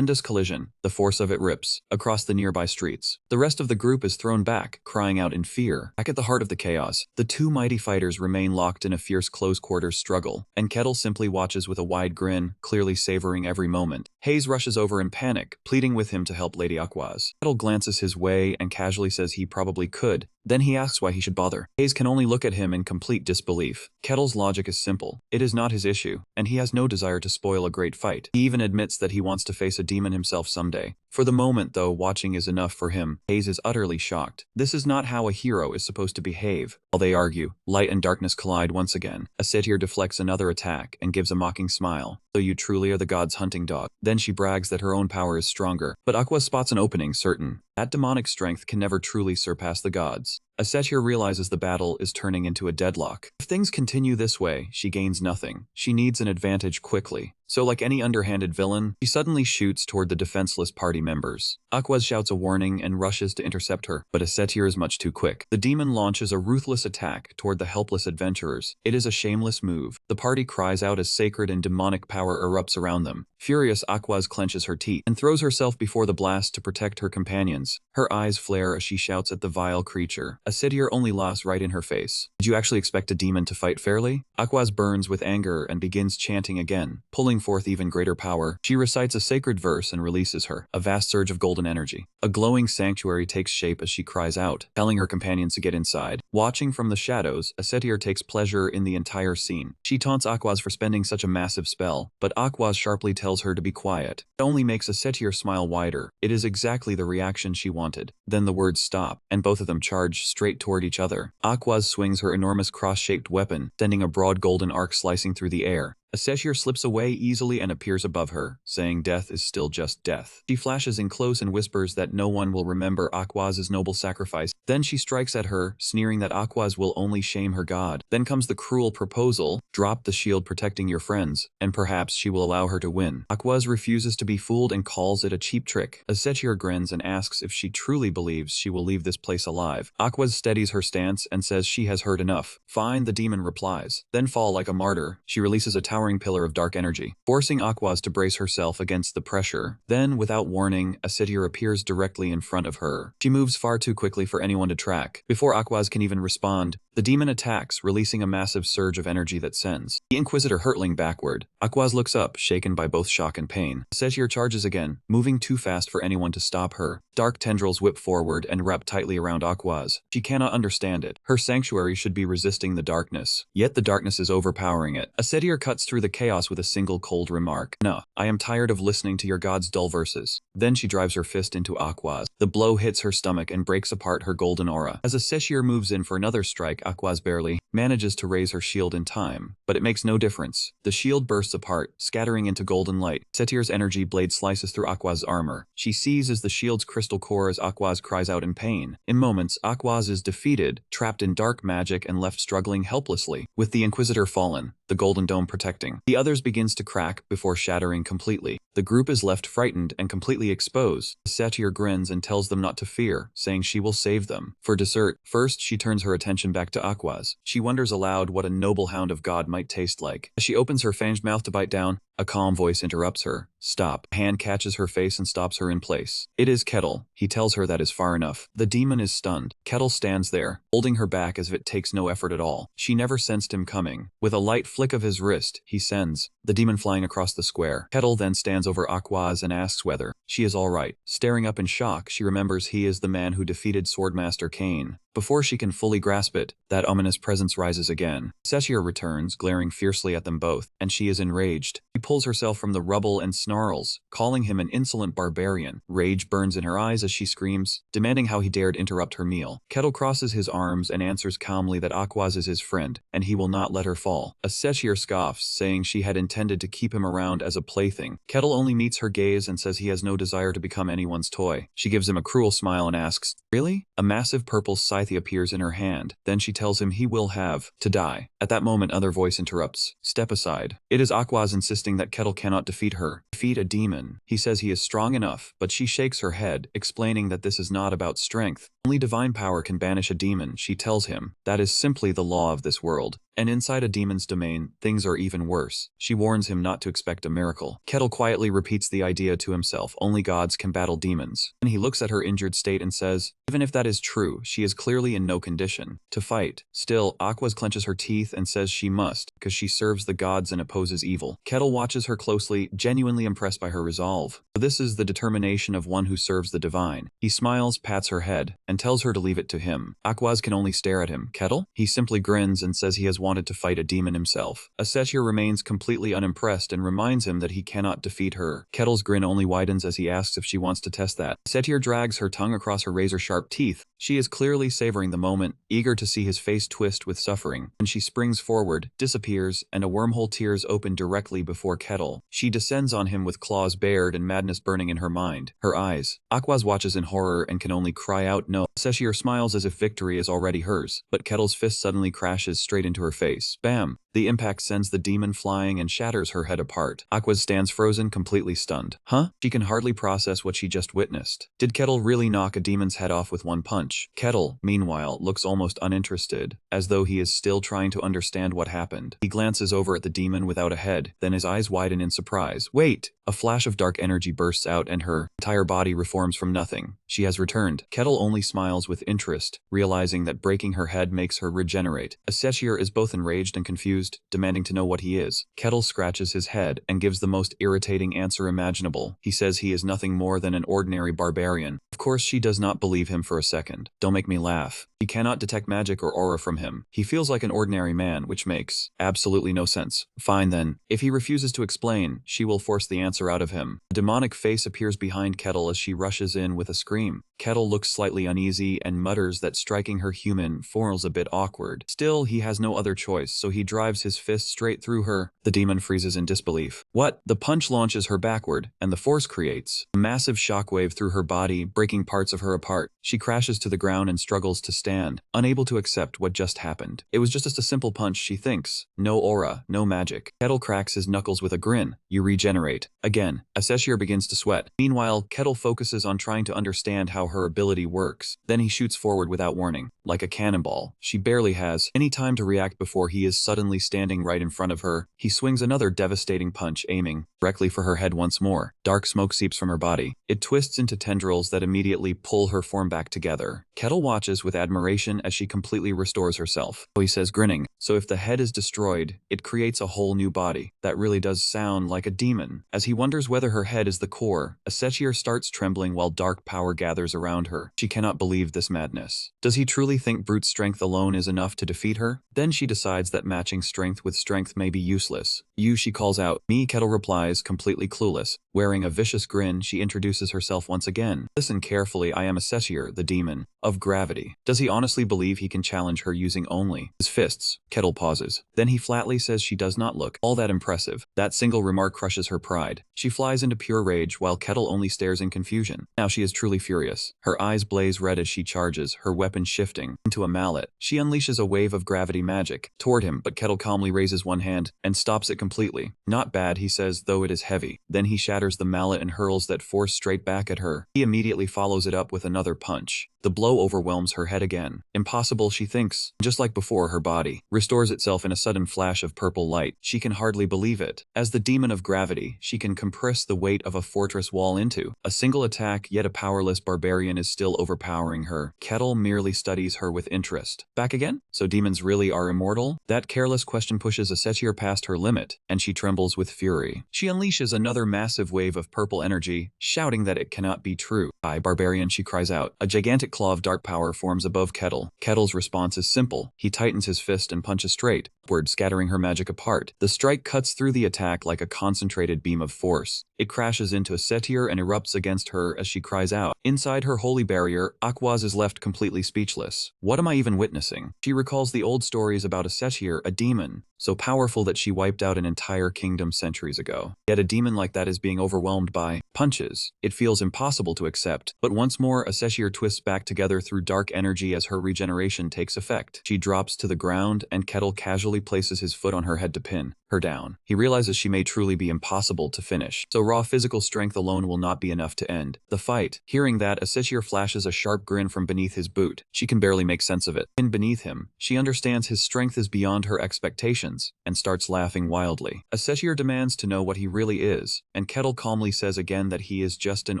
collision. The force of it rips across the nearby streets. The rest of the group is thrown back, crying out in fear. Back at the heart of the chaos, the two mighty fighters remain locked in a fierce close-quarters struggle, and Kettle simply watches with a wide grin, clearly savoring every moment. Hayes rushes over in panic, pleading with him to help Lady Aquaz. Kettle glances his way and casually says he probably could. Then he asks why he should bother. Hayes can only look at him in complete disbelief. Kettle's logic is simple. It is not his issue, and he has no desire to spoil a great fight. He even admits that he wants to face a demon himself someday. For the moment, though, watching is enough for him. Hayes is utterly shocked. This is not how a hero is supposed to behave. While they argue, light and darkness collide once again. A satyr deflects another attack and gives a mocking smile. So you truly are the god's hunting dog. Then she brags that her own power is stronger. But Aqua spots an opening, certain. That demonic strength can never truly surpass the gods. A satyr realizes the battle is turning into a deadlock. If things continue this way, she gains nothing. She needs an advantage quickly. So like any underhanded villain, she suddenly shoots toward the defenseless party members. Aquaz shouts a warning and rushes to intercept her, but a satyr is much too quick. The demon launches a ruthless attack toward the helpless adventurers. It is a shameless move. The party cries out as sacred and demonic power erupts around them. Furious, Aquaz clenches her teeth and throws herself before the blast to protect her companions. Her eyes flare as she shouts at the vile creature. A satyr only laughs right in her face. Did you actually expect a demon to fight fairly? Aquaz burns with anger and begins chanting again, pulling forth even greater power. She recites a sacred verse and releases her. A vast surge of golden energy. A glowing sanctuary takes shape as she cries out, telling her companions to get inside. Watching from the shadows, a satyr takes pleasure in the entire scene. She taunts Aquaz for spending such a massive spell, but Aquaz sharply tells her to be quiet. It only makes a satyr smile wider. It is exactly the reaction she wanted. Then the words stop, and both of them charge straight toward each other. Aquaz swings her enormous cross-shaped weapon, sending a broad golden arc slicing through the air. A satyr slips away easily and appears above her, saying death is still just death. She flashes in close and whispers that no one will remember Aquaz's noble sacrifice. Then she strikes at her, sneering that Aquaz will only shame her god. Then comes the cruel proposal: drop the shield protecting your friends, and perhaps she will allow her to win. Aquaz refuses to be fooled and calls it a cheap trick. A satyr grins and asks if she truly believes she will leave this place alive. Aquaz steadies her stance and says she has heard enough. Fine, the demon replies. Then fall like a martyr, she releases a towering pillar of dark energy, forcing Aquaz to brace herself against the pressure. Then, without warning, a satyr appears directly in front of her. She moves far too quickly for anyone to track. Before Aquaz can even respond, the demon attacks, releasing a massive surge of energy that sends the Inquisitor hurtling backward. Aquaz looks up, shaken by both shock and pain. The satyr charges again, moving too fast for anyone to stop her. Dark tendrils whip forward and wrap tightly around Aquaz. She cannot understand it. Her sanctuary should be resisting the darkness, yet the darkness is overpowering it. A satyr cuts through the chaos with a single cold remark. No, I am tired of listening to your god's dull verses. Then she drives her fist into Aquaz. The blow hits her stomach and breaks apart her golden aura. As a satyr moves in for another strike, Aquaz barely manages to raise her shield in time, but it makes no difference. The shield bursts apart, scattering into golden light. Satyr's energy blade slices through Aquaz's armor. She sees as the shield's crystal core as Aquaz cries out in pain. In moments, Aquaz is defeated, trapped in dark magic and left struggling helplessly. With the Inquisitor fallen, the golden dome protecting, the others begins to crack before shattering completely. The group is left frightened and completely exposed. The satyr grins and tells them not to fear, saying she will save them. For dessert, first she turns her attention back to Aquaz. She wonders aloud what a noble hound of God might taste like. As she opens her fanged mouth to bite down, a calm voice interrupts her. Stop. A hand catches her face and stops her in place. It is Kettle. He tells her that is far enough. The demon is stunned. Kettle stands there, holding her back as if it takes no effort at all. She never sensed him coming. With a light flick of his wrist, he sends the demon flying across the square. Kettle then stands over Aquaz and asks whether she is all right. Staring up in shock, she remembers he is the man who defeated Swordmaster Kane. Before she can fully grasp it, that ominous presence rises again. Seshir returns, glaring fiercely at them both, and she is enraged. She pulls herself from the rubble and snarls, calling him an insolent barbarian. Rage burns in her eyes as she screams, demanding how he dared interrupt her meal. Kettle crosses his arms and answers calmly that Aquaz is his friend, and he will not let her fall. Seshir scoffs, saying she had intended to keep him around as a plaything. Kettle only meets her gaze and says he has no desire to become anyone's toy. She gives him a cruel smile and asks, "Really?" A massive purple scythe appears in her hand. Then she tells him he will have to die. At that moment, another voice interrupts, "Step aside." It is Aquaz insisting that Kettle cannot defeat her. Defeat a demon. He says he is strong enough, but she shakes her head, explaining that this is not about strength. Only divine power can banish a demon, she tells him. That is simply the law of this world. And inside a demon's domain, things are even worse. She warns him not to expect a miracle. Kettle quietly repeats the idea to himself, only gods can battle demons. And he looks at her injured state and says, even if that is true, she is clearly in no condition to fight. Still, Aquaz clenches her teeth and says she must, because she serves the gods and opposes evil. Kettle watches her closely, genuinely impressed by her resolve. This is the determination of one who serves the divine. He smiles, pats her head, and tells her to leave it to him. Aquaz can only stare at him. Kettle? He simply grins and says he has wanted to fight a demon himself. Seshir remains completely unimpressed and reminds him that he cannot defeat her. Kettle's grin only widens as he asks if she wants to test that. Seshir drags her tongue across her razor-sharp teeth. She is clearly savoring the moment, eager to see his face twist with suffering. When she springs forward, disappears, and a wormhole tears open directly before Kettle. She descends on him with claws bared and madness burning in her mind. Her eyes. Aquaz watches in horror and can only cry out no. Seshir smiles as if victory is already hers, but Kettle's fist suddenly crashes straight into her face. Bam! The impact sends the demon flying and shatters her head apart. Aquaz stands frozen, completely stunned. Huh? She can hardly process what she just witnessed. Did Kettle really knock a demon's head off with one punch? Kettle, meanwhile, looks almost uninterested, as though he is still trying to understand what happened. He glances over at the demon without a head, then his eyes widen in surprise. Wait! A flash of dark energy bursts out and her entire body reforms from nothing. She has returned. Kettle only smiles with interest, realizing that breaking her head makes her regenerate. Seshir is both enraged and confused, demanding to know what he is. Kettle scratches his head and gives the most irritating answer imaginable. He says he is nothing more than an ordinary barbarian. Of course, she does not believe him for a second. Don't make me laugh. She cannot detect magic or aura from him. He feels like an ordinary man, which makes absolutely no sense. Fine then. If he refuses to explain, she will force the answer out of him. A demonic face appears behind Kettle as she rushes in with a scream. Kettle looks slightly uneasy and mutters that striking her human feels a bit awkward. Still, he has no other choice, so he drives his fist straight through her. The demon freezes in disbelief. What? The punch launches her backward, and the force creates a massive shockwave through her body, breaking parts of her apart. She crashes to the ground and struggles to stand, unable to accept what just happened. It was just a simple punch, she thinks. No aura, no magic. Kettle cracks his knuckles with a grin. You regenerate. Again, Seshir begins to sweat. Meanwhile, Kettle focuses on trying to understand how her ability works. Then he shoots forward without warning, like a cannonball. She barely has any time to react before he is suddenly standing right in front of her. He swings another devastating punch, aiming directly for her head once more. Dark smoke seeps from her body. It twists into tendrils that immediately pull her form back together. Kettle watches with admiration as she completely restores herself. He says, grinning, so if the head is destroyed, it creates a whole new body. That really does sound like a demon. As he wonders whether her head is the core, Seshir starts trembling while dark power gathers around her. She cannot believe this madness. Does he truly think brute strength alone is enough to defeat her? Then she decides that matching strength with strength may be useless. You, she calls out. Me, Kettle replies, completely clueless. Wearing a vicious grin, she introduces herself once again. Listen carefully, I am Seshir, the demon of gravity. Does he honestly believe he can challenge her using only his fists? Kettle pauses. Then he flatly says she does not look all that impressive. That single remark crushes her pride. She flies into pure rage while Kettle only stares in confusion. Now she is truly furious. Her eyes blaze red as she charges, her weapon shifting into a mallet. She unleashes a wave of gravity magic toward him, but Kettle calmly raises one hand and stops it completely. Not bad, he says, though it is heavy. Then he shatters the mallet and hurls that force straight back at her. He immediately follows it up with another punch. The blow overwhelms her head again. Impossible, she thinks. Just like before, her body restores itself in a sudden flash of purple light. She can hardly believe it. As the demon of gravity, she can compress the weight of a fortress wall into a single attack, yet a powerless barbarian is still overpowering her. Kettle merely studies eyes her with interest. Back again? So demons really are immortal? That careless question pushes Asura past her limit, and she trembles with fury. She unleashes another massive wave of purple energy, shouting that it cannot be true. "I, Barbarian," she cries out. A gigantic claw of dark power forms above Kettle. Kettle's response is simple. He tightens his fist and punches straight, upward, scattering her magic apart. The strike cuts through the attack like a concentrated beam of force. It crashes into Asura and erupts against her as she cries out. Inside her holy barrier, Aquaz is left completely speechless. What am I even witnessing? She recalls the old stories about Asura, a demon, so powerful that she wiped out an entire kingdom centuries ago. Yet a demon like that is being overwhelmed by punches. It feels impossible to accept, but once more Asura twists back together through dark energy as her regeneration takes effect. She drops to the ground, and Kettle casually places his foot on her head to pin her down. He realizes she may truly be impossible to finish, so raw physical strength alone will not be enough to end the fight. Hearing that, Asura flashes a sharp grin from beneath his boot. She can barely make sense of it. In beneath him, she understands his strength is beyond her expectations, and starts laughing wildly. Asura demands to know what he really is, and Kettle calmly says again that he is just an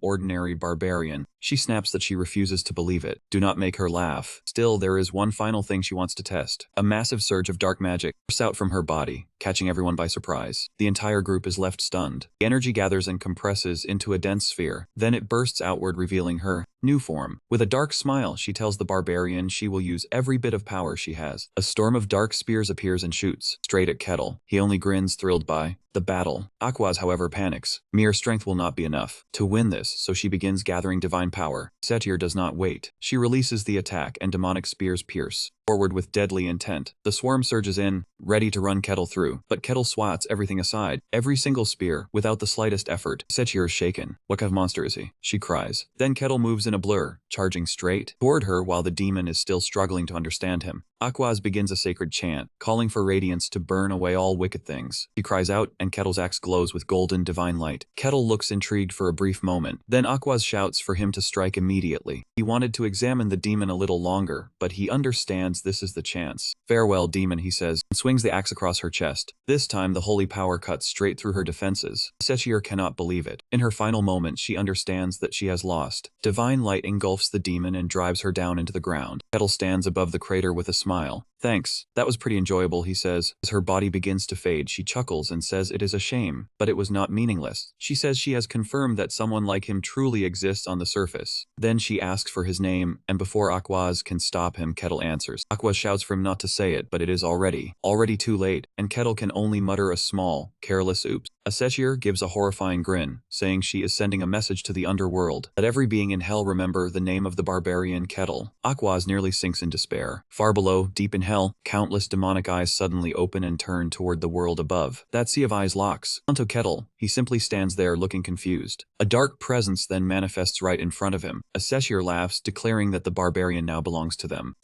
ordinary barbarian. She snaps that she refuses to believe it. Do not make her laugh. Still, there is one final thing she wants to test. A massive surge of dark magic bursts out from her body, catching everyone by surprise. The entire group is left stunned. The energy gathers and compresses into a dense sphere. Then it bursts outward, revealing her new form. With a dark smile, she tells the barbarian she will use every bit of power she has. A storm of dark spears appears and shoots straight at Kettle. He only grins, thrilled by the battle. Aquaz, however, panics. Mere strength will not be enough to win this, so she begins gathering divine power. Satyr does not wait. She releases the attack, and demonic spears pierce forward with deadly intent. The swarm surges in, ready to run Kettle through, but Kettle swats everything aside, every single spear, without the slightest effort. Satyr is shaken. What kind of monster is he? She cries. Then Kettle moves in a blur, charging straight toward her while the demon is still struggling to understand him. Aquaz begins a sacred chant, calling for radiance to burn away all wicked things. She cries out, and Kettle's axe glows with golden divine light. Kettle looks intrigued for a brief moment. Then Aquaz shouts for him to strike immediately. He wanted to examine the demon a little longer, but he understands this is the chance. "Farewell, demon," he says, and swings the axe across her chest. This time, the holy power cuts straight through her defenses. Satyr cannot believe it. In her final moments, she understands that she has lost. Divine light engulfs the demon and drives her down into the ground. Kettle stands above the crater with a smile. "Thanks. That was pretty enjoyable," he says. As her body begins to fade, she chuckles and says it is a shame, but it was not meaningless. She says she has confirmed that someone like him truly exists on the surface. Then she asks for his name, and before Aquaz can stop him, Kettle answers. Aquaz shouts for him not to say it, but it is already too late, and Kettle can only mutter a small, careless oops. Asura gives a horrifying grin, saying she is sending a message to the underworld. Let every being in hell remember the name of the barbarian Kettle. Aquaz nearly sinks in despair. Far below, deep in hell, countless demonic eyes suddenly open and turn toward the world above. That sea of eyes locks onto Kettle. He simply stands there looking confused. A dark presence then manifests right in front of him. Asura laughs, declaring that the barbarian now belongs to them.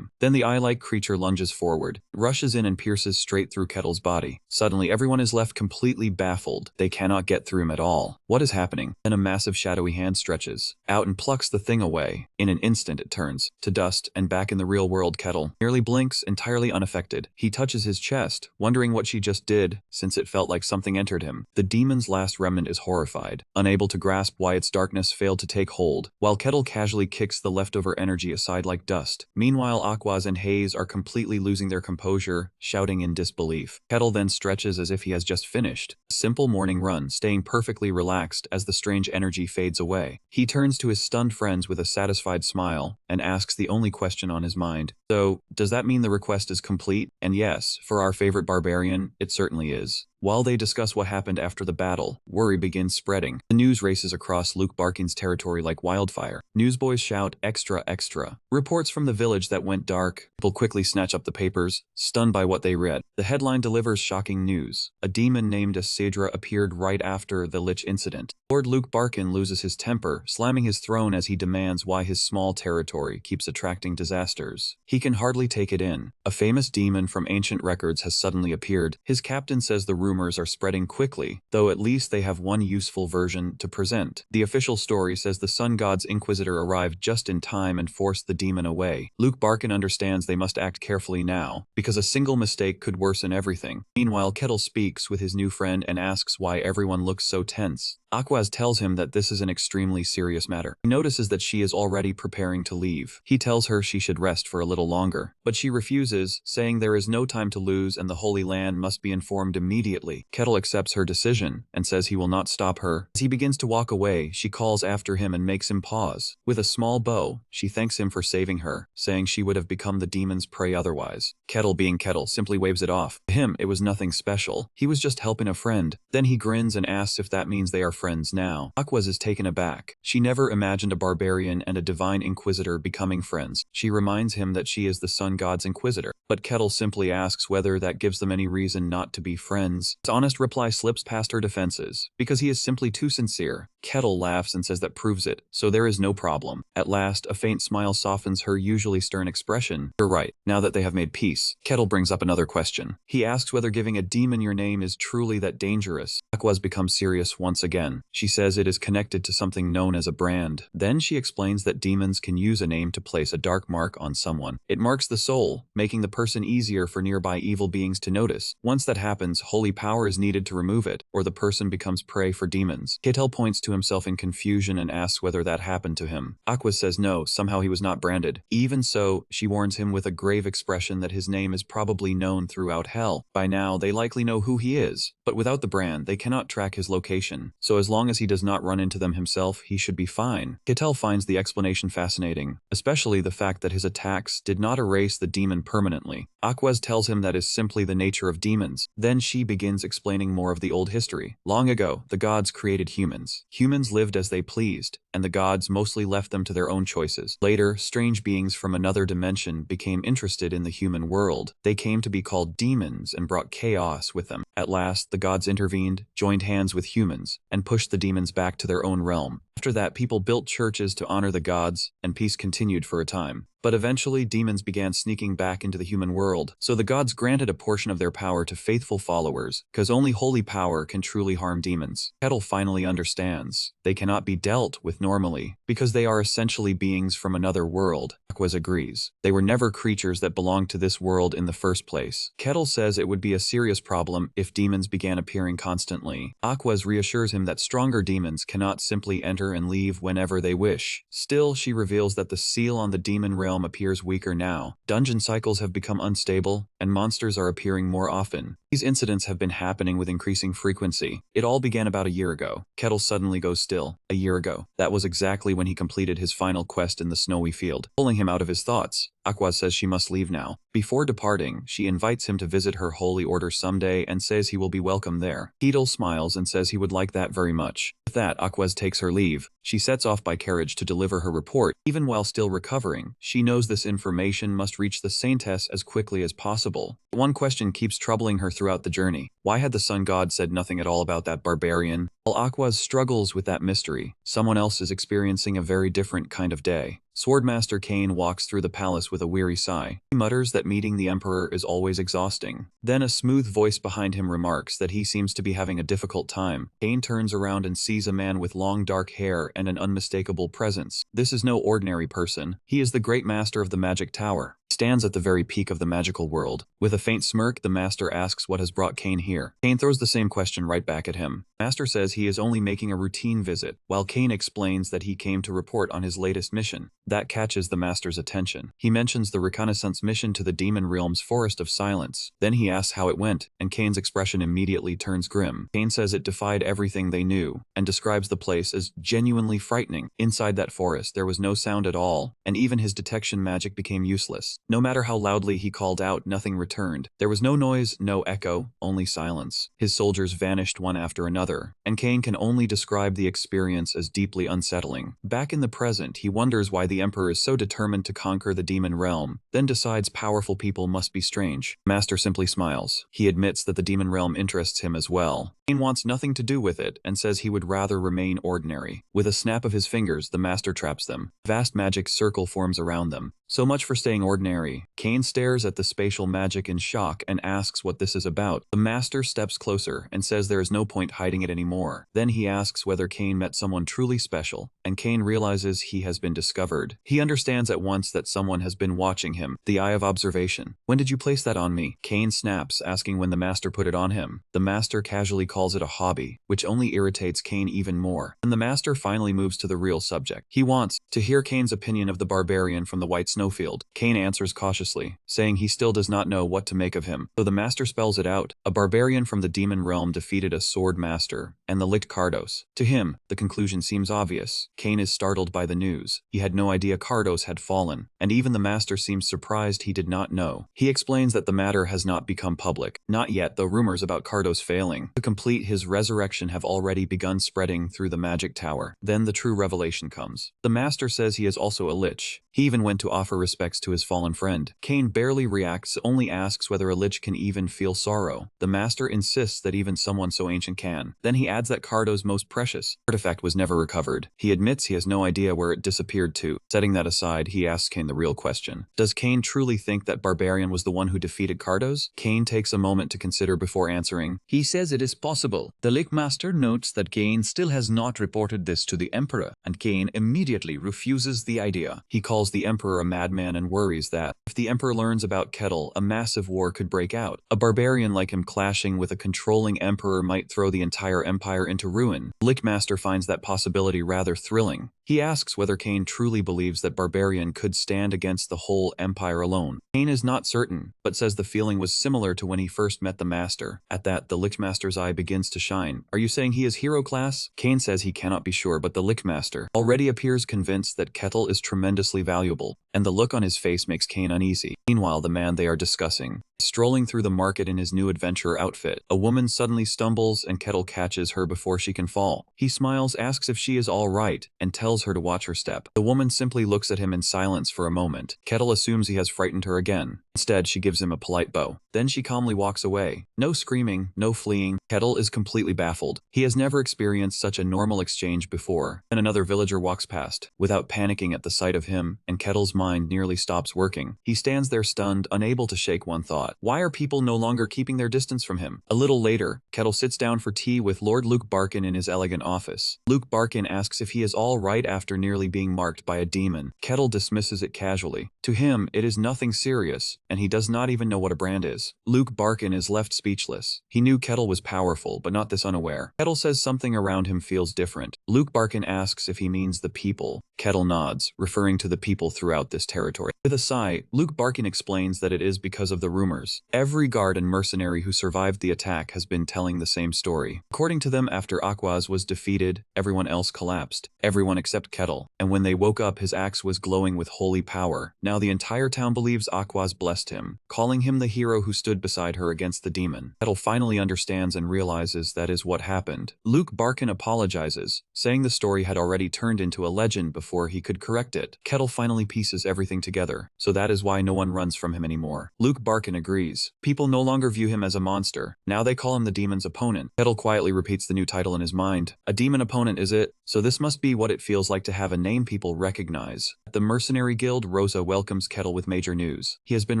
Then the eye-like creature lunges forward, rushes in and pierces straight through Kettle's body. Suddenly, everyone is left completely baffled. They cannot get through him at all. What is happening? Then a massive shadowy hand stretches out and plucks the thing away. In an instant, it turns to dust, and back in the real world, Kettle merely blinks, entirely unaffected. He touches his chest, wondering what she just did, since it felt like something entered him. The demon's last remnant is horrified, unable to grasp why its darkness failed to take hold, while Kettle casually kicks the leftover energy aside like dust. Meanwhile, Aquaz and Haze are completely losing their composure, shouting in disbelief. Kettle then stretches as if he has just finished a simple morning run, staying perfectly relaxed as the strange energy fades away. He turns to his stunned friends with a satisfied smile and asks the only question on his mind. "So, does that mean the request is complete?" And yes, for our favorite barbarian, it certainly is. While they discuss what happened after the battle, worry begins spreading. The news races across Luke Barkin's territory like wildfire. Newsboys shout, "Extra, extra." Reports from the village that went dark. People quickly snatch up the papers, stunned by what they read. The headline delivers shocking news. A demon named Asura appeared right after the Lich incident. Lord Luke Barkin loses his temper, slamming his throne as he demands why his small territory keeps attracting disasters. He can hardly take it in. A famous demon from ancient records has suddenly appeared. His captain says the rumors are spreading quickly, though at least they have one useful version to present. The official story says the sun god's inquisitor arrived just in time and forced the demon away. Luke Barkin understands they must act carefully now, because a single mistake could worsen everything. Meanwhile, Kettle speaks with his new friend and asks why everyone looks so tense. Aquaz tells him that this is an extremely serious matter. He notices that she is already preparing to leave. He tells her she should rest for a little longer, but she refuses, saying there is no time to lose and the Holy Land must be informed immediately. Kettle accepts her decision and says he will not stop her. As he begins to walk away, she calls after him and makes him pause. With a small bow, she thanks him for saving her, saying she would have become the demon's prey otherwise. Kettle, being Kettle, simply waves it off. To him, it was nothing special. He was just helping a friend. Then he grins and asks if that means they are friends now. Aquaz is taken aback. She never imagined a barbarian and a divine inquisitor becoming friends. She reminds him that she is the sun god's inquisitor, but Kettle simply asks whether that gives them any reason not to be friends. His honest reply slips past her defenses, because he is simply too sincere. Kettle laughs and says that proves it, so there is no problem. At last, a faint smile softens her usually stern expression. You're right, now that they have made peace. Kettle brings up another question. He asks whether giving a demon your name is truly that dangerous. Aquaz becomes serious once again. She says it is connected to something known as a brand. Then she explains that demons can use a name to place a dark mark on someone. It marks the soul, making the person easier for nearby evil beings to notice. Once that happens, holy power is needed to remove it, or the person becomes prey for demons. Kettle points to himself in confusion and asks whether that happened to him. Aquaz says no, somehow he was not branded. Even so, she warns him with a grave expression that his name is probably known throughout hell. By now, they likely know who he is, but without the brand, they cannot track his location. So as long as he does not run into them himself, he should be fine. Kettle finds the explanation fascinating, especially the fact that his attacks did not erase the demon permanently. Aquaz tells him that is simply the nature of demons. Then she begins explaining more of the old history. Long ago, the gods created humans. Humans lived as they pleased, and the gods mostly left them to their own choices. Later, strange beings from another dimension became interested in the human world. They came to be called demons and brought chaos with them. At last, the gods intervened, joined hands with humans, and pushed the demons back to their own realm. After that, people built churches to honor the gods, and peace continued for a time. But eventually, demons began sneaking back into the human world, so the gods granted a portion of their power to faithful followers, because only holy power can truly harm demons. Kettle finally understands. They cannot be dealt with normally, because they are essentially beings from another world. Aquaz agrees. They were never creatures that belonged to this world in the first place. Kettle says it would be a serious problem if demons began appearing constantly. Aquaz reassures him that stronger demons cannot simply enter and leave whenever they wish. Still, she reveals that the seal on the demon realm appears weaker now. Dungeon cycles have become unstable, and monsters are appearing more often. These incidents have been happening with increasing frequency. It all began about a year ago. Kettle suddenly goes still. A year ago. That was exactly when he completed his final quest in the snowy field, pulling him out of his thoughts. Aquaz says she must leave now. Before departing, she invites him to visit her holy order someday and says he will be welcome there. Kettle smiles and says he would like that very much. With that, Aquaz takes her leave. She sets off by carriage to deliver her report. Even while still recovering, she knows this information must reach the Saintess as quickly as possible. One question keeps troubling her throughout the journey. Why had the sun god said nothing at all about that barbarian? While Aquaz struggles with that mystery, someone else is experiencing a very different kind of day. Swordmaster Cain walks through the palace with a weary sigh. He mutters that meeting the Emperor is always exhausting. Then a smooth voice behind him remarks that he seems to be having a difficult time. Cain turns around and sees a man with long dark hair and an unmistakable presence. This is no ordinary person. He is the great master of the magic tower. He stands at the very peak of the magical world. With a faint smirk, the master asks what has brought Cain here. Cain throws the same question right back at him. Master says he is only making a routine visit, while Cain explains that he came to report on his latest mission. That catches the master's attention. He mentions the reconnaissance mission to the demon realm's Forest of Silence. Then he asks how it went, and Cain's expression immediately turns grim. Cain says it defied everything they knew, and describes the place as genuinely frightening. Inside that forest, there was no sound at all, and even his detection magic became useless. No matter how loudly he called out, nothing returned. There was no noise, no echo, only silence. His soldiers vanished one after another, and Cain can only describe the experience as deeply unsettling. Back in the present, he wonders why the Emperor is so determined to conquer the demon realm, then decides powerful people must be strange. Master simply smiles. He admits that the demon realm interests him as well. Cain wants nothing to do with it and says he would rather remain ordinary. With a snap of his fingers, the master traps them. A vast magic circle forms around them. So much for staying ordinary. Kane stares at the spatial magic in shock and asks what this is about. The master steps closer and says there is no point hiding it anymore. Then he asks whether Kane met someone truly special, and Kane realizes he has been discovered. He understands at once that someone has been watching him, the eye of observation. When did you place that on me? Kane snaps, asking when the master put it on him. The master casually calls it a hobby, which only irritates Kane even more. And the master finally moves to the real subject. He wants to hear Kane's opinion of the barbarian from the White Snowfield. Kane answers cautiously, saying he still does not know what to make of him, though the master spells it out. A barbarian from the demon realm defeated a sword master and the licked Cardos. To him, the conclusion seems obvious. Kane is startled by the news. He had no idea Cardos had fallen, and even the master seems surprised he did not know. He explains that the matter has not become public. Not yet, though rumors about Cardos failing to complete his resurrection have already begun spreading through the magic tower. Then the true revelation comes. The master says he is also a lich. He even went to offer respects to his fallen friend. Kane barely reacts, only asks whether a lich can even feel sorrow. The master insists that even someone so ancient can. Then he adds that Cardo's most precious artifact was never recovered. He admits he has no idea where it disappeared to. Setting that aside, he asks Kane the real question. Does Kane truly think that Barbarian was the one who defeated Cardos? Kane takes a moment to consider before answering. He says it is possible. The Lake Master notes that Kane still has not reported this to the Emperor, and Kane immediately refuses the idea. He calls the Emperor a madman and worries that, if the Emperor learns about Kettle, a massive war could break out. A barbarian like him clashing with a controlling Emperor might throw the entire empire into ruin. The Lake Master finds that possibility rather thrilling. He asks whether Kane truly believes that Barbarian could stand against the whole empire alone. Kane is not certain, but says the feeling was similar to when he first met the Master. At that, the Lich Master's eye begins to shine. Are you saying he is hero class? Kane says he cannot be sure, but the Lich Master already appears convinced that Kettle is tremendously valuable, and the look on his face makes Kane uneasy. Meanwhile, the man they are discussing strolling through the market in his new adventure outfit. A woman suddenly stumbles and Kettle catches her before she can fall. He smiles, asks if she is all right, and tells her to watch her step. The woman simply looks at him in silence for a moment. Kettle assumes he has frightened her again. Instead, she gives him a polite bow. Then she calmly walks away. No screaming, no fleeing. Kettle is completely baffled. He has never experienced such a normal exchange before. Then another villager walks past, without panicking at the sight of him, and Kettle's mind nearly stops working. He stands there stunned, unable to shake one thought. Why are people no longer keeping their distance from him? A little later, Kettle sits down for tea with Lord Luke Barkin in his elegant office. Luke Barkin asks if he is all right after nearly being marked by a demon. Kettle dismisses it casually. To him, it is nothing serious, and he does not even know what a brand is. Luke Barkin is left speechless. He knew Kettle was powerful, but not this unaware. Kettle says something around him feels different. Luke Barkin asks if he means the people. Kettle nods, referring to the people throughout this territory. With a sigh, Luke Barkin explains that it is because of the rumors. Every guard and mercenary who survived the attack has been telling the same story. According to them, after Aquaz was defeated, everyone else collapsed. Everyone except Kettle. And when they woke up, his axe was glowing with holy power. Now the entire town believes Aquaz blessed him, calling him the hero who stood beside her against the demon. Kettle finally understands and realizes that is what happened. Luke Barkin apologizes, saying the story had already turned into a legend before he could correct it. Kettle finally pieces everything together, so that is why no one runs from him anymore. Luke Barkin agrees. People no longer view him as a monster. Now they call him the demon's opponent. Kettle quietly repeats the new title in his mind. A demon opponent, is it? So this must be what it feels like to have a name people recognize. At the Mercenary Guild, Rosa welcomes Kettle with major news. He has been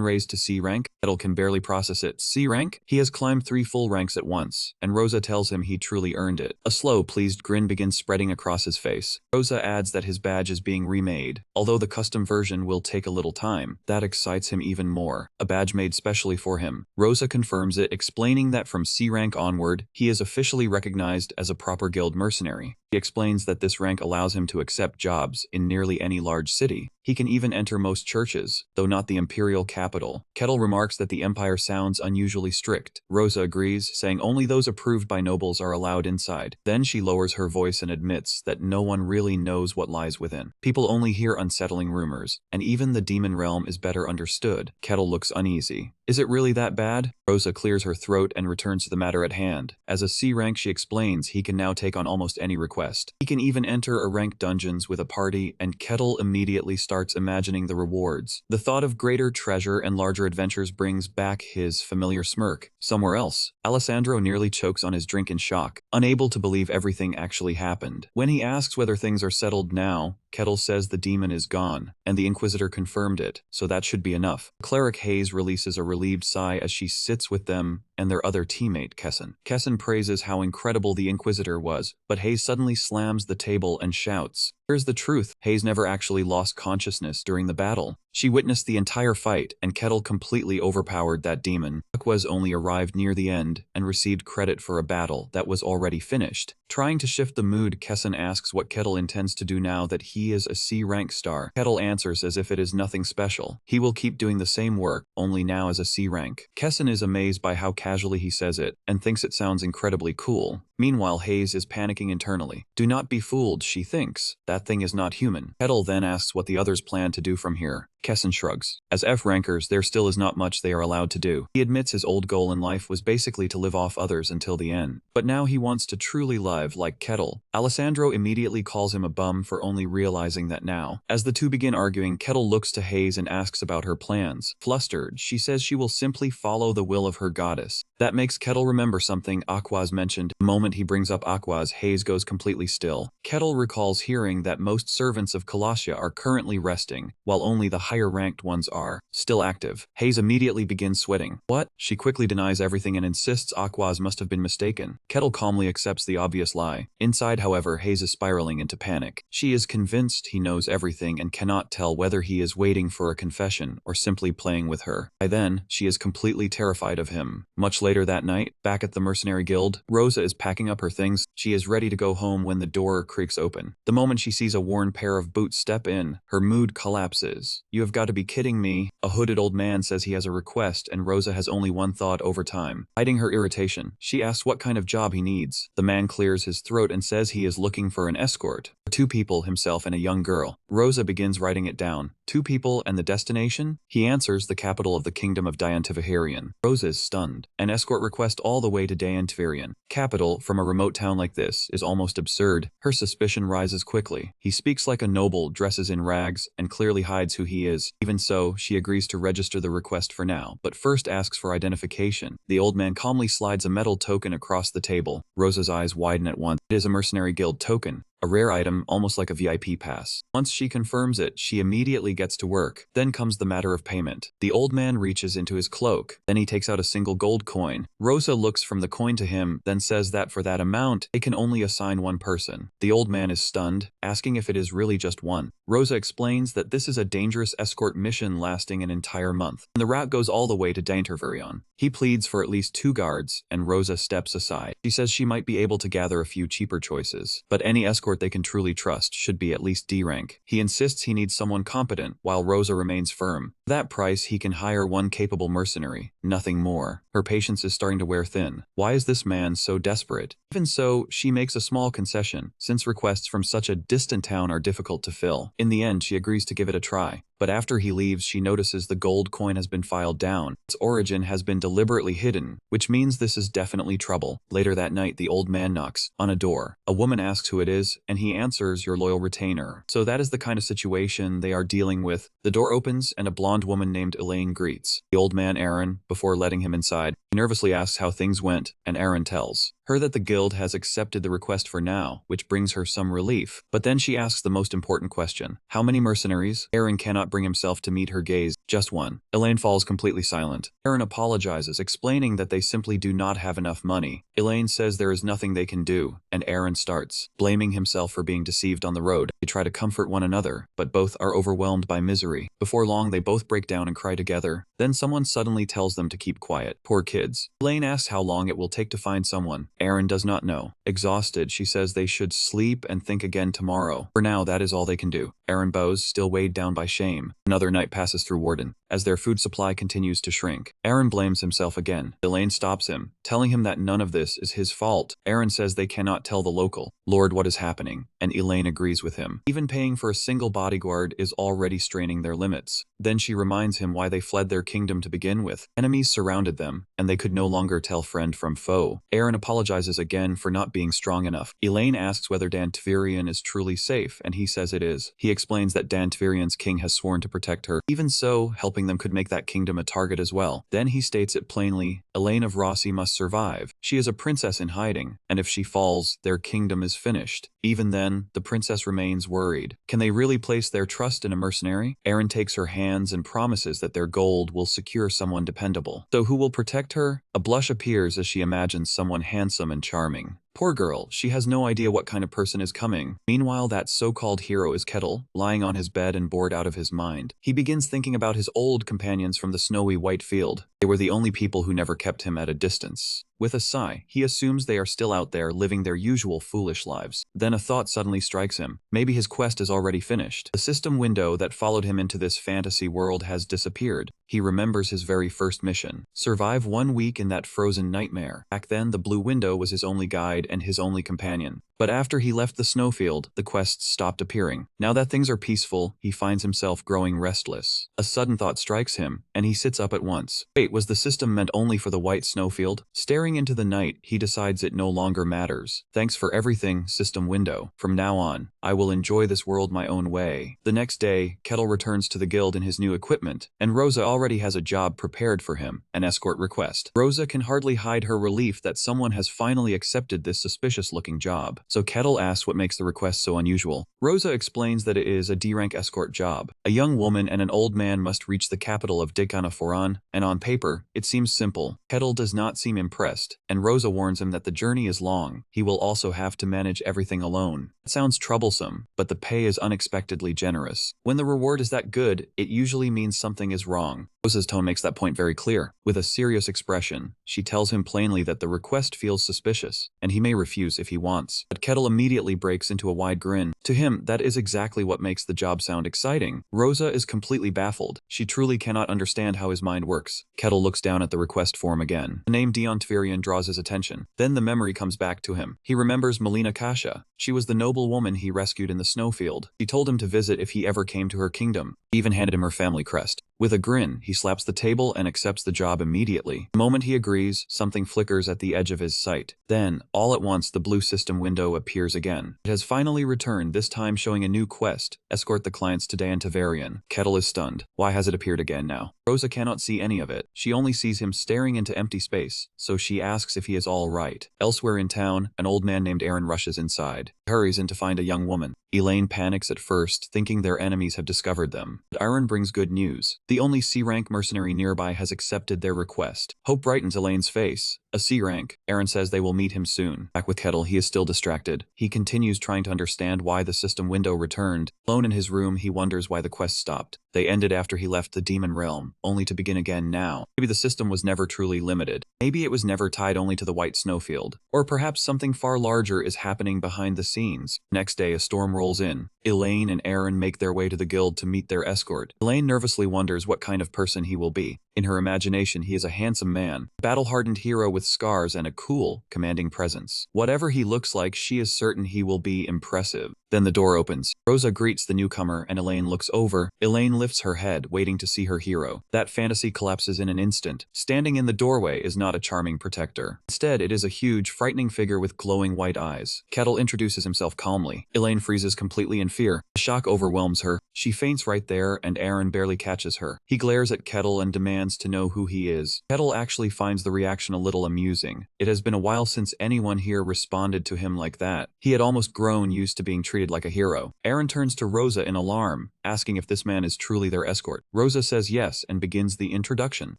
raised to C rank. Kettle can barely process it. C rank? He has climbed 3 full ranks at once, and Rosa tells him he truly earned it. A slow, pleased grin begins spreading across his face. Rosa adds that his badge is being remade. Although the custom version will take a little time, that excites him even more. A badge made specially for him. Rosa confirms it, explaining that from C rank onward, he is officially recognized as a proper guild mercenary. He explains that this rank allows him to accept jobs in nearly any large city. He can even enter most churches, though not the imperial capital. Kettle remarks that the empire sounds unusually strict. Rosa agrees, saying only those approved by nobles are allowed inside. Then she lowers her voice and admits that no one really knows what lies within. People only hear unsettling rumors, and even the demon realm is better understood. Kettle looks uneasy. Is it really that bad? Rosa clears her throat and returns to the matter at hand. As a C rank, she explains he can now take on almost any request. He can even enter a ranked dungeons with a party, and Kettle immediately starts imagining the rewards. The thought of greater treasure and larger adventures brings back his familiar smirk. Somewhere else, Alessandro nearly chokes on his drink in shock, unable to believe everything actually happened. When he asks whether things are settled now, Kettle says the demon is gone, and the Inquisitor confirmed it, so that should be enough. Cleric Hayes releases a relieved sigh as she sits with them and their other teammate, Kesson. Kesson praises how incredible the Inquisitor was, but Hayes suddenly slams the table and shouts, "Here's the truth, Hayes never actually lost consciousness during the battle. She witnessed the entire fight, and Kettle completely overpowered that demon. Aquaz only arrived near the end and received credit for a battle that was already finished." Trying to shift the mood, Kesson asks what Kettle intends to do now that he is a C-rank star. Kettle answers as if it is nothing special. He will keep doing the same work, only now as a C-rank. Kesson is amazed by how casually he says it, and thinks it sounds incredibly cool. Meanwhile, Hayes is panicking internally. "Do not be fooled," she thinks. "That thing is not human." Kettle then asks what the others plan to do from here. Kesson shrugs. As F-rankers, there still is not much they are allowed to do. He admits his old goal in life was basically to live off others until the end. But now he wants to truly live like Kettle. Alessandro immediately calls him a bum for only realizing that now. As the two begin arguing, Kettle looks to Hayes and asks about her plans. Flustered, she says she will simply follow the will of her goddess. That makes Kettle remember something Aquaz mentioned. The moment he brings up Aquaz, Hayes goes completely still. Kettle recalls hearing that most servants of Colossia are currently resting, while only the higher-ranked ones are still active. Hayes immediately begins sweating. What? She quickly denies everything and insists Aquaz must have been mistaken. Kettle calmly accepts the obvious lie. Inside, however, Hayes is spiraling into panic. She is convinced he knows everything and cannot tell whether he is waiting for a confession or simply playing with her. By then, she is completely terrified of him. Much later that night, back at the Mercenary Guild, Rosa is packing up her things. She is ready to go home when the door creaks open. The moment she sees a worn pair of boots step in, her mood collapses. "You have got to be kidding me." A hooded old man says he has a request, and Rosa has only one thought over time. Hiding her irritation, she asks what kind of job he needs. The man clears his throat and says he is looking for an escort. Two people, himself and a young girl. Rosa begins writing it down. 2 people and the destination? He answers the capital of the kingdom of Diantivirion. Rosa is stunned. An escort request all the way to Diantivirion. Capital, from a remote town like this, is almost absurd. Her suspicion rises quickly. He speaks like a noble, dresses in rags, and clearly hides who he is. Even so, she agrees to register the request for now, but first asks for identification. The old man calmly slides a metal token across the table. Rosa's eyes widen at once. It is a Mercenary Guild token. A rare item, almost like a VIP pass. Once she confirms it, she immediately gets to work. Then comes the matter of payment. The old man reaches into his cloak. Then he takes out a single gold coin. Rosa looks from the coin to him, then says that for that amount, it can only assign one person. The old man is stunned, asking if it is really just one. Rosa explains that this is a dangerous escort mission lasting an entire month. And the route goes all the way to Diantivirion. He pleads for at least 2 guards, and Rosa steps aside. She says she might be able to gather a few cheaper choices, but any escort they can truly trust should be at least D rank. He insists he needs someone competent, while Rosa remains firm. For that price, he can hire one capable mercenary, nothing more. Her patience is starting to wear thin. Why is this man so desperate? Even so, she makes a small concession, since requests from such a distant town are difficult to fill. In the end, she agrees to give it a try. But after he leaves, she notices the gold coin has been filed down. Its origin has been deliberately hidden, which means this is definitely trouble. Later that night, the old man knocks on a door. A woman asks who it is, and he answers, "Your loyal retainer." So that is the kind of situation they are dealing with. The door opens, and a blonde woman named Elaine greets the old man Aaron before letting him inside. He nervously asks how things went, and Aaron tells her that the guild has accepted the request for now, which brings her some relief. But then she asks the most important question. How many mercenaries? Aaron cannot bring himself to meet her gaze. Just one. Elaine falls completely silent. Aaron apologizes, explaining that they simply do not have enough money. Elaine says there is nothing they can do, and Aaron starts blaming himself for being deceived on the road. They try to comfort one another, but both are overwhelmed by misery. Before long, they both break down and cry together. Then someone suddenly tells them to keep quiet. Poor kids. Elaine asks how long it will take to find someone. Aaron does not know. Exhausted, she says they should sleep and think again tomorrow. For now, that is all they can do. Aaron bows, still weighed down by shame. Another night passes through Warden. As their food supply continues to shrink, Aaron blames himself again. Elaine stops him, telling him that none of this is his fault. Aaron says they cannot tell the local lord what is happening, and Elaine agrees with him. Even paying for a single bodyguard is already straining their limits. Then she reminds him why they fled their kingdom to begin with. Enemies surrounded them, and they could no longer tell friend from foe. Aaron apologizes again for not being strong enough. Elaine asks whether Diantivirion is truly safe, and he says it is. He explains that Dantvirian's king has sworn to protect her. Even so, helping them could make that kingdom a target as well. Then he states it plainly, Elaine of Rossi must survive. She is a princess in hiding, and if she falls, their kingdom is finished. Even then, the princess remains worried. Can they really place their trust in a mercenary? Aaron takes her hands and promises that their gold will secure someone dependable. So who will protect her? A blush appears as she imagines someone handsome and charming. Poor girl, she has no idea what kind of person is coming. Meanwhile, that so-called hero is Kettle, lying on his bed and bored out of his mind. He begins thinking about his old companions from the snowy white field. They were the only people who never kept him at a distance. With a sigh, he assumes they are still out there living their usual foolish lives. Then a thought suddenly strikes him. Maybe his quest is already finished. The system window that followed him into this fantasy world has disappeared. He remembers his very first mission. Survive 1 week in that frozen nightmare. Back then, the blue window was his only guide and his only companion. But after he left the snowfield, the quests stopped appearing. Now that things are peaceful, he finds himself growing restless. A sudden thought strikes him, and he sits up at once. Wait, was the system meant only for the white snowfield? Staring into the night, he decides it no longer matters. Thanks for everything, system window. From now on, I will enjoy this world my own way. The next day, Kettle returns to the guild in his new equipment, and Rosa already has a job prepared for him, an escort request. Rosa can hardly hide her relief that someone has finally accepted this suspicious-looking job. So Kettle asks what makes the request so unusual. Rosa explains that it is a D-rank escort job. A young woman and an old man must reach the capital of Dikanaforan, and on paper, it seems simple. Kettle does not seem impressed, and Rosa warns him that the journey is long. He will also have to manage everything alone. It sounds troublesome, but the pay is unexpectedly generous. When the reward is that good, it usually means something is wrong. Rosa's tone makes that point very clear. With a serious expression, she tells him plainly that the request feels suspicious, and he may refuse if he wants. But Kettle immediately breaks into a wide grin. To him, that is exactly what makes the job sound exciting. Rosa is completely baffled. She truly cannot understand how his mind works. Kettle looks down at the request form again. The name Dantvirian draws his attention. Then the memory comes back to him. He remembers Melina Kasha. She was the noble woman he rescued in the snowfield. She told him to visit if he ever came to her kingdom. He even handed him her family crest. With a grin, he slaps the table and accepts the job immediately. The moment he agrees, something flickers at the edge of his sight. Then, all at once, the blue system window appears again. It has finally returned, this time showing a new quest. Escort the clients to Dantvirian. Kettle is stunned. Why has it appeared again now? Rosa cannot see any of it. She only sees him staring into empty space, so she asks if he is all right. Elsewhere in town, an old man named Aaron rushes inside. He hurries in to find a young woman. Elaine panics at first, thinking their enemies have discovered them. But Aaron brings good news. The only C-rank mercenary nearby has accepted their request. Hope brightens Elaine's face. A C-rank. Aaron says they will meet him soon. Back with Kettle, he is still distracted. He continues trying to understand why the system window returned. Alone in his room, he wonders why the quest stopped. They ended after he left the demon realm, only to begin again now. Maybe the system was never truly limited. Maybe it was never tied only to the white snowfield. Or perhaps something far larger is happening behind the scenes. Next day, a storm rolls in. Elaine and Aaron make their way to the guild to meet their escort. Elaine nervously wonders what kind of person he will be. In her imagination, he is a handsome man, a battle-hardened hero with scars and a cool, commanding presence. Whatever he looks like, she is certain he will be impressive. Then the door opens. Rosa greets the newcomer and Elaine looks over. Elaine lifts her head, waiting to see her hero. That fantasy collapses in an instant. Standing in the doorway is not a charming protector. Instead, it is a huge, frightening figure with glowing white eyes. Kettle introduces himself calmly. Elaine freezes completely in fear. The shock overwhelms her. She faints right there, and Aaron barely catches her. He glares at Kettle and demands to know who he is. Kettle actually finds the reaction a little amusing. It has been a while since anyone here responded to him like that. He had almost grown used to being treated like a hero. Aaron turns to Rosa in alarm, asking if this man is truly their escort. Rosa says yes and begins the introduction.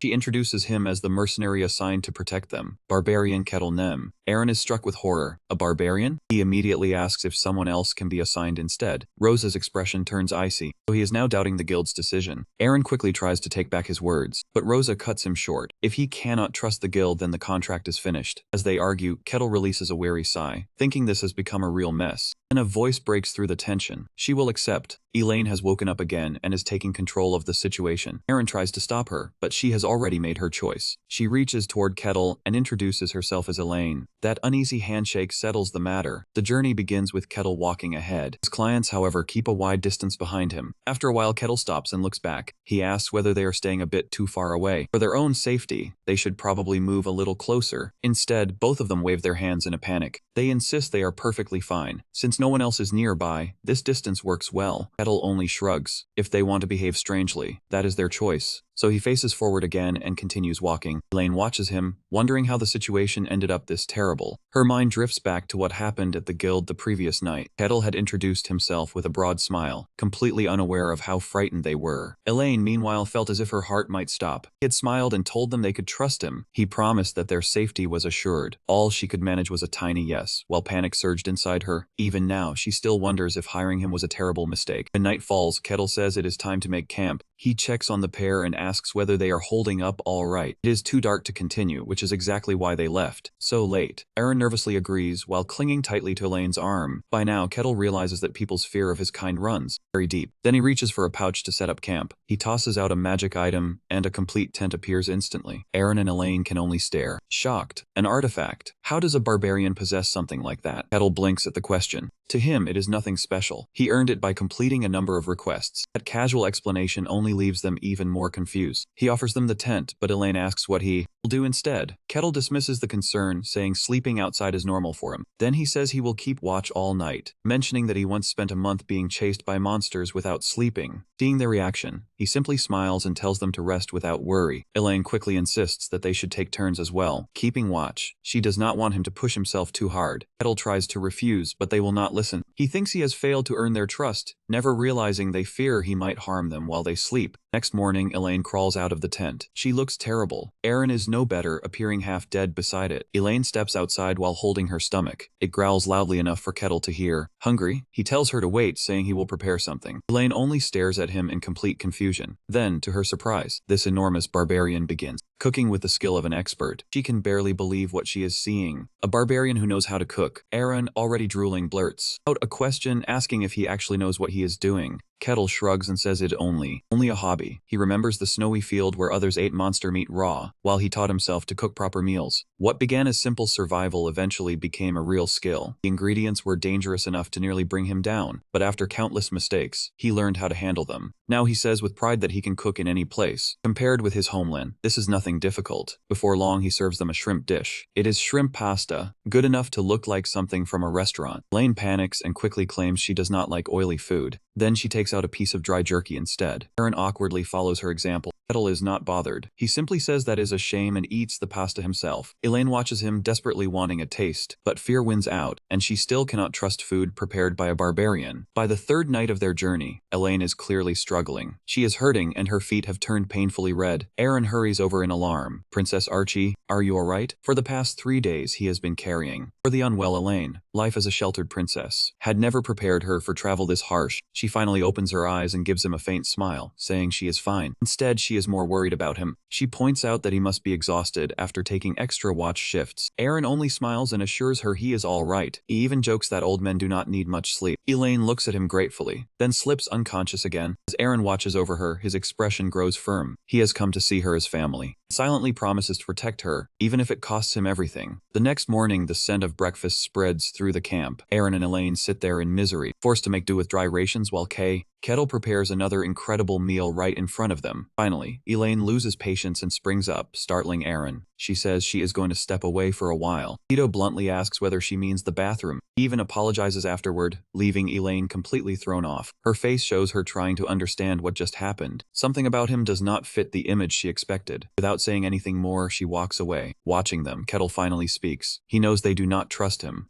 She introduces him as the mercenary assigned to protect them, Barbarian Kettle Nem. Aaron is struck with horror. A barbarian? He immediately asks if someone else can be assigned instead. Rosa's expression turns icy, so he is now doubting the guild's decision. Aaron quickly tries to take back his words, but Rosa cuts him short. If he cannot trust the guild, then the contract is finished. As they argue, Kettle releases a weary sigh, thinking this has become a real mess. Then a voice breaks through the tension. She will accept. Elaine has woken up again and is taking control of the situation. Aaron tries to stop her, but she has already made her choice. She reaches toward Kettle and introduces herself as Elaine. That uneasy handshake settles the matter. The journey begins with Kettle walking ahead. His clients, however, keep a wide distance behind him. After a while, Kettle stops and looks back. He asks whether they are staying a bit too far away. For their own safety, they should probably move a little closer. Instead, both of them wave their hands in a panic. They insist they are perfectly fine. Since Since no one else is nearby, this distance works well. Kettle only shrugs. If they want to behave strangely, that is their choice. So he faces forward again and continues walking. Elaine watches him, wondering how the situation ended up this terrible. Her mind drifts back to what happened at the guild the previous night. Kettle had introduced himself with a broad smile, completely unaware of how frightened they were. Elaine, meanwhile, felt as if her heart might stop. He had smiled and told them they could trust him. He promised that their safety was assured. All she could manage was a tiny yes, while panic surged inside her. Even now, she still wonders if hiring him was a terrible mistake. When night falls, Kettle says it is time to make camp. He checks on the pair and asks whether they are holding up all right. It is too dark to continue, which is exactly why they left so late. Aaron nervously agrees while clinging tightly to Elaine's arm. By now, Kettle realizes that people's fear of his kind runs very deep. Then he reaches for a pouch to set up camp. He tosses out a magic item, and a complete tent appears instantly. Aaron and Elaine can only stare, shocked. An artifact? How does a barbarian possess something like that? Kettle blinks at the question. To him, it is nothing special. He earned it by completing a number of requests. That casual explanation only leaves them even more confused. He offers them the tent, but Elaine asks what he will do instead. Kettle dismisses the concern, saying sleeping outside is normal for him. Then he says he will keep watch all night, mentioning that he once spent a month being chased by monsters without sleeping. Seeing their reaction, he simply smiles and tells them to rest without worry. Elaine quickly insists that they should take turns as well, keeping watch. She does not want him to push himself too hard. Kettle tries to refuse, but they will not listen. He thinks he has failed to earn their trust, never realizing they fear he might harm them while they sleep. Next morning, Elaine crawls out of the tent. She looks terrible. Aaron is no better, appearing half dead beside it. Elaine steps outside while holding her stomach. It growls loudly enough for Kettle to hear. Hungry? He tells her to wait, saying he will prepare something. Elaine only stares at him in complete confusion. Then, to her surprise, this enormous barbarian begins cooking with the skill of an expert. She can barely believe what she is seeing. A barbarian who knows how to cook. Aaron, already drooling, blurts out a question asking if he actually knows what he is doing. Kettle shrugs and says it only a hobby. He remembers the snowy field where others ate monster meat raw, while he taught himself to cook proper meals. What began as simple survival eventually became a real skill. The ingredients were dangerous enough to nearly bring him down, but after countless mistakes, he learned how to handle them. Now he says with pride that he can cook in any place. Compared with his homeland, this is nothing difficult. Before long, he serves them a shrimp dish. It is shrimp pasta, good enough to look like something from a restaurant. Elaine panics and quickly claims she does not like oily food. Then she takes out a piece of dry jerky instead. Aaron awkwardly follows her example. Kettle is not bothered. He simply says that is a shame and eats the pasta himself. Elaine watches him, desperately wanting a taste, but fear wins out, and she still cannot trust food prepared by a barbarian. By the third night of their journey, Elaine is clearly struggling. She is hurting and her feet have turned painfully red. Aaron hurries over in alarm. Princess Archie, are you alright? For the past 3 days he has been carrying. For the unwell Elaine, life as a sheltered princess had never prepared her for travel this harsh. She finally opens her eyes and gives him a faint smile, saying she is fine. Instead, she is more worried about him. She points out that he must be exhausted after taking extra watch shifts. Aaron only smiles and assures her he is all right. He even jokes that old men do not need much sleep. Elaine looks at him gratefully, then slips unconscious again. As Aaron watches over her, his expression grows firm. He has come to see her as family. Silently promises to protect her, even if it costs him everything. The next morning, the scent of breakfast spreads through the camp. Aaron and Elaine sit there in misery, forced to make do with dry rations while Kettle prepares another incredible meal right in front of them. Finally, Elaine loses patience and springs up, startling Aaron. She says she is going to step away for a while. Tito bluntly asks whether she means the bathroom. He even apologizes afterward, leaving Elaine completely thrown off. Her face shows her trying to understand what just happened. Something about him does not fit the image she expected. Without saying anything more, she walks away. Watching them, Kettle finally speaks. He knows they do not trust him,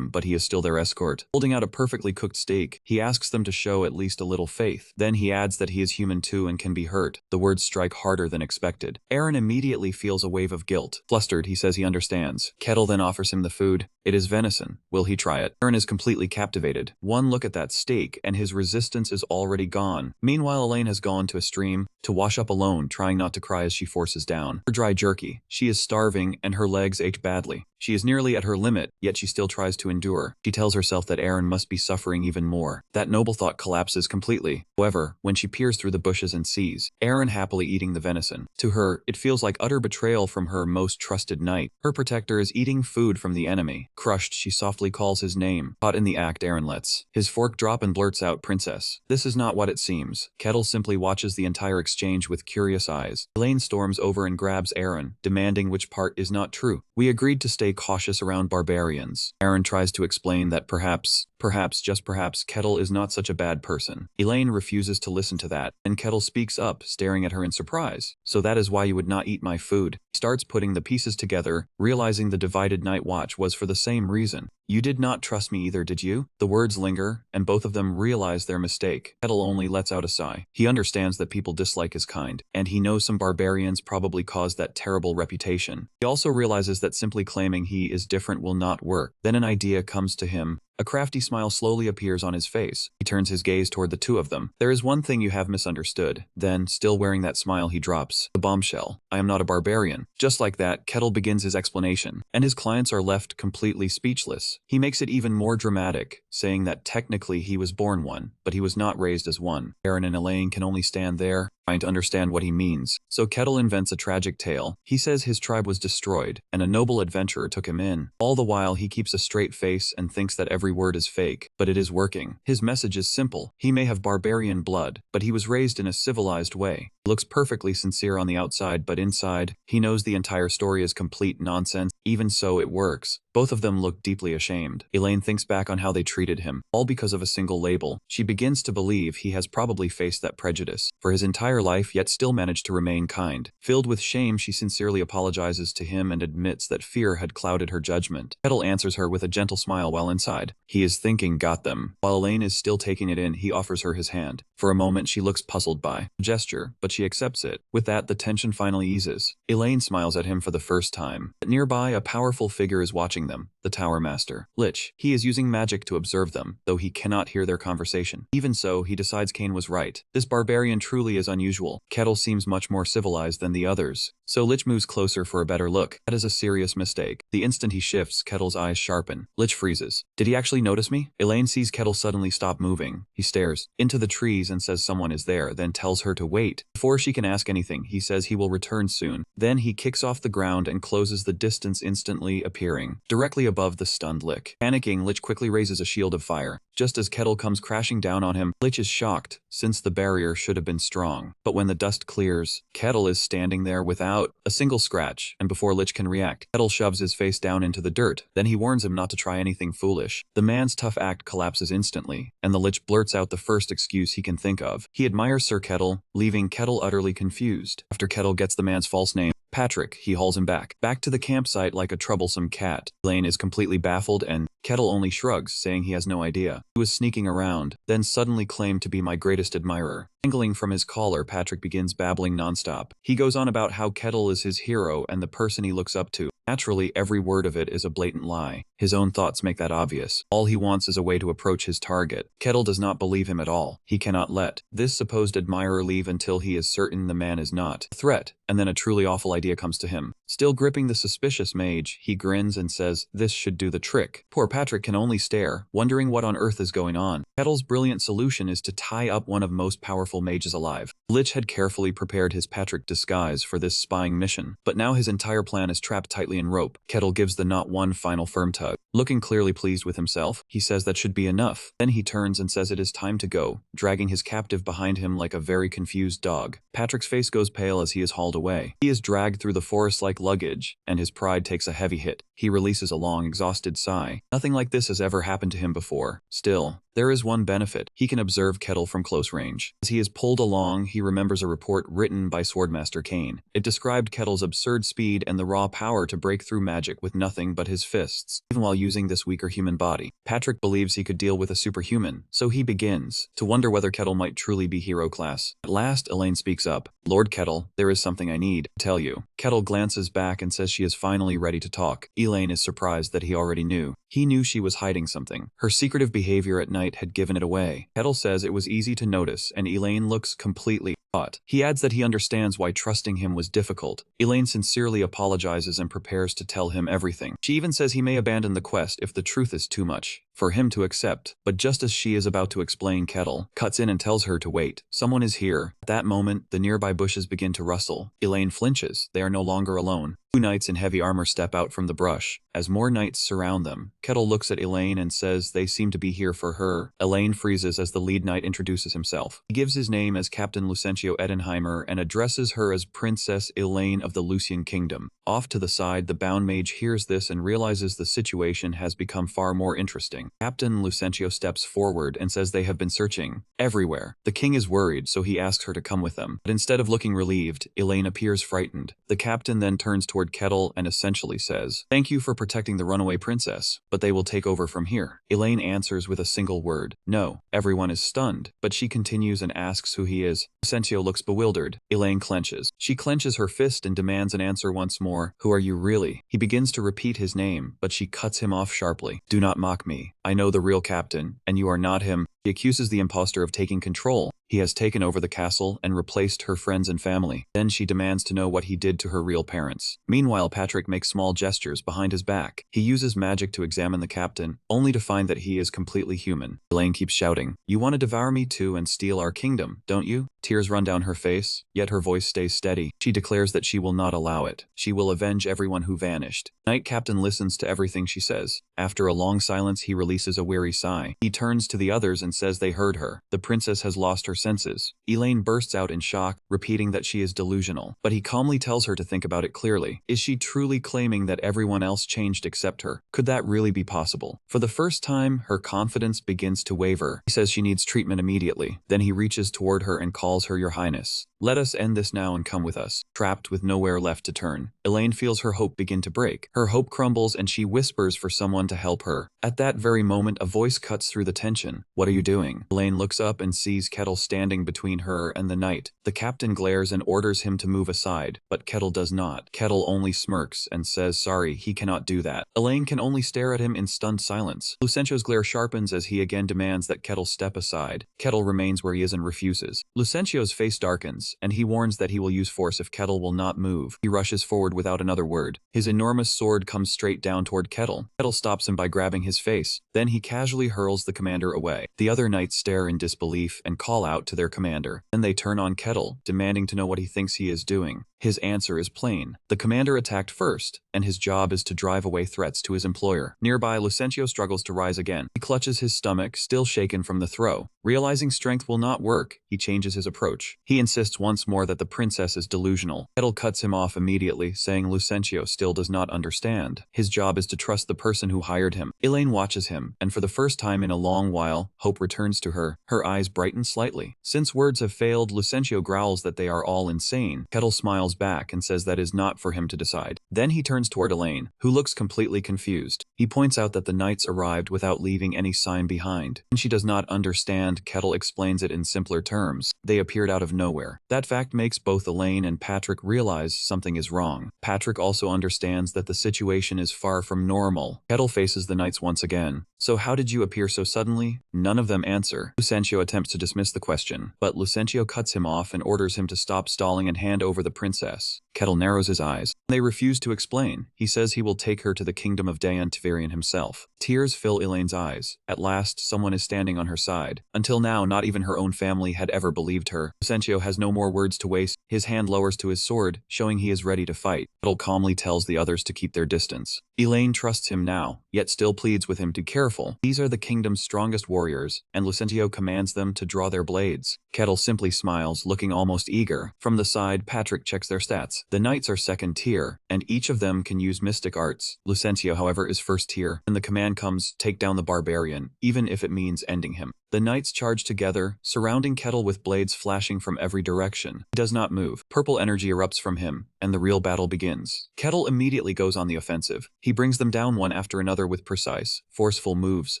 but he is still their escort. Holding out a perfectly cooked steak, he asks them to show at least a little faith. Then he adds that he is human too and can be hurt. The words strike harder than expected. Aaron immediately feels a wave of guilt. Flustered, he says he understands. Kettle then offers him the food. It is venison. Will he try it? Aaron is completely captivated. One look at that steak and his resistance is already gone. Meanwhile, Elaine has gone to a stream to wash up alone, trying not to cry as she forces down her dry jerky. She is starving and her legs ache badly. She is nearly at her limit, yet she still tries to endure. She tells herself that Aaron must be suffering even more. That noble thought collapses completely. However, when she peers through the bushes and sees Aaron happily eating the venison, to her, it feels like utter betrayal from her most trusted knight. Her protector is eating food from the enemy. Crushed, she softly calls his name. Caught in the act, Aaron lets his fork drop and blurts out, "Princess." This is not what it seems. Kettle simply watches the entire exchange with curious eyes. Elaine storms over and grabs Aaron, demanding which part is not true. We agreed to stay cautious around barbarians. Aaron tries to explain that perhaps Perhaps, just perhaps, Kettle is not such a bad person. Elaine refuses to listen to that, and Kettle speaks up, staring at her in surprise. So that is why you would not eat my food. He starts putting the pieces together, realizing the divided night watch was for the same reason. You did not trust me either, did you? The words linger, and both of them realize their mistake. Kettle only lets out a sigh. He understands that people dislike his kind, and he knows some barbarians probably caused that terrible reputation. He also realizes that simply claiming he is different will not work. Then an idea comes to him. A crafty smile slowly appears on his face. He turns his gaze toward the two of them. There is one thing you have misunderstood. Then, still wearing that smile, he drops the bombshell. I am not a barbarian. Just like that, Kettle begins his explanation, and his clients are left completely speechless. He makes it even more dramatic, saying that technically he was born one, but he was not raised as one. Aaron and Elaine can only stand there, trying to understand what he means. So Kettle invents a tragic tale. He says his tribe was destroyed, and a noble adventurer took him in. All the while, he keeps a straight face and thinks that every word is fake, but it is working. His message is simple. He may have barbarian blood, but he was raised in a civilized way. He looks perfectly sincere on the outside, but inside, he knows the entire story is complete nonsense. Even so, it works. Both of them look deeply ashamed. Elaine thinks back on how they treated him, all because of a single label. She begins to believe he has probably faced that prejudice for his entire life, yet still managed to remain kind. Filled with shame, she sincerely apologizes to him and admits that fear had clouded her judgment. Kettle answers her with a gentle smile while inside. He is thinking, got them. While Elaine is still taking it in, he offers her his hand. For a moment, she looks puzzled by the gesture, but she accepts it. With that, the tension finally eases. Elaine smiles at him for the first time. Nearby, a powerful figure is watching them, the Tower Master, Lich. He is using magic to observe them, though he cannot hear their conversation. Even so, he decides Kane was right. This barbarian truly is unusual. Kettle seems much more civilized than the others. So Lich moves closer for a better look. That is a serious mistake. The instant he shifts, Kettle's eyes sharpen. Lich freezes. Did he actually notice me? Elaine sees Kettle suddenly stop moving. He stares into the trees and says someone is there, then tells her to wait. Before she can ask anything, he says he will return soon. Then he kicks off the ground and closes the distance, instantly appearing directly above the stunned Lich. Panicking, Lich quickly raises a shield of fire. Just as Kettle comes crashing down on him, Lich is shocked, since the barrier should have been strong. But when the dust clears, Kettle is standing there without a single scratch, and before Lich can react, Kettle shoves his face down into the dirt. Then he warns him not to try anything foolish. The man's tough act collapses instantly, and the Lich blurts out the first excuse he can think of. He admires Sir Kettle, leaving Kettle utterly confused. After Kettle gets the man's false name, Patrick, he hauls him back to the campsite like a troublesome cat. Elaine is completely baffled, and Kettle only shrugs, saying he has no idea. He was sneaking around, then suddenly claimed to be my greatest admirer. Dangling from his collar, Patrick begins babbling nonstop. He goes on about how Kettle is his hero and the person he looks up to. Naturally, every word of it is a blatant lie. His own thoughts make that obvious. All he wants is a way to approach his target. Kettle does not believe him at all. He cannot let this supposed admirer leave until he is certain the man is not a threat, and then a truly awful idea comes to him. Still gripping the suspicious mage, he grins and says, "This should do the trick." Poor Patrick can only stare, wondering what on earth is going on. Kettle's brilliant solution is to tie up one of most powerful mages alive. Lich had carefully prepared his Patrick disguise for this spying mission, but now his entire plan is trapped tightly in rope. Kettle gives the knot one final firm tug. Looking clearly pleased with himself, he says that should be enough. Then he turns and says it is time to go, dragging his captive behind him like a very confused dog. Patrick's face goes pale as he is hauled away. He is dragged through the forest like luggage, and his pride takes a heavy hit. He releases a long, exhausted sigh. Nothing like this has ever happened to him before. Still, there is one benefit. He can observe Kettle from close range. As he is pulled along, he remembers a report written by Swordmaster Kane. It described Kettle's absurd speed and the raw power to break through magic with nothing but his fists, even while using this weaker human body. Patrick believes he could deal with a superhuman, so he begins to wonder whether Kettle might truly be hero class. At last, Elaine speaks up. "Lord Kettle, there is something I need to tell you." Kettle glances back and says she is finally ready to talk. Elaine is surprised that he already knew. He knew she was hiding something. Her secretive behavior at night had given it away. Kettle says it was easy to notice, and Elaine looks completely caught. He adds that he understands why trusting him was difficult. Elaine sincerely apologizes and prepares to tell him everything. She even says he may abandon the quest if the truth is too much for him to accept. But just as she is about to explain, Kettle cuts in and tells her to wait. Someone is here. At that moment, the nearby bushes begin to rustle. Elaine flinches. They are no longer alone. Two knights in heavy armor step out from the brush. As more knights surround them, Kettle looks at Elaine and says they seem to be here for her. Elaine freezes as the lead knight introduces himself. He gives his name as Captain Lucentio Edenheimer and addresses her as Princess Elaine of the Lucian Kingdom. Off to the side, the bound mage hears this and realizes the situation has become far more interesting. Captain Lucentio steps forward and says they have been searching everywhere. The king is worried, so he asks her to come with them. But instead of looking relieved, Elaine appears frightened. The captain then turns toward Kettle and essentially says, "Thank you for protecting the runaway princess, but they will take over from here." Elaine answers with a single word, "No." Everyone is stunned, but she continues and asks who he is. Lucentio looks bewildered. Elaine clenches. She clenches her fist and demands an answer once more. "Who are you really?" He begins to repeat his name, but she cuts him off sharply. "Do not mock me. I know the real captain, and you are not him." He accuses the impostor of taking control. He has taken over the castle and replaced her friends and family. Then she demands to know what he did to her real parents. Meanwhile, Patrick makes small gestures behind his back. He uses magic to examine the captain, only to find that he is completely human. Elaine keeps shouting, "You want to devour me too and steal our kingdom, don't you?" Tears run down her face, yet her voice stays steady. She declares that she will not allow it. She will avenge everyone who vanished. Knight Captain listens to everything she says. After a long silence, he releases a weary sigh. He turns to the others and says they heard her. The princess has lost her senses. Elaine bursts out in shock, repeating that she is delusional. But he calmly tells her to think about it clearly. Is she truly claiming that everyone else changed except her? Could that really be possible? For the first time, her confidence begins to waver. He says she needs treatment immediately. Then he reaches toward her and calls her "Your Highness." "Let us end this now and come with us." Trapped with nowhere left to turn, Elaine feels her hope begin to break. Her hope crumbles and she whispers for someone to help her. At that very moment, a voice cuts through the tension. "What are you doing?" Elaine looks up and sees Kettle standing between her and the knight. The captain glares and orders him to move aside, but Kettle does not. Kettle only smirks and says sorry, he cannot do that. Elaine can only stare at him in stunned silence. Lucentio's glare sharpens as he again demands that Kettle step aside. Kettle remains where he is and refuses. Lucentio's face darkens, and he warns that he will use force if Kettle will not move. He rushes forward without another word. His enormous sword comes straight down toward Kettle. Kettle stops him by grabbing his face. Then he casually hurls the commander away. The other knights stare in disbelief and call out to their commander. Then they turn on Kettle, demanding to know what he thinks he is doing. His answer is plain. The commander attacked first, and his job is to drive away threats to his employer. Nearby, Lucentio struggles to rise again. He clutches his stomach, still shaken from the throw. Realizing strength will not work, he changes his approach. He insists once more that the princess is delusional. Kettle cuts him off immediately, saying Lucentio still does not understand. His job is to trust the person who hired him. Elaine watches him, and for the first time in a long while, hope returns to her. Her eyes brighten slightly. Since words have failed, Lucentio growls that they are all insane. Kettle smiles back and says that is not for him to decide. Then he turns toward Elaine, who looks completely confused. He points out that the knights arrived without leaving any sign behind. When she does not understand, Kettle explains it in simpler terms. They appeared out of nowhere. That fact makes both Elaine and Patrick realize something is wrong. Patrick also understands that the situation is far from normal. Kettle faces the knights once again. "So how did you appear so suddenly?" None of them answer. Lucentio attempts to dismiss the question, but Lucentio cuts him off and orders him to stop stalling and hand over the princess. Kettle narrows his eyes. They refuse to explain. He says he will take her to the kingdom of Dayan Tverian himself. Tears fill Elaine's eyes. At last, someone is standing on her side. Until now, not even her own family had ever believed her. Lucentio has no more words to waste. His hand lowers to his sword, showing he is ready to fight. Kettle calmly tells the others to keep their distance. Elaine trusts him now, yet still pleads with him to be careful. These are the kingdom's strongest warriors, and Lucentio commands them to draw their blades. Kettle simply smiles, looking almost eager. From the side, Patrick checks their stats. The knights are second tier, and each of them can use mystic arts. Lucentio, however, is first tier, and the command comes, take down the barbarian, even if it means ending him. The knights charge together, surrounding Kettle with blades flashing from every direction. He does not move. Purple energy erupts from him, and the real battle begins. Kettle immediately goes on the offensive. He brings them down one after another with precise, forceful moves.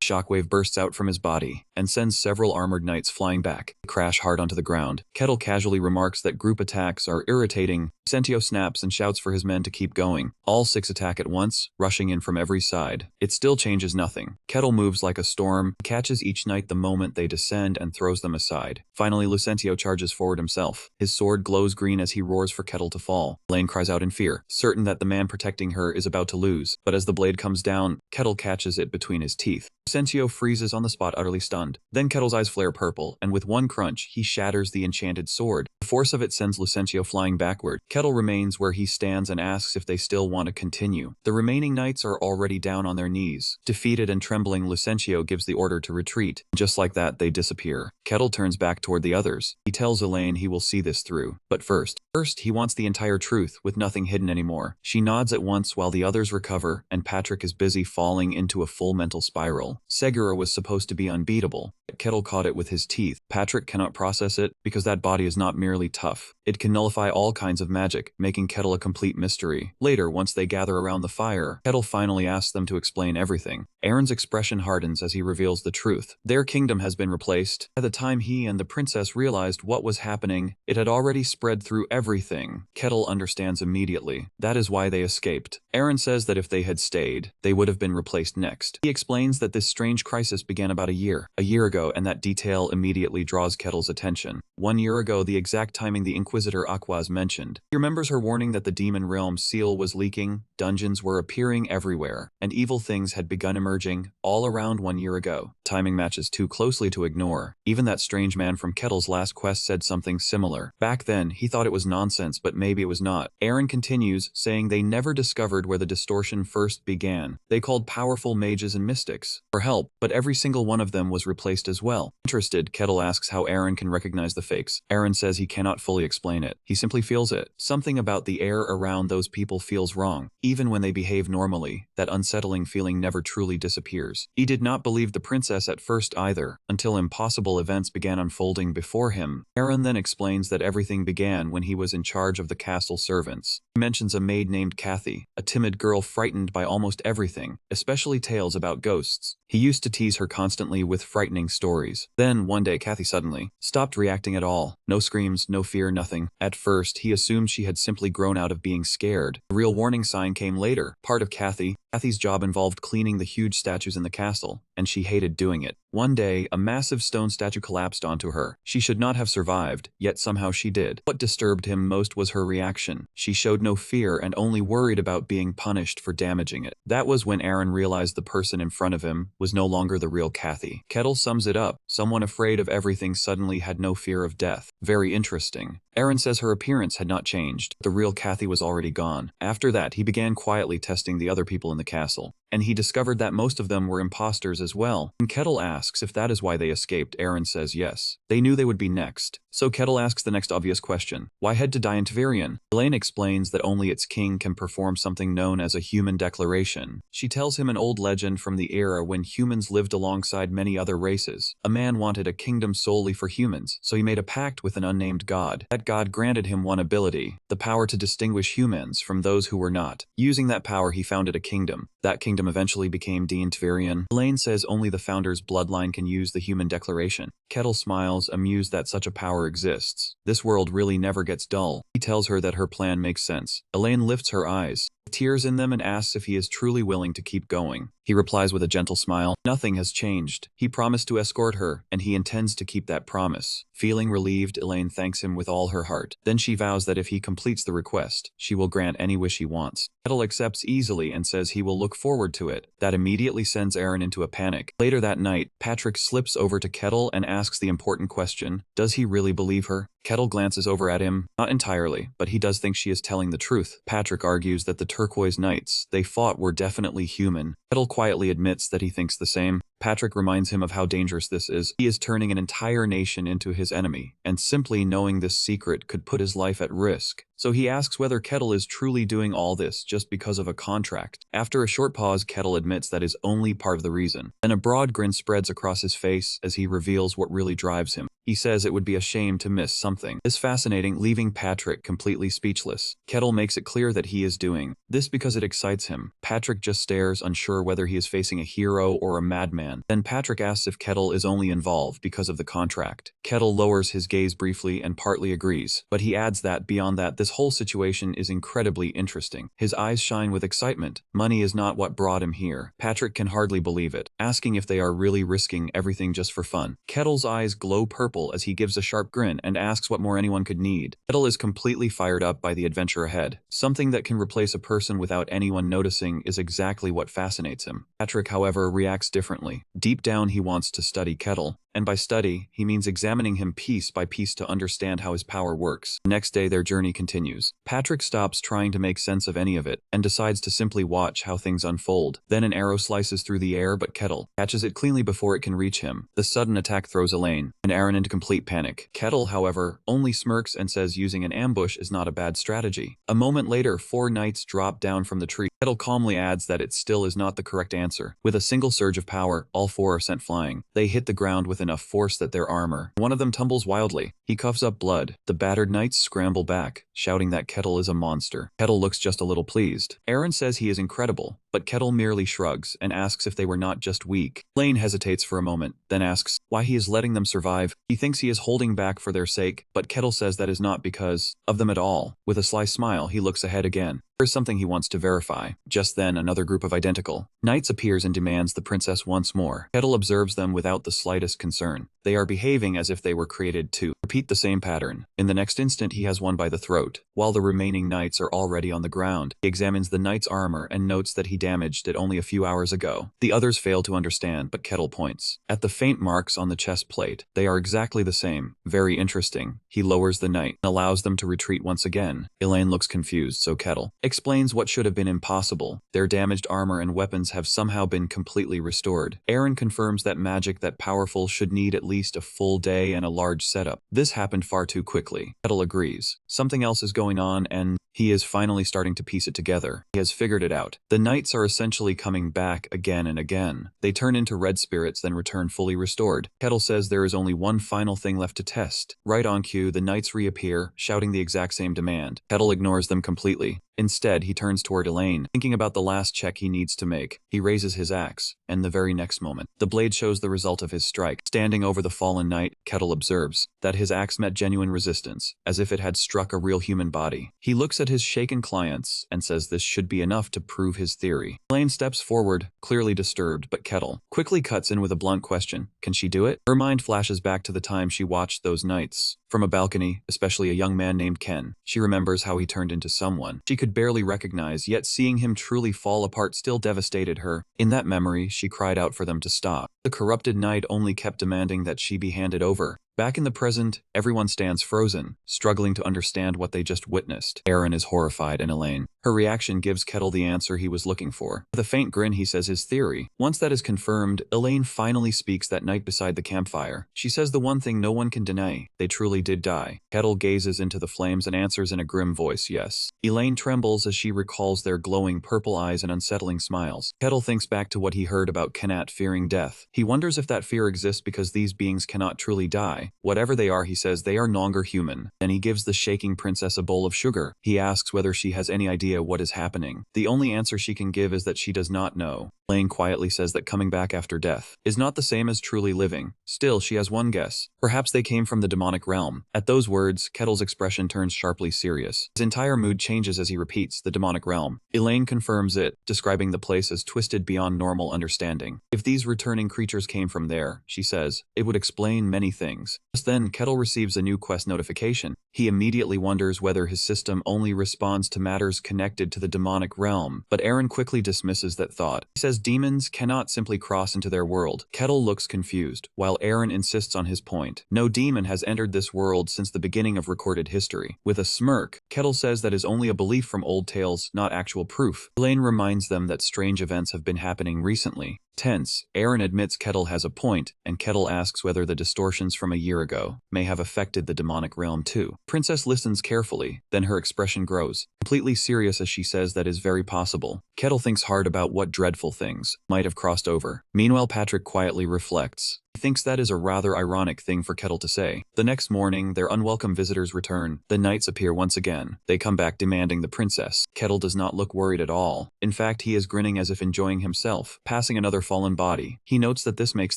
Shockwave bursts out from his body, and sends several armored knights flying back. They crash hard onto the ground. Kettle casually remarks that group attacks are irritating. Lucentio snaps and shouts for his men to keep going. All 6 attack at once, rushing in from every side. It still changes nothing. Kettle moves like a storm, catches each knight the moment they descend and throws them aside. Finally, Lucentio charges forward himself. His sword glows green as he roars for Kettle to fall. Elaine cries out in fear, certain that the man protecting her is about to lose. But as the blade comes down, Kettle catches it between his teeth. Lucentio freezes on the spot, utterly stunned. Then Kettle's eyes flare purple, and with one crunch, he shatters the enchanted sword. The force of it sends Lucencio flying backward. Kettle remains where he stands and asks if they still want to continue. The remaining knights are already down on their knees. Defeated and trembling, Lucencio gives the order to retreat. Just like that, they disappear. Kettle turns back toward the others. He tells Elaine he will see this through. But first, he wants the entire truth, with nothing hidden anymore. She nods at once while the others recover, and Patrick is busy falling into a full mental spiral. Segura was supposed to be unbeatable, but Kettle caught it with his teeth. Patrick cannot process it, because that body is not merely tough. It can nullify all kinds of magic, making Kettle a complete mystery. Later, once they gather around the fire, Kettle finally asks them to explain everything. Aaron's expression hardens as he reveals the truth. Their kingdom has been replaced. By the time he and the princess realized what was happening, it had already spread through everything. Kettle understands immediately. That is why they escaped. Aaron says that if they had stayed, they would have been replaced next. He explains that this strange crisis began about a year ago, and that detail immediately draws Kettle's attention. 1 year ago, the exact timing the Inquisitor Aquaz mentioned. He remembers her warning that the Demon Realm seal was leaking, dungeons were appearing everywhere, and evil things had begun emerging all around 1 year ago. Timing matches too closely to ignore. Even that strange man from Kettle's last quest said something similar. Back then, he thought it was nonsense, but maybe it was not. Aaron continues, saying they never discovered where the distortion first began. They called powerful mages and mystics for help, but every single one of them was replaced as well. Interested, Kettle asks how Aaron can recognize the fakes. Aaron says he cannot fully explain it. He simply feels it. Something about the air around those people feels wrong. Even when they behave normally, that unsettling feeling never truly disappears. He did not believe the princess at first either, until impossible events began unfolding before him. Aaron then explains that everything began when he was in charge of the castle servants. He mentions a maid named Kathy, a timid girl frightened by almost everything, especially tales about ghosts. He used to tease her constantly with frightening stories. Then, one day, Kathy suddenly stopped reacting at all. No screams, no fear, nothing. At first, he assumed she had simply grown out of being scared. The real warning sign came later. Part of Kathy's job involved cleaning the huge statues in the castle, and she hated doing it. One day, a massive stone statue collapsed onto her. She should not have survived, yet somehow she did. What disturbed him most was her reaction. She showed no fear and only worried about being punished for damaging it. That was when Aaron realized the person in front of him was no longer the real Kathy. Kettle sums it up. Someone afraid of everything suddenly had no fear of death. Very interesting. Aaron says her appearance had not changed. The real Kathy was already gone. After that, he began quietly testing the other people in the castle, and he discovered that most of them were imposters as well. When Kettle asks if that is why they escaped, Aaron says yes. They knew they would be next. So Kettle asks the next obvious question. Why head to Diantvirion? Elaine explains that only its king can perform something known as a human declaration. She tells him an old legend from the era when humans lived alongside many other races. A man wanted a kingdom solely for humans, so he made a pact with an unnamed god. That god granted him one ability, the power to distinguish humans from those who were not. Using that power, he founded a kingdom. That kingdom eventually became Diantvirion. Elaine says only the founder's bloodline can use the human declaration. Kettle smiles, amused that such a power exists. This world really never gets dull. He tells her that her plan makes sense. Elaine lifts her eyes, tears in them, and asks if he is truly willing to keep going. He replies with a gentle smile. Nothing has changed. He promised to escort her, and he intends to keep that promise. Feeling relieved, Elaine thanks him with all her heart. Then she vows that if he completes the request, she will grant any wish he wants. Kettle accepts easily and says he will look forward to it. That immediately sends Aaron into a panic. Later that night, Patrick slips over to Kettle and asks the important question, does he really believe her? Kettle glances over at him. Not entirely, but he does think she is telling the truth. Patrick argues that the Turquoise Knights they fought were definitely human. Kettle quietly admits that he thinks the same. Patrick reminds him of how dangerous this is. He is turning an entire nation into his enemy, and simply knowing this secret could put his life at risk. So he asks whether Kettle is truly doing all this just because of a contract. After a short pause, Kettle admits that is only part of the reason. Then a broad grin spreads across his face as he reveals what really drives him. He says it would be a shame to miss something. This fascinating, leaving Patrick completely speechless. Kettle makes it clear that he is doing this because it excites him. Patrick just stares, unsure whether he is facing a hero or a madman. Then Patrick asks if Kettle is only involved because of the contract. Kettle lowers his gaze briefly and partly agrees, but he adds that beyond that, this whole situation is incredibly interesting. His eyes shine with excitement. Money is not what brought him here. Patrick can hardly believe it, asking if they are really risking everything just for fun. Kettle's eyes glow purple as he gives a sharp grin and asks what more anyone could need. Kettle is completely fired up by the adventure ahead. Something that can replace a person without anyone noticing is exactly what fascinates him. Patrick, however, reacts differently. Deep down, he wants to study Kettle. and by study, he means examining him piece by piece to understand how his power works. The next day, their journey continues. Patrick stops trying to make sense of any of it, and decides to simply watch how things unfold. Then an arrow slices through the air, but Kettle catches it cleanly before it can reach him. The sudden attack throws Elaine and Aaron into complete panic. Kettle, however, only smirks and says using an ambush is not a bad strategy. A moment later, 4 knights drop down from the tree. Kettle calmly adds that it still is not the correct answer. With a single surge of power, all 4 are sent flying. They hit the ground with enough force that their armor. One of them tumbles wildly. He coughs up blood. The battered knights scramble back, shouting that Kettle is a monster. Kettle looks just a little pleased. Aaron says he is incredible, but Kettle merely shrugs and asks if they were not just weak. Elaine hesitates for a moment, then asks why he is letting them survive. He thinks he is holding back for their sake, but Kettle says that is not because of them at all. With a sly smile, he looks ahead again. There's something he wants to verify. Just then, another group of identical knights appears and demands the princess once more. Kettle observes them without the slightest concern. They are behaving as if they were created to repeat the same pattern. In the next instant, he has one by the throat. While the remaining knights are already on the ground, he examines the knight's armor and notes that he damaged it only a few hours ago. The others fail to understand, but Kettle points at the faint marks on the chest plate. They are exactly the same. Very interesting. He lowers the knight and allows them to retreat once again. Elaine looks confused, so Kettle explains what should have been impossible. Their damaged armor and weapons have somehow been completely restored. Aaron confirms that magic that powerful should need at least a full day and a large setup. This happened far too quickly. Kettle agrees. Something else is going on, and he is finally starting to piece it together. He has figured it out. The knights are essentially coming back again and again. They turn into red spirits, then return fully restored. Kettle says there is only one final thing left to test. Right on cue, the knights reappear, shouting the exact same demand. Kettle ignores them completely. Instead, he turns toward Elaine, thinking about the last check he needs to make. He raises his axe, and the very next moment, the blade shows the result of his strike. Standing over the fallen knight, Kettle observes that his axe met genuine resistance, as if it had struck a real human body. He looks at his shaken clients and says this should be enough to prove his theory. Elaine steps forward, clearly disturbed, but Kettle quickly cuts in with a blunt question. Can she do it? Her mind flashes back to the time she watched those knights from a balcony, especially a young man named Ken. She remembers how he turned into someone she could barely recognize, yet seeing him truly fall apart still devastated her. In that memory, she cried out for them to stop. The corrupted knight only kept demanding that she be handed over. Back in the present, everyone stands frozen, struggling to understand what they just witnessed. Aaron is horrified, and Elaine. Her reaction gives Kettle the answer he was looking for. With a faint grin, he says his theory. Once that is confirmed, Elaine finally speaks that night beside the campfire. She says the one thing no one can deny. They truly did die. Kettle gazes into the flames and answers in a grim voice, yes. Elaine trembles as she recalls their glowing purple eyes and unsettling smiles. Kettle thinks back to what he heard about Kenat fearing death. He wonders if that fear exists because these beings cannot truly die. Whatever they are, he says they are no longer human. Then he gives the shaking princess a bowl of sugar. He asks whether she has any idea what is happening. The only answer she can give is that she does not know. Elaine quietly says that coming back after death is not the same as truly living. Still, she has one guess. Perhaps they came from the demonic realm. At those words, Kettle's expression turns sharply serious. His entire mood changes as he repeats the demonic realm. Elaine confirms it, describing the place as twisted beyond normal understanding. If these returning creatures came from there, she says, it would explain many things. Just then, Kettle receives a new quest notification. He immediately wonders whether his system only responds to matters connected to the demonic realm, but Aaron quickly dismisses that thought. He says demons cannot simply cross into their world. Kettle looks confused, while Aaron insists on his point. No demon has entered this world since the beginning of recorded history. With a smirk, Kettle says that is only a belief from old tales, not actual proof. Elaine reminds them that strange events have been happening recently. Tense, Aaron admits Kettle has a point, and Kettle asks whether the distortions from a year ago may have affected the demonic realm too. Princess listens carefully, then her expression grows, completely serious as she says that is very possible. Kettle thinks hard about what dreadful things might have crossed over. Meanwhile, Patrick quietly reflects. He thinks that is a rather ironic thing for Kettle to say. The next morning, their unwelcome visitors return. The knights appear once again. They come back demanding the princess. Kettle does not look worried at all. In fact, he is grinning as if enjoying himself, passing another fallen body. He notes that this makes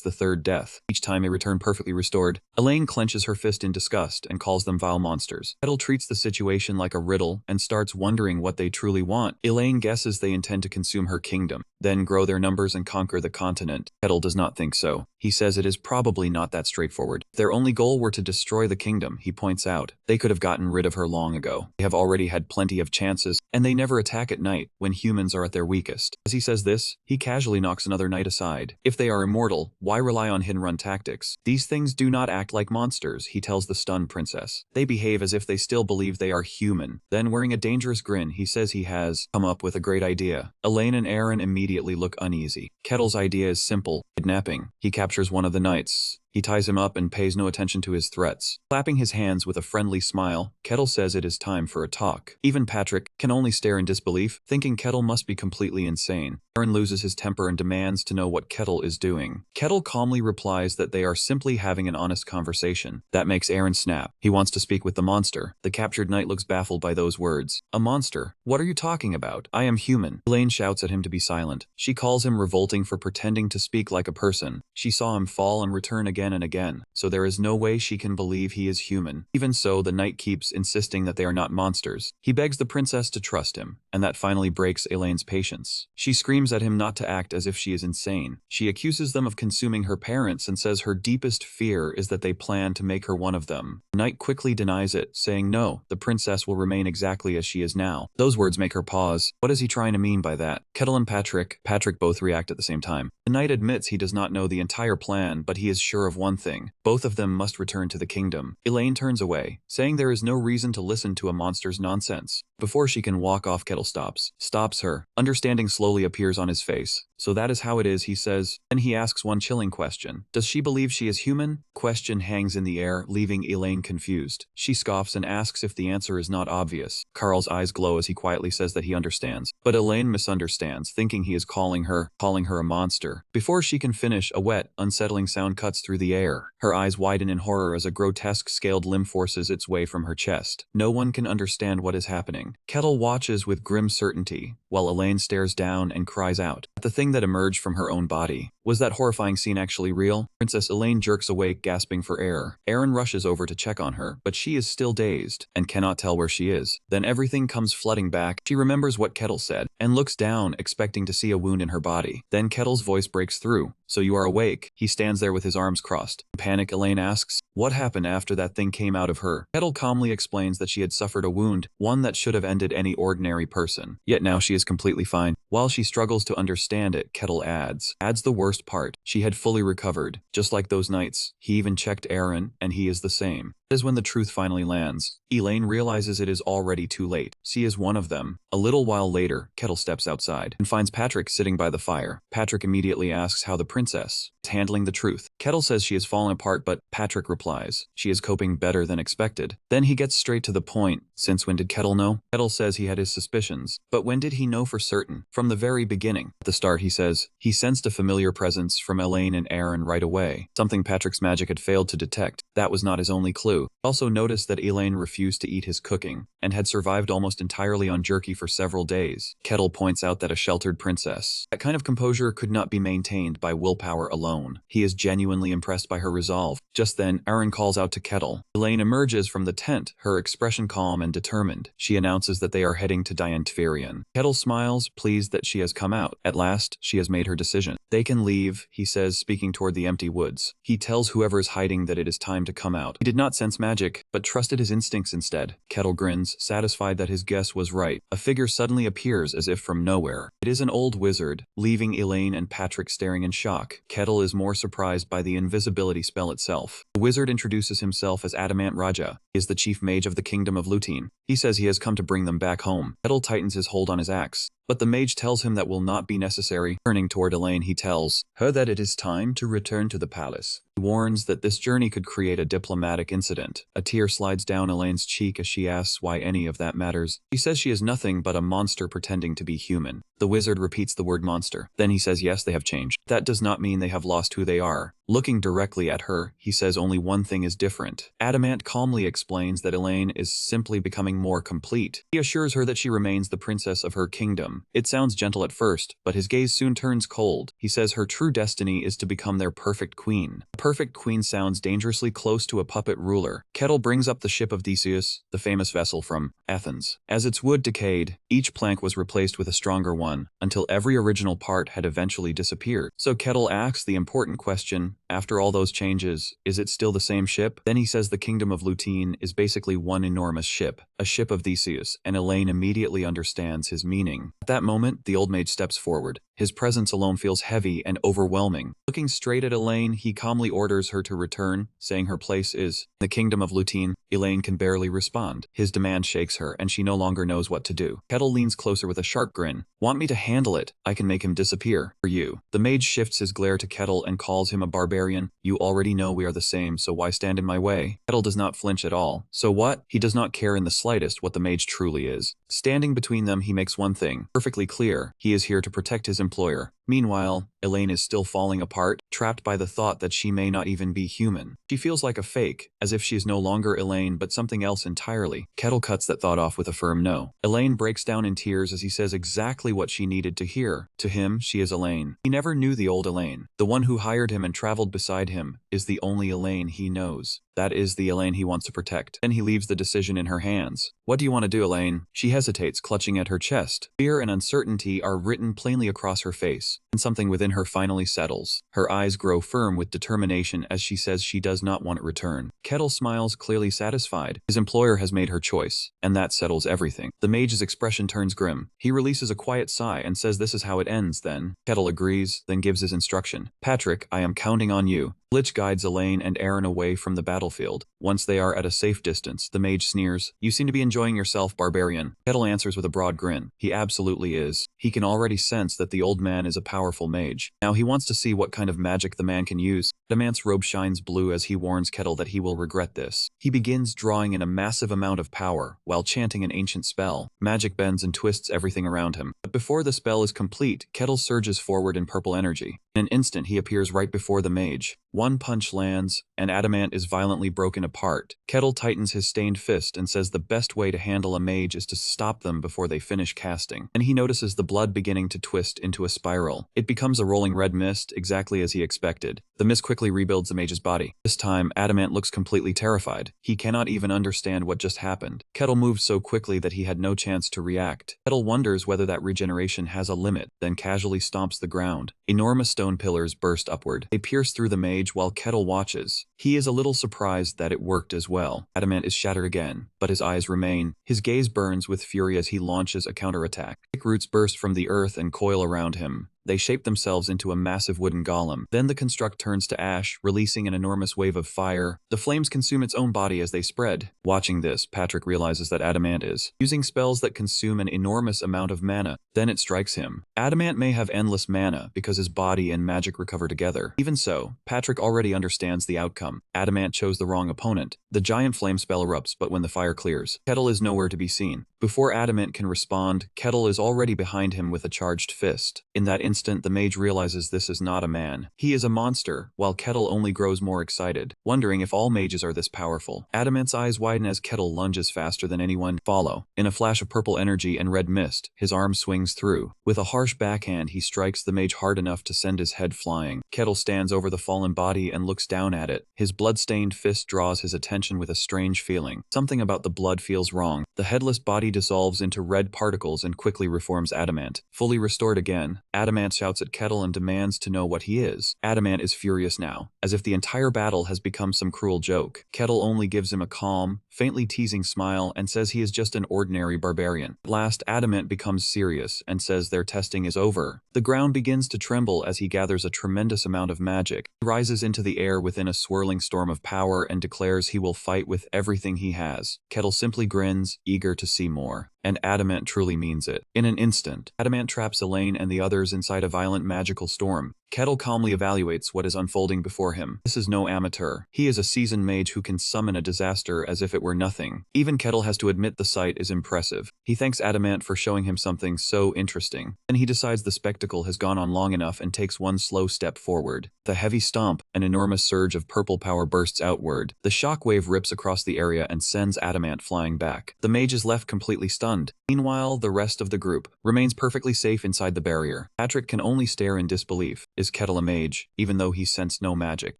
the third death. Each time they return perfectly restored. Elaine clenches her fist in disgust and calls them vile monsters. Kettle treats the situation like a riddle and starts wondering what they truly want. Elaine guesses they intend to consume her kingdom. then grow their numbers and conquer the continent. Kettle does not think so. He says it is probably not that straightforward. If their only goal were to destroy the kingdom, he points out, they could have gotten rid of her long ago. They have already had plenty of chances, and they never attack at night when humans are at their weakest. As he says this, he casually knocks another knight aside. If they are immortal, why rely on hit-and-run tactics? These things do not act like monsters, he tells the stunned princess. They behave as if they still believe they are human. Then, wearing a dangerous grin, he says he has come up with a great idea. Elaine and Aaron immediately look uneasy. Kettle's idea is simple: kidnapping. He captures one of the knights. He ties him up and pays no attention to his threats. Clapping his hands with a friendly smile, Kettle says it is time for a talk. Even Patrick can only stare in disbelief, thinking Kettle must be completely insane. Aaron loses his temper and demands to know what Kettle is doing. Kettle calmly replies that they are simply having an honest conversation. That makes Aaron snap. He wants to speak with the monster. The captured knight looks baffled by those words. A monster? What are you talking about? I am human. Elaine shouts at him to be silent. She calls him revolting for pretending to speak like a person. She saw him fall and return again and again, so there is no way she can believe he is human. Even so, the knight keeps insisting that they are not monsters. He begs the princess to trust him, and that finally breaks Elaine's patience. She screams at him not to act as if she is insane. She accuses them of consuming her parents and says her deepest fear is that they plan to make her one of them. The knight quickly denies it, saying no, the princess will remain exactly as she is now. Those words make her pause. What is he trying to mean by that? Kettle and Patrick both react at the same time. The knight admits he does not know the entire plan, but he is sure of one thing: both of them must return to the kingdom. Elaine turns away, saying there is no reason to listen to a monster's nonsense. Before she can walk off, Kettle stops her. Understanding slowly appears on his face. So that is how it is, he says. Then he asks one chilling question. Does she believe she is human? Question hangs in the air, leaving Elaine confused. She scoffs and asks if the answer is not obvious. Carl's eyes glow as he quietly says that he understands. But Elaine misunderstands, thinking he is calling her a monster. Before she can finish, a wet, unsettling sound cuts through the air. Her eyes widen in horror as a grotesque scaled limb forces its way from her chest. No one can understand what is happening. Kettle watches with grim certainty, while Elaine stares down and cries out at the thing that emerged from her own body. Was that horrifying scene actually real? Princess Elaine jerks awake, gasping for air. Aaron rushes over to check on her, but she is still dazed and cannot tell where she is. Then everything comes flooding back. She remembers what Kettle said and looks down, expecting to see a wound in her body. Then Kettle's voice breaks through. So you are awake? He stands there with his arms crossed. In panic, Elaine asks, what happened after that thing came out of her? Kettle calmly explains that she had suffered a wound, one that should have ended any ordinary person. Yet now she is completely fine. While she struggles to understand it, Kettle adds the worst part. She had fully recovered. Just like those nights, he even checked Aaron, and he is the same. That is when the truth finally lands. Elaine realizes it is already too late. She is one of them. A little while later, Kettle steps outside and finds Patrick sitting by the fire. Patrick immediately asks how the princess is handling the truth. Kettle says she has fallen apart, but Patrick replies she is coping better than expected. Then he gets straight to the point. Since when did Kettle know? Kettle says he had his suspicions, but when did he know for certain? From the very beginning. At the start, he says he sensed a familiar presence from Elaine and Aaron right away. Something Patrick's magic had failed to detect. That was not his only clue. He also noticed that Elaine refused to eat his cooking and had survived almost entirely on jerky for several days. Kettle points out that a sheltered princess, that kind of composure could not be maintained by willpower alone. He is genuinely impressed by her resolve. Just then, Aaron calls out to Kettle. Elaine emerges from the tent, her expression calm and determined. She announces that they are heading to Diantvirion. Kettle smiles, pleased that she has come out. At last, she has made her decision. They can leave, he says, speaking toward the empty woods. He tells whoever is hiding that it is time to come out. He did not sense magic, but trusted his instincts instead. Kettle grins, satisfied that his guess was right. A figure suddenly appears as if from nowhere. It is an old wizard, leaving Elaine and Patrick staring in shock. Kettle is more surprised by the invisibility spell itself. The wizard introduces himself as Adamant Raja. He is the chief mage of the kingdom of Lutine. He says he has come to bring them back home. Kettle tightens his hold on his axe, but the mage tells him that will not be necessary. Turning toward Elaine, he tells her that it is time to return to the palace. He warns that this journey could create a diplomatic incident. A tear slides down Elaine's cheek as she asks why any of that matters. She says she is nothing but a monster pretending to be human. The wizard repeats the word monster. Then he says yes, they have changed. That does not mean they have lost who they are. Looking directly at her, he says only one thing is different. Adamant calmly explains that Elaine is simply becoming more complete. He assures her that she remains the princess of her kingdom. It sounds gentle at first, but his gaze soon turns cold. He says her true destiny is to become their perfect queen. A perfect queen sounds dangerously close to a puppet ruler. Kettle brings up the ship of Decius, the famous vessel from Athens. As its wood decayed, each plank was replaced with a stronger one. one, until every original part had eventually disappeared. So Kettle asks the important question, after all those changes, is it still the same ship? Then he says the kingdom of Lutein is basically one enormous ship, a ship of Theseus, and Elaine immediately understands his meaning. At that moment, the old mage steps forward. His presence alone feels heavy and overwhelming. Looking straight at Elaine, he calmly orders her to return, saying her place is the kingdom of Lutein. Elaine can barely respond. His demand shakes her, and she no longer knows what to do. Kettle leans closer with a sharp grin. Want me to handle it? I can make him disappear. For you. The mage shifts his glare to Kettle and calls him a barbarian. You already know we are the same, so why stand in my way? Kettle does not flinch at all. So what? He does not care in the slightest what the mage truly is. Standing between them, he makes one thing perfectly clear. He is here to protect his employer. Meanwhile, Elaine is still falling apart, trapped by the thought that she may not even be human. She feels like a fake, as if she is no longer Elaine but something else entirely. Kettle cuts that thought off with a firm no. Elaine breaks down in tears as he says exactly what she needed to hear. To him, she is Elaine. He never knew the old Elaine. The one who hired him and traveled beside him is the only Elaine he knows. That is the Elaine he wants to protect. Then he leaves the decision in her hands. What do you want to do, Elaine? She hesitates, clutching at her chest. Fear and uncertainty are written plainly across her face, and something within her finally settles. Her eyes grow firm with determination as she says she does not want to return. Kettle smiles, clearly satisfied. His employer has made her choice, and that settles everything. The mage's expression turns grim. He releases a quiet sigh and says this is how it ends then. Kettle agrees, then gives his instruction. Patrick, I am counting on you. Glitch guides Elaine and Aaron away from the battlefield. Once they are at a safe distance, the mage sneers, You seem to be enjoying yourself, barbarian. Kettle answers with a broad grin. He absolutely is. He can already sense that the old man is a powerful mage. Now he wants to see what kind of magic the man can use. Adamant's robe shines blue as he warns Kettle that he will regret this. He begins drawing in a massive amount of power, while chanting an ancient spell. Magic bends and twists everything around him. But before the spell is complete, Kettle surges forward in purple energy. In an instant, he appears right before the mage. One punch lands, and Adamant is violently broken apart. Kettle tightens his stained fist and says the best way to handle a mage is to stop them before they finish casting. And he notices the blood beginning to twist into a spiral. It becomes a rolling red mist, exactly as he expected. The mist quickly rebuilds the mage's body. This time, Adamant looks completely terrified. He cannot even understand what just happened. Kettle moves so quickly that he had no chance to react. Kettle wonders whether that regeneration has a limit, then casually stomps the ground. Enormous stone pillars burst upward. They pierce through the mage while Kettle watches. He is a little surprised that it worked as well. Adamant is shattered again, but his eyes remain. His gaze burns with fury as he launches a counterattack. Thick roots burst from the earth and coil around him. They shape themselves into a massive wooden golem. Then the construct turns to ash, releasing an enormous wave of fire. The flames consume its own body as they spread. Watching this, Patrick realizes that Adamant is using spells that consume an enormous amount of mana. Then it strikes him. Adamant may have endless mana because his body and magic recover together. Even so, Patrick already understands the outcome. Adamant chose the wrong opponent. The giant flame spell erupts, but when the fire clears, Kettle is nowhere to be seen. Before Adamant can respond, Kettle is already behind him with a charged fist. In that instant, the mage realizes this is not a man. He is a monster, while Kettle only grows more excited, wondering if all mages are this powerful. Adamant's eyes widen as Kettle lunges faster than anyone. Follow. In a flash of purple energy and red mist, his arm swings through. With a harsh backhand, he strikes the mage hard enough to send his head flying. Kettle stands over the fallen body and looks down at it. His blood-stained fist draws his attention with a strange feeling. Something about the blood feels wrong. The headless body dissolves into red particles and quickly reforms Adamant. Fully restored again, Adamant shouts at Kettle and demands to know what he is. Adamant is furious now, as if the entire battle has become some cruel joke. Kettle only gives him a calm, faintly teasing smile and says he is just an ordinary barbarian. At last, Adamant becomes serious and says their testing is over. The ground begins to tremble as he gathers a tremendous amount of magic. He rises into the air within a swirling storm of power and declares he will fight with everything he has. Kettle simply grins, eager to see more. And Adamant truly means it. In an instant, Adamant traps Elaine and the others inside a violent magical storm. Kettle calmly evaluates what is unfolding before him. This is no amateur. He is a seasoned mage who can summon a disaster as if it were nothing. Even Kettle has to admit the sight is impressive. He thanks Adamant for showing him something so interesting. Then he decides the spectacle has gone on long enough and takes one slow step forward. The heavy stomp, an enormous surge of purple power bursts outward. The shockwave rips across the area and sends Adamant flying back. The mage is left completely stunned. Meanwhile, the rest of the group remains perfectly safe inside the barrier. Patrick can only stare in disbelief. Is Kettle a mage, even though he sensed no magic?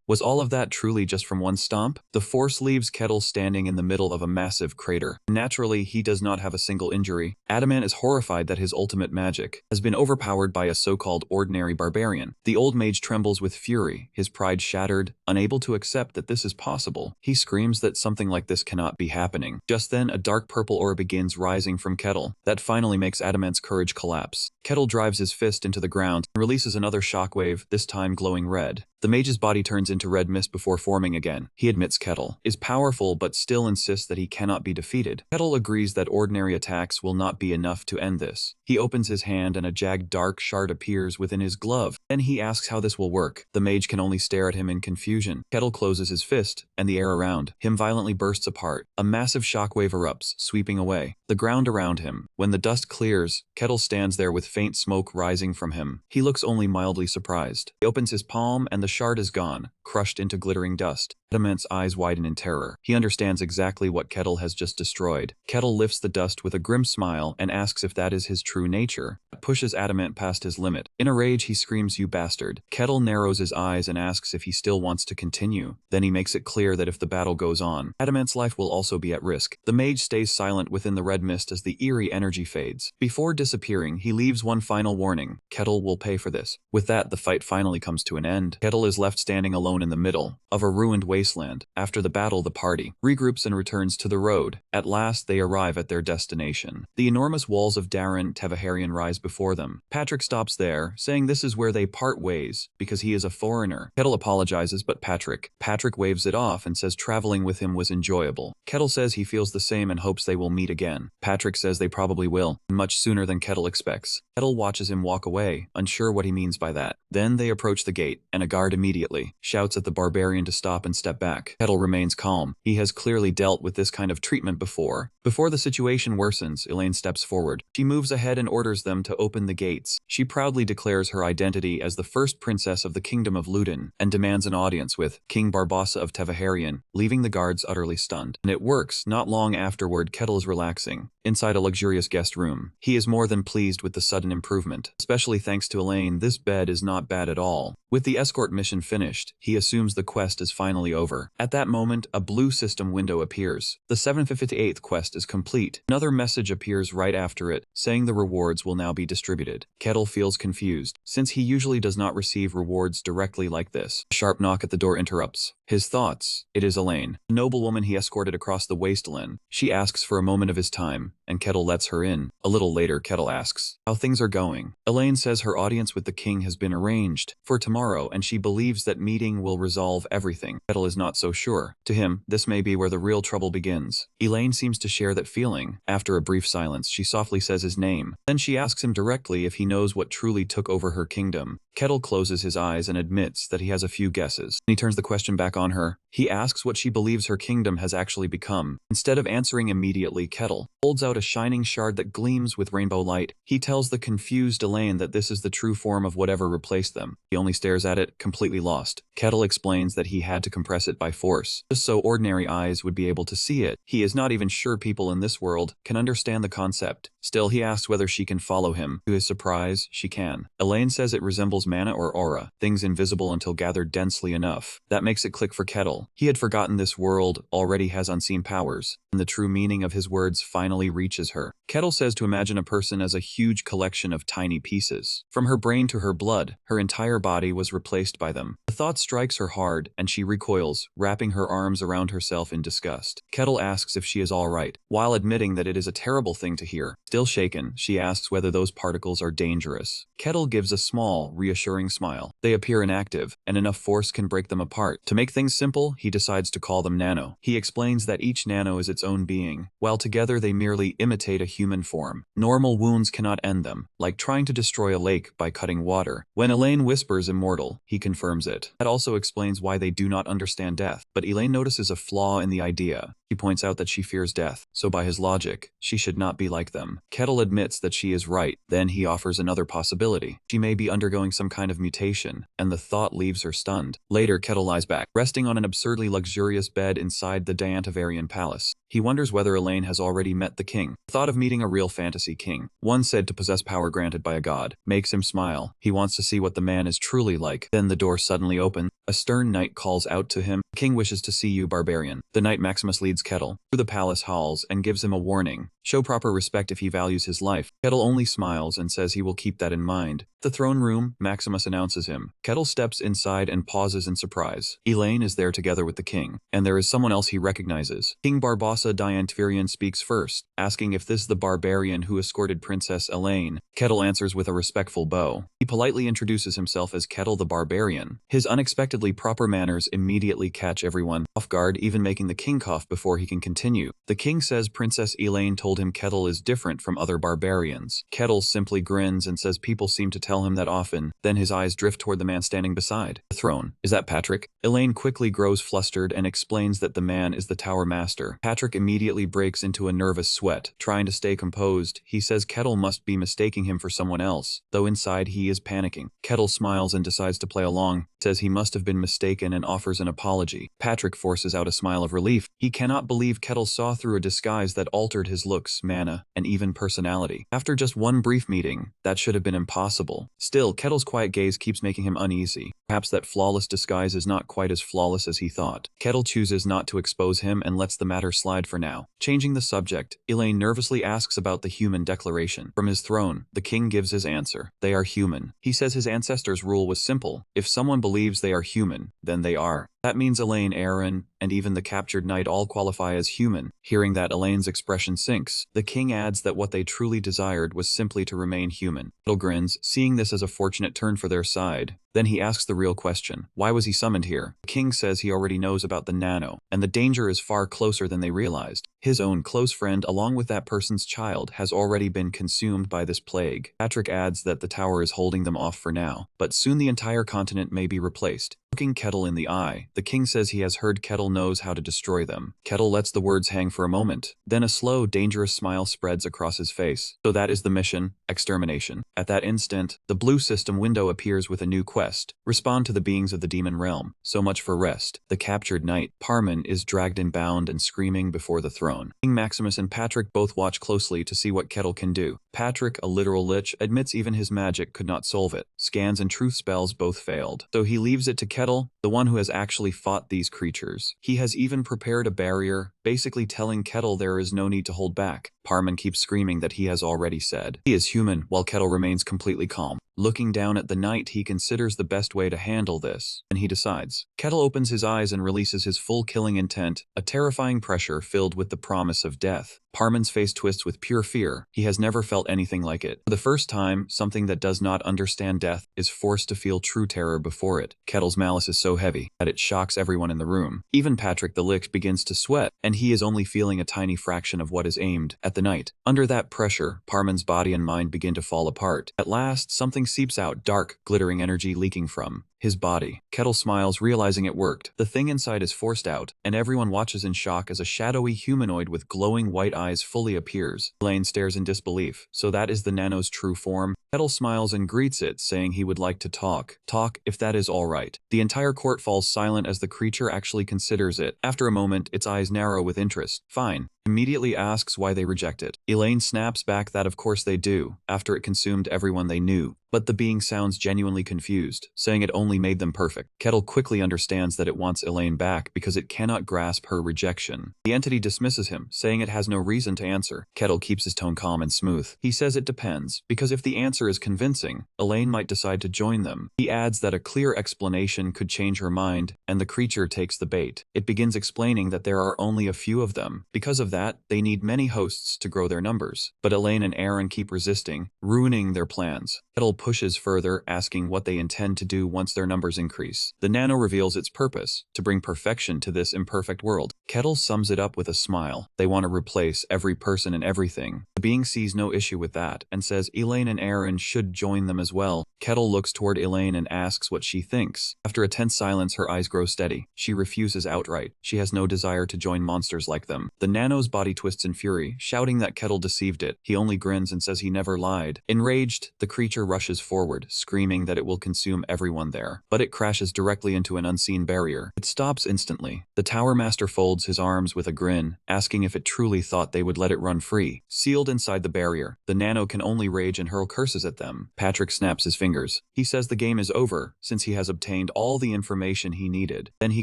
Was all of that truly just from one stomp? The force leaves Kettle standing in the middle of a massive crater. Naturally, he does not have a single injury. Adamant is horrified that his ultimate magic has been overpowered by a so-called ordinary barbarian. The old mage trembles with fury, his pride shattered, unable to accept that this is possible. He screams that something like this cannot be happening. Just then, a dark purple aura begins rising from Kettle. That finally makes Adamant's courage collapse. Kettle drives his fist into the ground and releases another shockwave, this time glowing red. The mage's body turns into red mist before forming again. He admits Kettle is powerful but still insists that he cannot be defeated. Kettle agrees that ordinary attacks will not be enough to end this. He opens his hand and a jagged dark shard appears within his glove. Then he asks how this will work. The mage can only stare at him in confusion. Kettle closes his fist, and the air around him violently bursts apart. A massive shockwave erupts, sweeping away the ground around him. When the dust clears, Kettle stands there with faint smoke rising from him. He looks only mildly surprised. He opens his palm and the shard is gone, crushed into glittering dust. Adamant's eyes widen in terror. He understands exactly what Kettle has just destroyed. Kettle lifts the dust with a grim smile and asks if that is his true nature. That pushes Adamant past his limit. In a rage, he screams, "You bastard." Kettle narrows his eyes and asks if he still wants to continue. Then he makes it clear that if the battle goes on, Adamant's life will also be at risk. The mage stays silent within the red mist as the eerie energy fades. Before disappearing, he leaves one final warning. Kettle will pay for this. With that, the fight finally comes to an end. Kettle is left standing alone in the middle of a ruined wasteland. After the battle, the party regroups and returns to the road. At last, they arrive at their destination. The enormous walls of Darren Tevaharian rise before them. Patrick stops there, saying this is where they part ways, because he is a foreigner. Kettle apologizes, but Patrick waves it off and says traveling with him was enjoyable. Kettle says he feels the same and hopes they will meet again. Patrick says they probably will, much sooner than Kettle expects. Kettle watches him walk away, unsure what he means by that. Then they approach the gate, and a guard immediately shouts at the barbarian to stop and step back. Kettle remains calm. He has clearly dealt with this kind of treatment before. Before the situation worsens, Elaine steps forward. She moves ahead and orders them to open the gates. She proudly declares her identity as the first princess of the Kingdom of Ludin and demands an audience with King Barbassa of Tevaharian, leaving the guards utterly stunned. And it works. Not long afterward, Kettle is relaxing inside a luxurious guest room. He is more than pleased with the sudden improvement. Especially thanks to Elaine, this bed is not bad at all. With the escort mission finished, he assumes the quest is finally over. At that moment, a blue system window appears. The 758th quest is complete. Another message appears right after it, saying the rewards will now be distributed. Kettle feels confused, since he usually does not receive rewards directly like this. A sharp knock at the door interrupts his thoughts. It is Elaine, a noblewoman he escorted across the wasteland. She asks for a moment of his time, and Kettle lets her in. A little later, Kettle asks how things are going. Elaine says her audience with the king has been arranged for tomorrow, and she believes that meeting will resolve everything. Kettle is not so sure. To him, this may be where the real trouble begins. Elaine seems to share that feeling. After a brief silence, she softly says his name. Then she asks him directly if he knows what truly took over her kingdom. Kettle closes his eyes and admits that he has a few guesses. He turns the question back on her. He asks what she believes her kingdom has actually become. Instead of answering immediately, Kettle holds out a shining shard that gleams with rainbow light. He tells the confused Elaine that this is the true form of whatever replaced them. He only stares at it, completely lost. Kettle explains that he had to compress it by force, just so ordinary eyes would be able to see it. He is not even sure people in this world can understand the concept. Still, he asks whether she can follow him. To his surprise, she can. Elaine says it resembles mana or aura, things invisible until gathered densely enough. That makes it click for Kettle. He had forgotten this world already has unseen powers, and the true meaning of his words finally reaches her. Kettle says to imagine a person as a huge collection of tiny pieces. From her brain to her blood, her entire body was replaced by them. The thought strikes her hard, and she recoils, wrapping her arms around herself in disgust. Kettle asks if she is all right, while admitting that it is a terrible thing to hear. Still shaken, she asks whether those particles are dangerous. Kettle gives a small, reassuring smile. They appear inactive, and enough force can break them apart. To make things simple, he decides to call them nano. He explains that each nano is its own being, while together they merely imitate a human form. Normal wounds cannot end them, like trying to destroy a lake by cutting water. When Elaine whispers immortal, he confirms it. That also explains why they do not understand death. But Elaine notices a flaw in the idea. He points out that she fears death, so by his logic, she should not be like them. Kettle admits that she is right. Then he offers another possibility. She may be undergoing some kind of mutation, and the thought leaves her stunned. Later, Kettle lies back, resting on an absurdly luxurious bed inside the Diantavarian palace. He wonders whether Elaine has already met the king. The thought of meeting a real fantasy king, one said to possess power granted by a god, makes him smile. He wants to see what the man is truly like. Then the door suddenly opens. A stern knight calls out to him, "The king wishes to see you, Barbarian." The knight Maximus leads Kettle through the palace halls and gives him a warning. Show proper respect if he values his life. Kettle only smiles and says he will keep that in mind. The throne room, Maximus announces him. Kettle steps inside and pauses in surprise. Elaine is there together with the king, and there is someone else he recognizes. King Barbossa Diantvirian speaks first, asking if this is the barbarian who escorted Princess Elaine. Kettle answers with a respectful bow. He politely introduces himself as Kettle the Barbarian. His unexpectedly proper manners immediately catch everyone off guard, even making the king cough before he can continue. The king says Princess Elaine told him Kettle is different from other barbarians. Kettle simply grins and says people seem to tell him that often. Then his eyes drift toward the man standing beside the throne. Is that Patrick? Elaine quickly grows flustered and explains that the man is the Tower Master. Patrick immediately breaks into a nervous sweat. Trying to stay composed, he says Kettle must be mistaking him for someone else, though inside he is panicking. Kettle smiles and decides to play along, says he must have been mistaken and offers an apology. Patrick forces out a smile of relief. He cannot believe Kettle saw through a disguise that altered his looks, mana, and even personality. After just one brief meeting, that should have been impossible. Still, Kettle's quiet gaze keeps making him uneasy. Perhaps that flawless disguise is not quite as flawless as he thought. Kettle chooses not to expose him and lets the matter slide for now. Changing the subject, Elaine nervously asks about the human declaration. From his throne, the king gives his answer. They are human. He says his ancestors' rule was simple. If someone believes they are human, then they are. That means Elaine, Aaron, and even the captured knight all qualify as human. Hearing that, Elaine's expression sinks. The king adds that what they truly desired was simply to remain human. Kettle grins, seeing this as a fortunate turn for their side. Then he asks the real question. Why was he summoned here? The king says he already knows about the nano, and the danger is far closer than they realized. His own close friend, along with that person's child, has already been consumed by this plague. Patrick adds that the tower is holding them off for now, but soon the entire continent may be replaced. Looking Kettle in the eye, the king says he has heard Kettle knows how to destroy them. Kettle lets the words hang for a moment. Then a slow, dangerous smile spreads across his face. So that is the mission, extermination. At that instant, the blue system window appears with a new quest. Respond to the beings of the demon realm. So much for rest. The captured knight, Parman, is dragged and bound and screaming before the throne. King Maximus and Patrick both watch closely to see what Kettle can do. Patrick, a literal lich, admits even his magic could not solve it. Scans and truth spells both failed. So he leaves it to Kettle, the one who has actually fought these creatures. He has even prepared a barrier, basically telling Kettle there is no need to hold back. Parman keeps screaming that he has already said he is human, while Kettle remains completely calm. Looking down at the knight, he considers the best way to handle this, and he decides. Kettle opens his eyes and releases his full killing intent, a terrifying pressure filled with the promise of death. Parman's face twists with pure fear. He has never felt anything like it. For the first time, something that does not understand death is forced to feel true terror before it. Kettle's malice is so heavy that it shocks everyone in the room. Even Patrick the Lich begins to sweat, and he is only feeling a tiny fraction of what is aimed at the knight. Under that pressure, Parman's body and mind begin to fall apart. At last, something seeps out, dark, glittering energy leaking from his body. Kettle smiles, realizing it worked. The thing inside is forced out, and everyone watches in shock as a shadowy humanoid with glowing white eyes fully appears. Elaine stares in disbelief. So that is the nano's true form? Kettle smiles and greets it, saying he would like to talk. Talk, if that is all right. The entire court falls silent as the creature actually considers it. After a moment, its eyes narrow with interest. Fine. Immediately asks why they reject it. Elaine snaps back that of course they do, after it consumed everyone they knew. But the being sounds genuinely confused, saying it only made them perfect. Kettle quickly understands that it wants Elaine back because it cannot grasp her rejection. The entity dismisses him, saying it has no reason to answer. Kettle keeps his tone calm and smooth. He says it depends, because if the answer is convincing, Elaine might decide to join them. He adds that a clear explanation could change her mind, and the creature takes the bait. It begins explaining that there are only a few of them. Because of that, they need many hosts to grow their numbers. But Elaine and Aaron keep resisting, ruining their plans. Kettle pushes further, asking what they intend to do once their numbers increase. The nano reveals its purpose, to bring perfection to this imperfect world. Kettle sums it up with a smile. They want to replace every person and everything. The being sees no issue with that, and says Elaine and Aaron should join them as well. Kettle looks toward Elaine and asks what she thinks. After a tense silence, her eyes grow steady. She refuses outright. She has no desire to join monsters like them. The Nano's body twists in fury, shouting that Kettle deceived it. He only grins and says he never lied. Enraged, the creature rushes forward, screaming that it will consume everyone there. But it crashes directly into an unseen barrier. It stops instantly. The Tower Master folds his arms with a grin, asking if it truly thought they would let it run free. Sealed inside the barrier, the Nano can only rage and hurl curses at them. Patrick snaps his fingers. He says the game is over, since he has obtained all the information he needed. Then he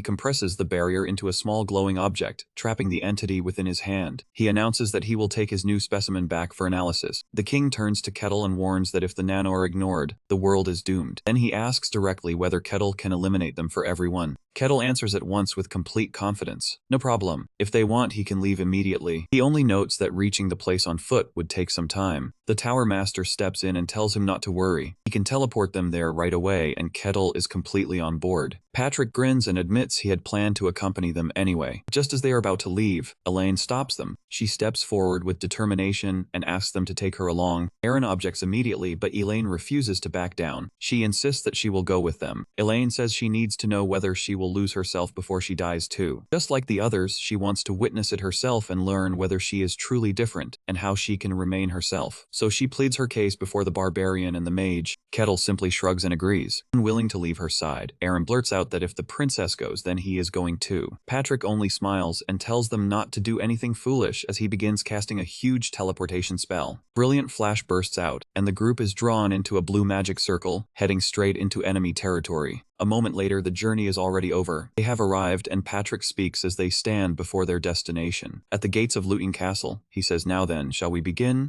compresses the barrier into a small glowing object, trapping the entity within his hand. He announces that he will take his new specimen back for analysis. The king turns to Kettle and warns that if the Nano are ignored, the world is doomed. Then he asks directly whether Kettle can eliminate them for everyone. Kettle answers at once with complete confidence. No problem. If they want, he can leave immediately. He only notes that reaching the place on foot would take some time. The Tower Master steps in and tells him not to worry. He can teleport them there right away, and Kettle is completely on board. Patrick grins and admits he had planned to accompany them anyway. Just as they are about to leave, Elaine stops them. She steps forward with determination and asks them to take her along. Aaron objects immediately, but Elaine refuses to back down. She insists that she will go with them. Elaine says she needs to know whether she will lose herself before she dies too. Just like the others, she wants to witness it herself and learn whether she is truly different and how she can remain herself. So she pleads her case before the Barbarian and the Mage. Kettle simply shrugs and agrees. Unwilling to leave her side, Aaron blurts out that if the princess goes, then he is going too. Patrick only smiles and tells them not to do anything foolish as he begins casting a huge teleportation spell. Brilliant flash bursts out, and the group is drawn into a blue magic circle, heading straight into enemy territory. A moment later, the journey is already over. They have arrived, and Patrick speaks as they stand before their destination. At the gates of Looting Castle, he says, "Now then, shall we begin?"